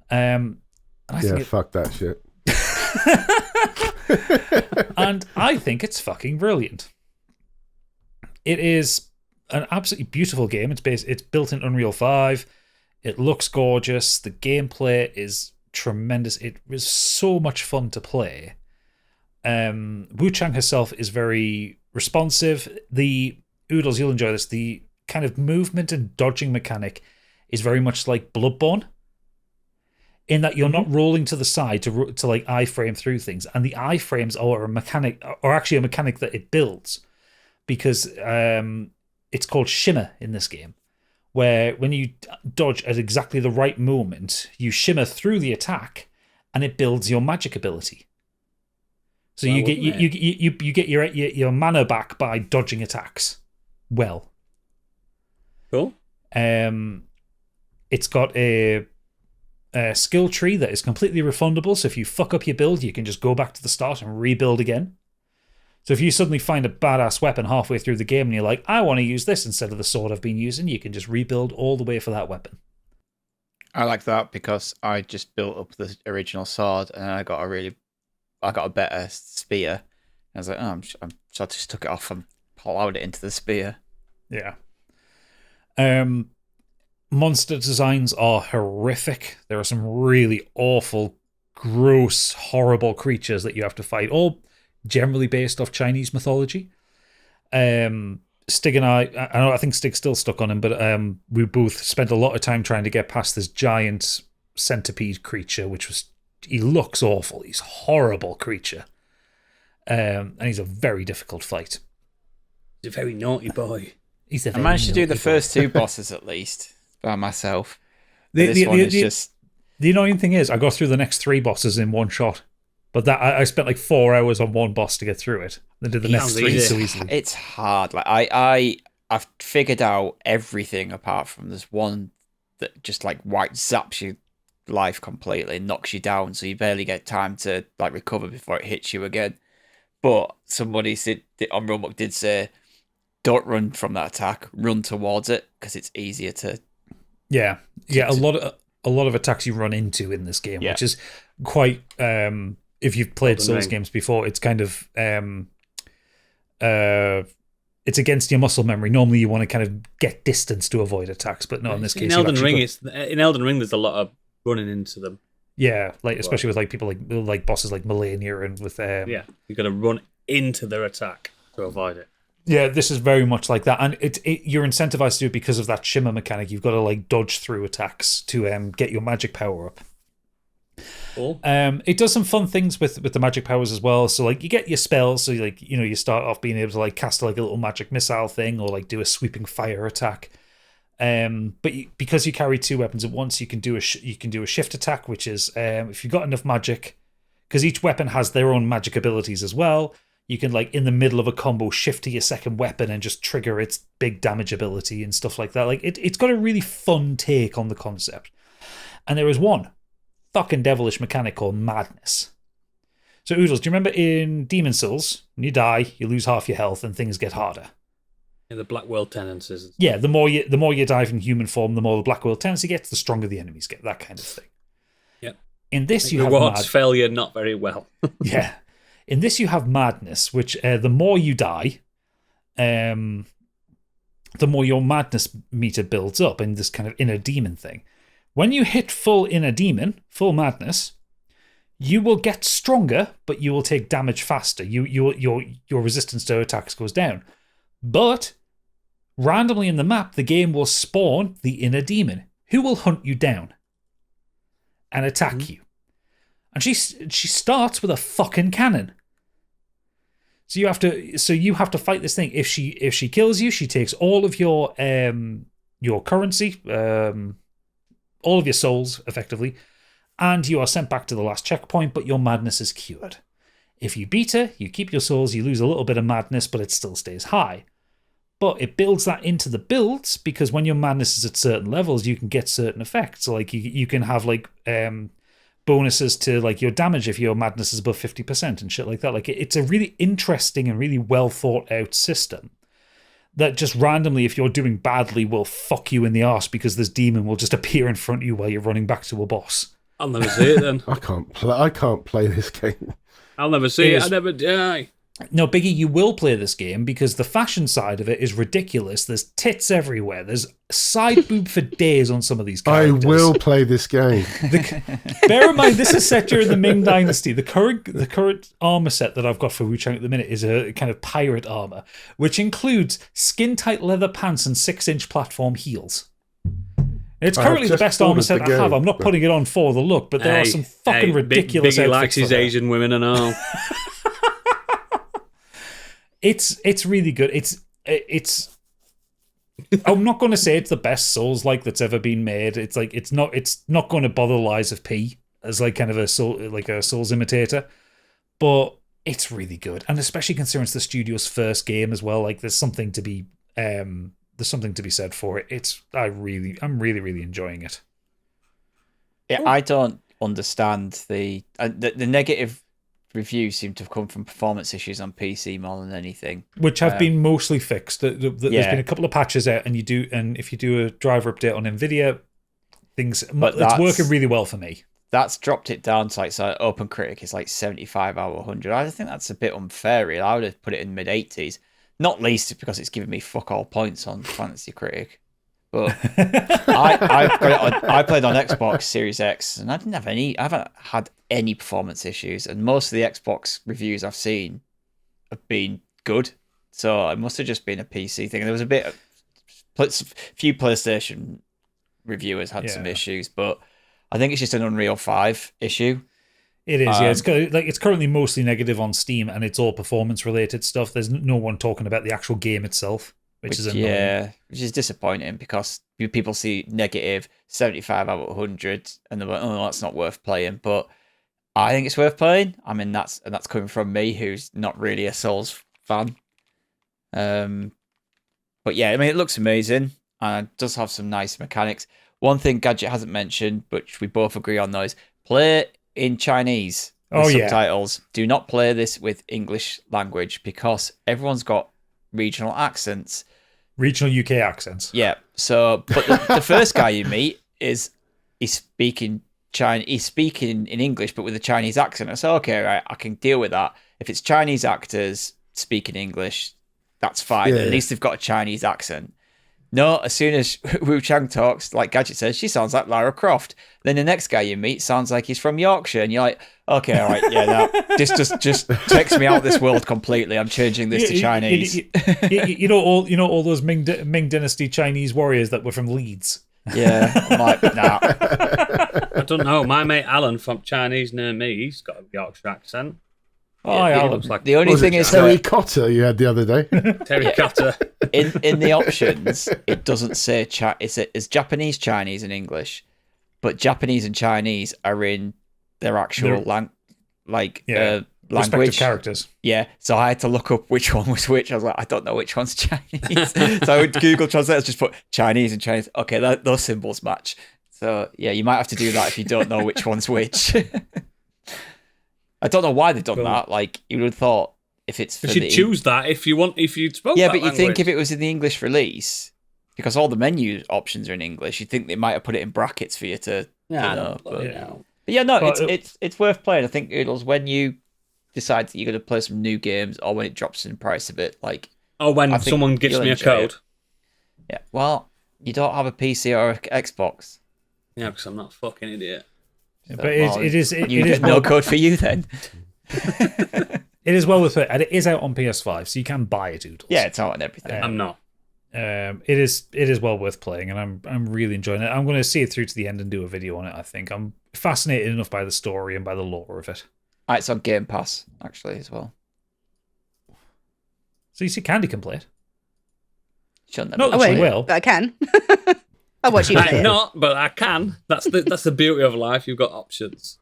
Fuck that shit. And I think it's fucking brilliant. It is an absolutely beautiful game. It's built in Unreal 5. It looks gorgeous. The gameplay is tremendous. It was so much fun to play. Wuchang herself is very responsive. The Oodles, you'll enjoy this. The kind of movement and dodging mechanic is very much like Bloodborne, in that you're not rolling to the side to like iframe through things, and the iframes are actually a mechanic that it builds, because it's called shimmer in this game, where when you dodge at exactly the right moment, you shimmer through the attack, and it builds your magic ability. So you get your mana back by dodging attacks. Well, Cool. It's got a skill tree that is completely refundable. So if you fuck up your build, you can just go back to the start and rebuild again. So if you suddenly find a badass weapon halfway through the game and you're like, I want to use this instead of the sword I've been using, you can just rebuild all the way for that weapon. I like that because I just built up the original sword and I got a better spear. I was like, so I just took it off and plowed it into the spear. Yeah. Monster designs are horrific. There are some really awful, gross, horrible creatures that you have to fight, all generally based off Chinese mythology. Stig and I think Stig's still stuck on him, but we both spent a lot of time trying to get past this giant centipede creature, he looks awful. He's a horrible creature. And he's a very difficult fight. He's a very naughty boy. I managed to do the first two bosses at least by myself. The annoying thing is, I got through the next 3 bosses in one shot. But that I spent like 4 hours on one boss to get through it. Then did the next 3 so easily. It's hard. Like I've figured out everything apart from this one that just like zaps your life completely, knocks you down, so you barely get time to like recover before it hits you again. But somebody said on Realmbook did say, don't run from that attack, run towards it because it's easier to. Yeah. A lot of attacks you run into in this game, which is quite. If you've played Souls games before, it's kind of it's against your muscle memory. Normally, you want to kind of get distance to avoid attacks, but no, in this case, in Elden Ring, there's a lot of running into them. Yeah, like especially with like people like bosses like Melania and with you've got to run into their attack to avoid it. Yeah, this is very much like that, and you're incentivized to do it because of that shimmer mechanic. You've got to like dodge through attacks to get your magic power up. Cool. It does some fun things with the magic powers as well. So like you get your spells, so like you start off being able to like cast like a little magic missile thing or like do a sweeping fire attack. But because you carry 2 weapons at once, you can do a shift attack, which is if you've got enough magic, because each weapon has their own magic abilities as well. You can like in the middle of a combo shift to your second weapon and just trigger its big damage ability and stuff like that. Like it's got a really fun take on the concept. And there is one fucking devilish mechanic called madness. So Oodles, do you remember in Demon Souls, when you die, you lose half your health and things get harder? Yeah, the Black World tendencies. Yeah, the more you dive in human form, the more the Black World tendency gets, the stronger the enemies get, that kind of thing. Yep. In this, you rewards failure not very well. Yeah. In this, you have madness, which the more you die, the more your madness meter builds up in this kind of inner demon thing. When you hit full inner demon, full madness, you will get stronger, but you will take damage faster. Your resistance to attacks goes down. But randomly in the map, the game will spawn the inner demon, who will hunt you down and attack you. And she starts with a fucking cannon. So you have to fight this thing. If she kills you, she takes all of your currency, all of your souls, effectively, and you are sent back to the last checkpoint, but your madness is cured. If you beat her, you keep your souls, you lose a little bit of madness, but it still stays high. But it builds that into the builds, because when your madness is at certain levels, you can get certain effects. So like you can have like bonuses to like your damage if your madness is above 50% and shit like that. Like it's a really interesting and really well thought out system that just randomly, if you're doing badly, will fuck you in the arse because this demon will just appear in front of you while you're running back to a boss. I'll never see it then. I can't play this game. I'll never see it. I never die. No, Biggie, you will play this game because the fashion side of it is ridiculous. There's tits everywhere. There's side boob for days on some of these characters. I will play this game. Bear in mind, this is set during the Ming Dynasty. The current armor set that I've got for Wuchang at the minute is a kind of pirate armor, which includes skin-tight leather pants and 6-inch platform heels. It's currently the best armor set I have. I'm not putting it on for the look, but there are some fucking ridiculous Biggie outfits likes his Asian women and all. It's really good. It's I'm not going to say it's the best Souls-like that's ever been made. It's like it's not going to bother Lies of P as like kind of a Souls imitator, but it's really good, and especially considering it's the studio's first game as well. Like there's something to be said for it. I'm really enjoying it. Yeah, I don't understand the negative reviews seem to have come from performance issues on PC more than anything, which have been mostly fixed. There's been a couple of patches out, and if you do a driver update on Nvidia, it's working really well for me. That's dropped it down to so OpenCritic is like 75 out of 100. I think that's a bit unfair. Really. I would have put it in mid 80s, not least because it's giving me fuck all points on Fantasy Critic. But I played on Xbox Series X, and I haven't had any performance issues, and most of the Xbox reviews I've seen have been good. So it must have just been a PC thing. There was a few PlayStation reviewers had some issues, but I think it's just an Unreal 5 issue. It is, yeah. It's currently mostly negative on Steam, and it's all performance-related stuff. There's no one talking about the actual game itself, which is annoying. Yeah, which is disappointing because people see negative 75 out of 100, and they're like, "Oh, that's not worth playing." But I think it's worth playing. I mean, that's coming from me, who's not really a Souls fan. But yeah, I mean, it looks amazing, and it does have some nice mechanics. One thing Gadget hasn't mentioned, which we both agree on, though, is play in Chinese with subtitles. Do not play this with English language because everyone's got regional accents. Regional UK accents. Yeah. So, but the first guy you meet he's speaking in English, but with a Chinese accent. I said, okay, right, I can deal with that. If it's Chinese actors speaking English, that's fine. Yeah. At least they've got a Chinese accent. No, as soon as Wuchang talks, like Gadget says, she sounds like Lara Croft. Then the next guy you meet sounds like he's from Yorkshire, and you're like, okay, all right, yeah, no, this just takes me out of this world completely. I'm changing this to Chinese. You know all those Ming Dynasty Chinese warriors that were from Leeds. Yeah, I'm like, nah. I don't know. My mate Alan from Chinese near me, he's got a Yorkshire accent. Looks like the only thing is terracotta you had the other day. Terracotta. In the options, it doesn't say it's Japanese, Chinese, and English, but Japanese and Chinese are in their actual language characters. Yeah, so I had to look up which one was which. I was like, I don't know which one's Chinese. So I would Google Translate, just put Chinese and Chinese. Okay, those symbols match. So yeah, you might have to do that if you don't know which one's which. I don't know why they've done that. Like, you would have thought if it's for you should choose that if you'd spoke yeah, that but you language. think if it was in the English release, because all the menu options are in English, you think they might have put it in brackets for you to know. But yeah, no, it's worth playing. I think, Oodles, when you decide that you're going to play some new games, or when it drops in price a bit, like... Oh, when someone gives me a code. Yeah, well, you don't have a PC or an Xbox. Yeah, because I'm not a fucking idiot. So, but it is no code for you then. It is well worth it, and it is out on PS5, so you can buy it. Oodles. Yeah, it's out on everything. I'm not. It is well worth playing, and I'm really enjoying it. I'm going to see it through to the end and do a video on it. I think I'm fascinated enough by the story and by the lore of it. It's on Game Pass actually as well. So you see, Candy can play it. Not that she will, but I can. I'll watch you play it. Not, but I can. That's the beauty of life. You've got options.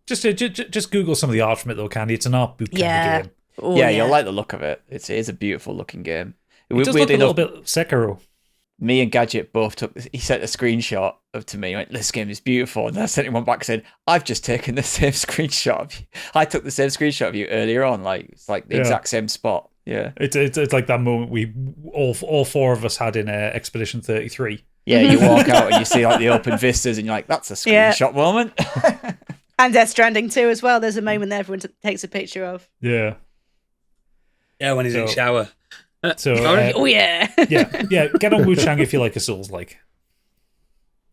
Just Google some of the art from it, though, Candy. It's an art boot game. Oh, yeah, you'll like the look of it. It is a beautiful looking game. It does look a little bit Sekiro. Me and Gadget both he sent a screenshot to me. He went, "This game is beautiful," and I sent him one back saying, "I've just taken the same screenshot of you. I took the same screenshot of you earlier on. Like it's like the exact same spot." Yeah, it's like that moment we all four of us had in Expedition 33. Yeah, you walk out and you see like the open vistas, and you're like, "That's a screenshot moment." And Death Stranding 2 as well. There's a moment that everyone takes a picture of. Yeah. Yeah, when he's in shower. So, oh yeah. yeah. Get on Wuchang if you like a Souls-like.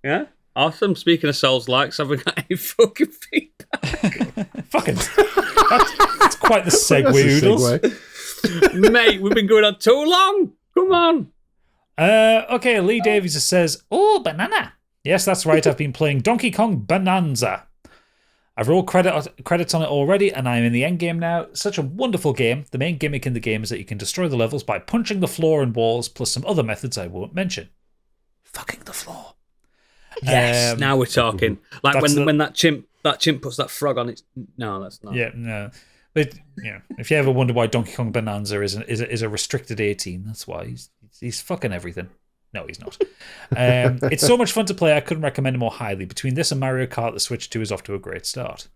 Yeah, awesome. Speaking of Souls-likes, have we got any fucking feedback? Fucking. That's quite the segue, Oodles. Mate, we've been going on too long. Come on. Okay, Lee Davies says, "Oh, banana." Yes, that's right. I've been playing Donkey Kong Bonanza. I've rolled credits on it already, and I'm in the end game now. Such a wonderful game. The main gimmick in the game is that you can destroy the levels by punching the floor and walls, plus some other methods I won't mention. Fucking the floor. Yes, now we're talking. Like when that chimp puts that frog on its... No, that's not. Yeah, no. But, if you ever wonder why Donkey Kong Bonanza is a restricted 18, that's why. He's fucking everything. No, he's not. It's so much fun to play, I couldn't recommend it more highly. Between this and Mario Kart, the Switch 2 is off to a great start.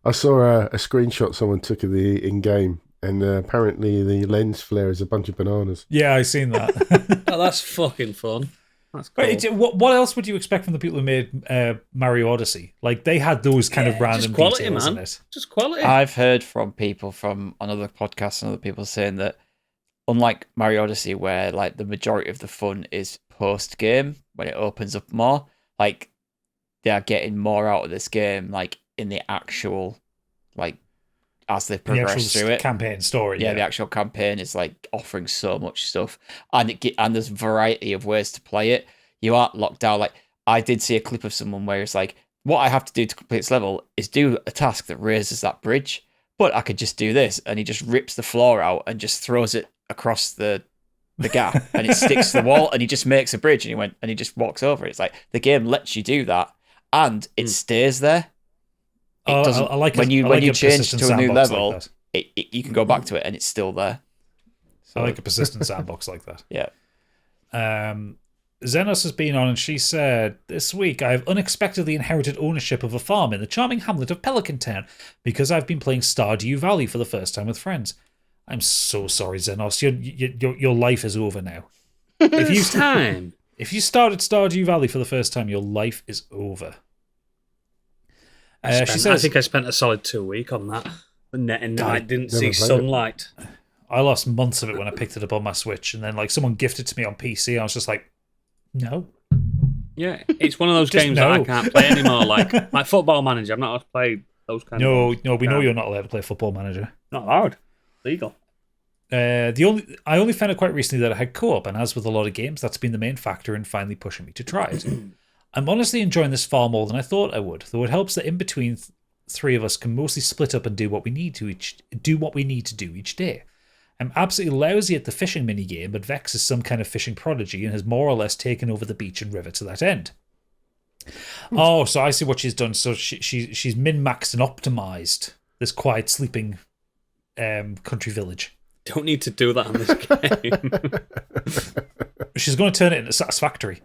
I saw a screenshot someone took of the in-game, and apparently the lens flare is a bunch of bananas. Yeah, I've seen that. Oh, that's fucking fun. That's cool. What else would you expect from the people who made Mario Odyssey? Like, they had those kind of random just quality, details man. in it. Just quality. I've heard from people from another podcast and other people saying that unlike Mario Odyssey, where like the majority of the fun is post-game, when it opens up more, like they are getting more out of this game, like in the actual, like as they progress through it. Campaign story. Yeah, the actual campaign is like offering so much stuff, and there's a variety of ways to play it. You aren't locked down. Like I did see a clip of someone where it's like, what I have to do to complete this level is do a task that raises that bridge, but I could just do this, and he just rips the floor out and just throws it across the gap, and it sticks to the wall, and he just makes a bridge, and he just walks over it. It's like the game lets you do that, and it stays there. It doesn't. I like when you change to a new level, like you can go back to it, and it's still there. So I like a persistent sandbox like that. Yeah. Zenos has been on, and she said, this week I have unexpectedly inherited ownership of a farm in the charming hamlet of Pelican Town because I've been playing Stardew Valley for the first time with friends. I'm so sorry, Zenos. Your life is over now. If you started Stardew Valley for the first time, your life is over. I think I spent a solid 2 weeks on that. And I didn't see sunlight. I lost months of it when I picked it up on my Switch, and then like someone gifted it to me on PC. I was just like, no. Yeah, it's one of those games that I can't play anymore. Like Football Manager, I'm not allowed to play those kind of games. No, we know you're not allowed to play Football Manager. Not allowed. Legal. I only found it quite recently that I had co-op, and as with a lot of games, that's been the main factor in finally pushing me to try it. I'm honestly enjoying this far more than I thought I would, though it helps that in between three of us can mostly split up and do what we need to do each day. I'm absolutely lousy at the fishing minigame, but Vex is some kind of fishing prodigy and has more or less taken over the beach and river to that end. Oh, so I see what she's done. So she's min-maxed and optimized this quiet sleeping country village. Don't need to do that on this game. She's going to turn it into Satisfactory.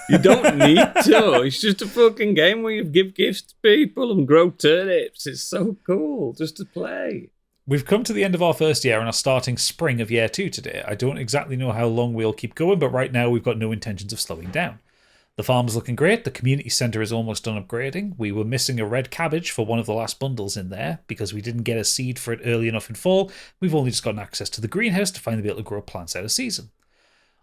You don't need to. It's just a fucking game where you give gifts to people and grow turnips. It's so cool just to play. We've come to the end of our first year and are starting spring of year 2 today. I don't exactly know how long we'll keep going, but right now we've got no intentions of slowing down. The farm's looking great. The community centre is almost done upgrading. We were missing a red cabbage for one of the last bundles in there because we didn't get a seed for it early enough in fall. We've only just gotten access to the greenhouse to finally be able to grow plants out of season.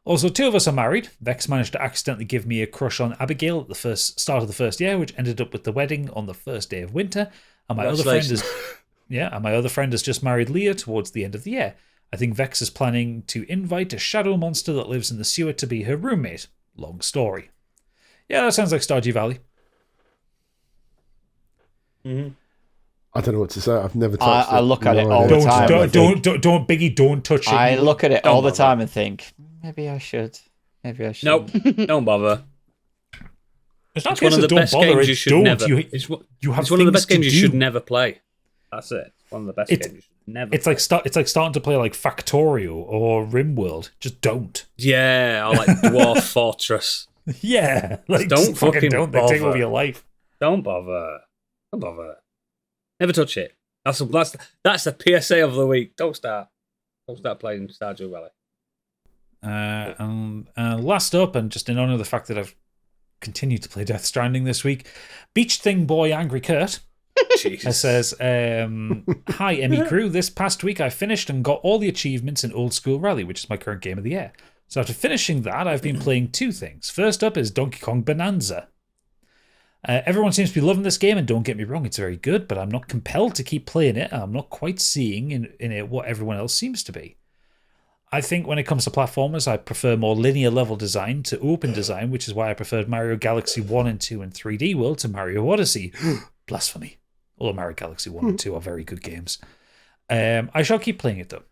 Also, 2 of us are married. Vex managed to accidentally give me a crush on Abigail at the start of the first year, which ended up with the wedding on the first day of winter. And my other friend has just married Leah towards the end of the year. I think Vex is planning to invite a shadow monster that lives in the sewer to be her roommate. Long story. Yeah, that sounds like Stardew Valley. Mm-hmm. I don't know what to say. I've never touched it. I look at it all the time. Don't, Biggie, don't touch it. I look at it all the time and think, maybe I should. Nope, don't bother. It's one of the best games you should never. It's one of the best games you should never play. That's it. It's one of the best games you should never. It's like starting to play like Factorio or RimWorld. Just don't. Yeah, or like Dwarf Fortress. Yeah, like don't fucking don't. bother. They take over your life. Don't bother. Don't bother. Never touch it. That's the PSA of the week. Don't start playing Stardew Valley. Last up, and just in honor of the fact that I've continued to play Death Stranding this week, Beach Thing Boy Angry Kurt says, "Hi Emmy crew. This past week I finished and got all the achievements in Old School Rally, which is my current game of the year. So after finishing that, I've been playing 2 things. First up is Donkey Kong Bonanza. Everyone seems to be loving this game, and don't get me wrong, it's very good, but I'm not compelled to keep playing it. I'm not quite seeing in it what everyone else seems to be. I think when it comes to platformers, I prefer more linear level design to open design, which is why I preferred Mario Galaxy 1 and 2 and 3D World to Mario Odyssey. Blasphemy. Although Mario Galaxy 1 and 2 are very good games. I shall keep playing it, though.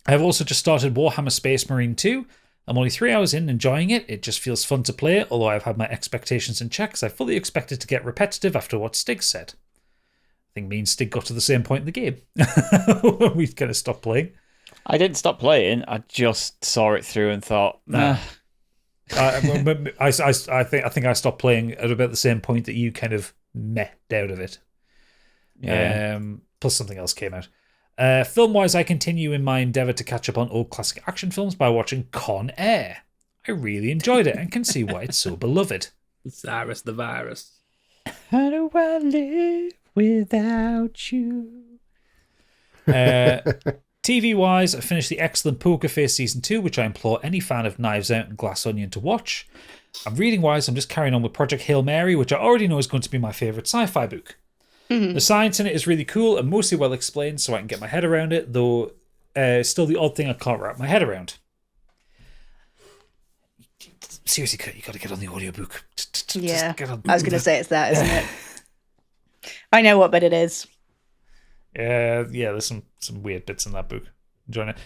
I have also just started Warhammer Space Marine 2. I'm only 3 hours in, enjoying it. It just feels fun to play, although I've had my expectations in check, because I fully expected to get repetitive after what Stig said. I think me and Stig got to the same point in the game. We kind of stopped playing. I didn't stop playing. I just saw it through and thought, nah. I think I stopped playing at about the same point that you kind of met out of it. Yeah. Plus something else came out. Film-wise, I continue in my endeavour to catch up on old classic action films by watching Con Air. I really enjoyed it and can see why it's so beloved. Cyrus the Virus. How do I live without you? TV-wise, I finished the excellent Poker Face Season 2, which I implore any fan of Knives Out and Glass Onion to watch. And reading-wise, I'm just carrying on with Project Hail Mary, which I already know is going to be my favourite sci-fi book. Mm-hmm. The science in it is really cool and mostly well explained, so I can get my head around it, though still the odd thing I can't wrap my head around. Seriously, Kurt, you got to get on the audiobook. Yeah, I was going to say it's that, isn't it? I know what bit it is. Yeah, there's some weird bits in that book. Enjoying it.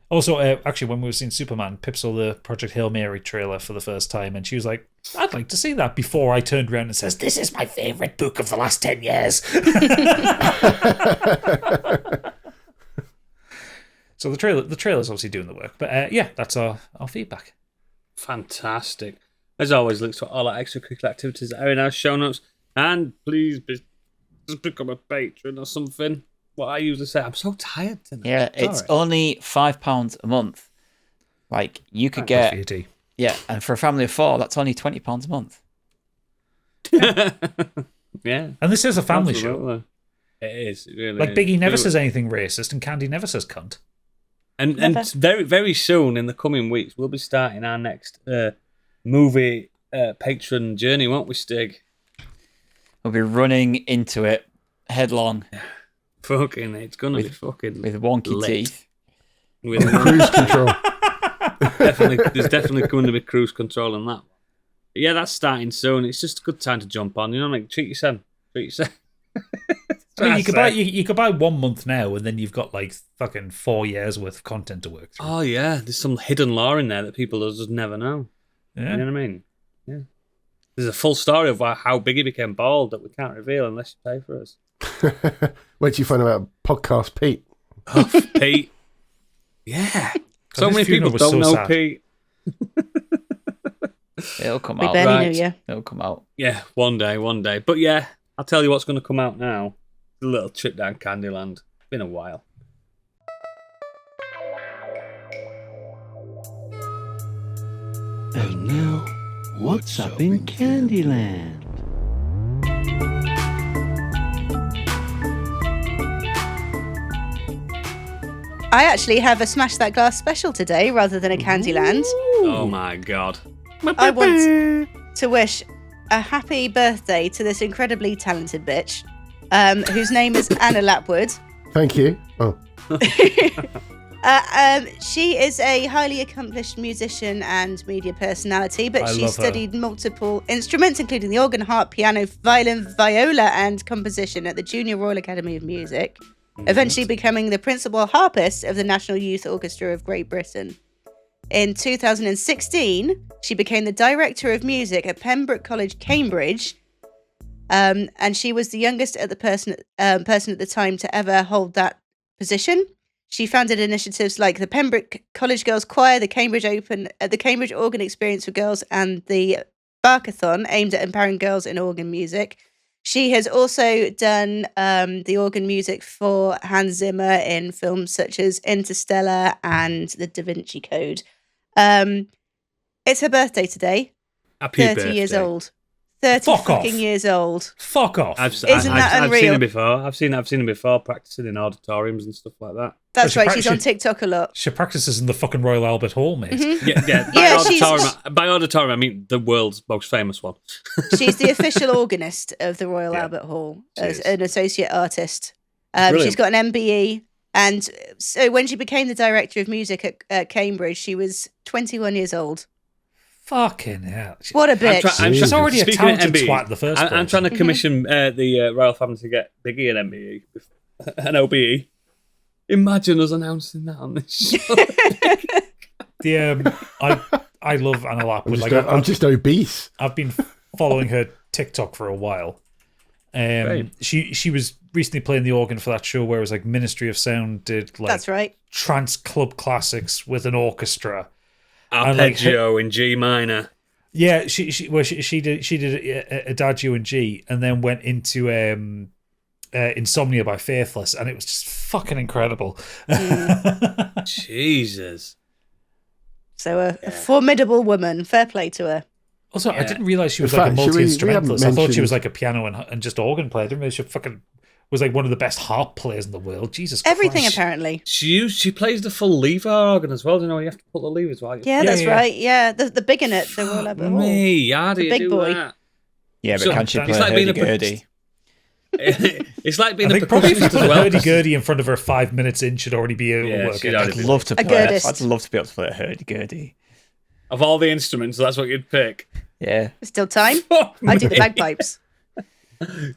Also, actually, when we were seeing Superman, Pip saw the Project Hail Mary trailer for the first time, and she was like, I'd like to see that, before I turned around and says, this is my favourite book of the last 10 years. So the trailer's obviously doing the work. But yeah, that's our feedback. Fantastic. As always, links to all our extracurricular activities are in our show notes. And please just become a patron or something. What I usually say, I'm so tired tonight. Yeah, it's only £5 a month. Like, you could get... VAT. Yeah, and for a family of 4, that's only £20 a month. Yeah. And this is a family Absolutely. show. It is. It really like, is. Biggie never says anything racist, and Candy never says cunt. And very, very soon, in the coming weeks, we'll be starting our next movie patron journey, won't we, Stig? We'll be running into it headlong. Fucking, it's gonna be fucking with wonky lit. teeth. With Cruise control. There's definitely going to be cruise control on that. But yeah, that's starting soon. It's just a good time to jump on. You know, like treat yourself. I mean, you could buy 1 month now, and then you've got like fucking 4 years worth of content to work through. Oh yeah, there's some hidden lore in there that people just never know. Yeah. You know what I mean? Yeah. There's a full story of how Biggie became bald that we can't reveal unless you pay for us. Wait till you find out Podcast Pete. Oh, Pete. Yeah. So many people was don't so know sad. Pete. It'll come We out. barely Right. knew you. It'll come out. Yeah, one day. But yeah, I'll tell you what's going to come out now. A little trip down Candyland. Been a while. And now, what's up in Candyland? I actually have a Smash That Glass special today rather than a Candyland. Oh my god. I want to wish a happy birthday to this incredibly talented bitch, whose name is Anna Lapwood. Thank you. Oh, She is a highly accomplished musician and media personality, but I she love her. studied multiple instruments, including the organ, harp, piano, violin, viola, and composition at the Junior Royal Academy of Music, eventually becoming the principal harpist of the National Youth Orchestra of Great Britain. In 2016, she became the director of music at Pembroke College, Cambridge, and she was the youngest person at the time to ever hold that position. She founded initiatives like the Pembroke College Girls Choir, the Cambridge Organ Experience for Girls, and the Barkathon, aimed at empowering girls in organ music. She has also done the organ music for Hans Zimmer in films such as Interstellar and The Da Vinci Code. It's her birthday today. Happy 30 birthday. years old. 30 Fuck fucking off. years old. Fuck off. Isn't that I've unreal? seen her before. I've seen her before practicing in auditoriums and stuff like that. That's She right, she's on practiced- TikTok a lot. She practices in the fucking Royal Albert Hall, mate. Yeah. Yeah, she's- By auditorium, I mean the world's most famous one. She's the official organist of the Royal Yeah, Albert Hall she as is. an associate artist. Brilliant. She's got an MBE. And so when she became the director of music at Cambridge, she was 21 years old. Fucking hell. What a bitch. She's already a Speaking of talented MBE, twat in the first place. I'm trying to commission the royal family to get Biggie an MBE, an OBE. Imagine us announcing that on this show. I love Anna Lapwood. I'm just obese. I've been following her TikTok for a while. She was recently playing the organ for that show where it was like Ministry of Sound did like That's right. trance club classics with an orchestra. Arpeggio in G minor. Yeah, she did Adagio in G and then went into Insomnia by Faithless, and it was just fucking incredible. Jesus. So a formidable woman. Fair play to her. Also, I didn't realize she was In like fact, a multi-instrumentalist. I thought she mentioned- was like a piano and just organ player. I didn't realize she fucking was like one of the best harp players in the world. Jesus Everything Christ. apparently. She plays the full lever organ as well. You know, you have to put the levers right. Yeah, that's right. Yeah, the big in it. The roll up. Me, how do The you big do boy. that? Yeah, but So, can she it's play like being a hurdy-gurdy? It's like being I a think probably if you percussionist put as a well. hurdy-gurdy in front of her 5 minutes in, she'd already be able to work she'd it. already I'd love to A play. girdist. I'd love to be able to play a hurdy-gurdy. Of all the instruments, that's what you'd pick. Yeah. Still time. Fuck I do the me. bagpipes.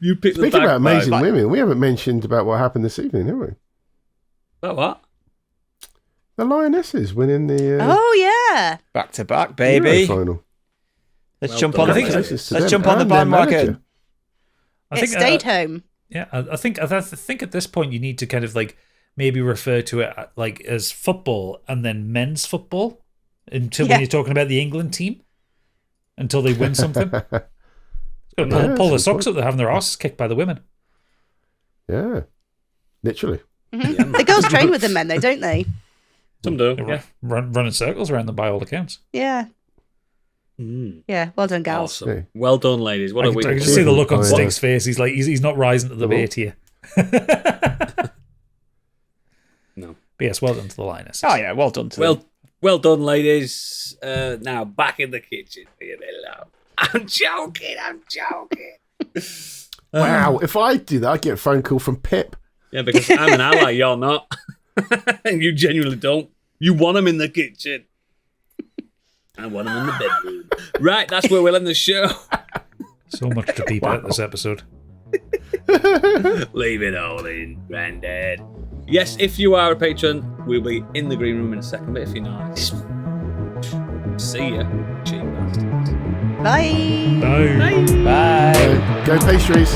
You pick the Speaking about bagpipes. amazing women, we haven't mentioned about what happened this evening, have we? That what? The Lionesses winning the Oh yeah. Back to back, baby. final. Let's Well jump done. on. I think Let's jump on the bandwagon. It stayed home. Yeah, I think at this point you need to kind of like maybe refer to it like as football and then men's football until when you're talking about the England team until they win something. Got to pull the socks up. They're having their asses kicked by the women. Yeah, literally. The girls train with the men though, don't they? Some do. They're Yeah. running circles around them by all accounts. Yeah. Yeah. Well done, gals. Awesome. Yeah. Well done, ladies. What I a can week. just see the look on Oh, yeah. Stig's face. He's like he's not rising to the bait here. No. But yes, well done to the Lioness. Oh yeah, well done to them. Well done, ladies. Now back in the kitchen. I'm joking. Wow, if I do that, I get a phone call from Pip. Yeah, because I'm an ally, you're not. And you genuinely don't. You want them in the kitchen. I want them in the bedroom. Right, that's where we'll end the show. So much to beep out this episode. Leave it all in, Granddad. Yes, if you are a patron, we'll be in the green room in a second. But if you're not, see ya, cheap bastards. Bye. No. Bye. Go pastries.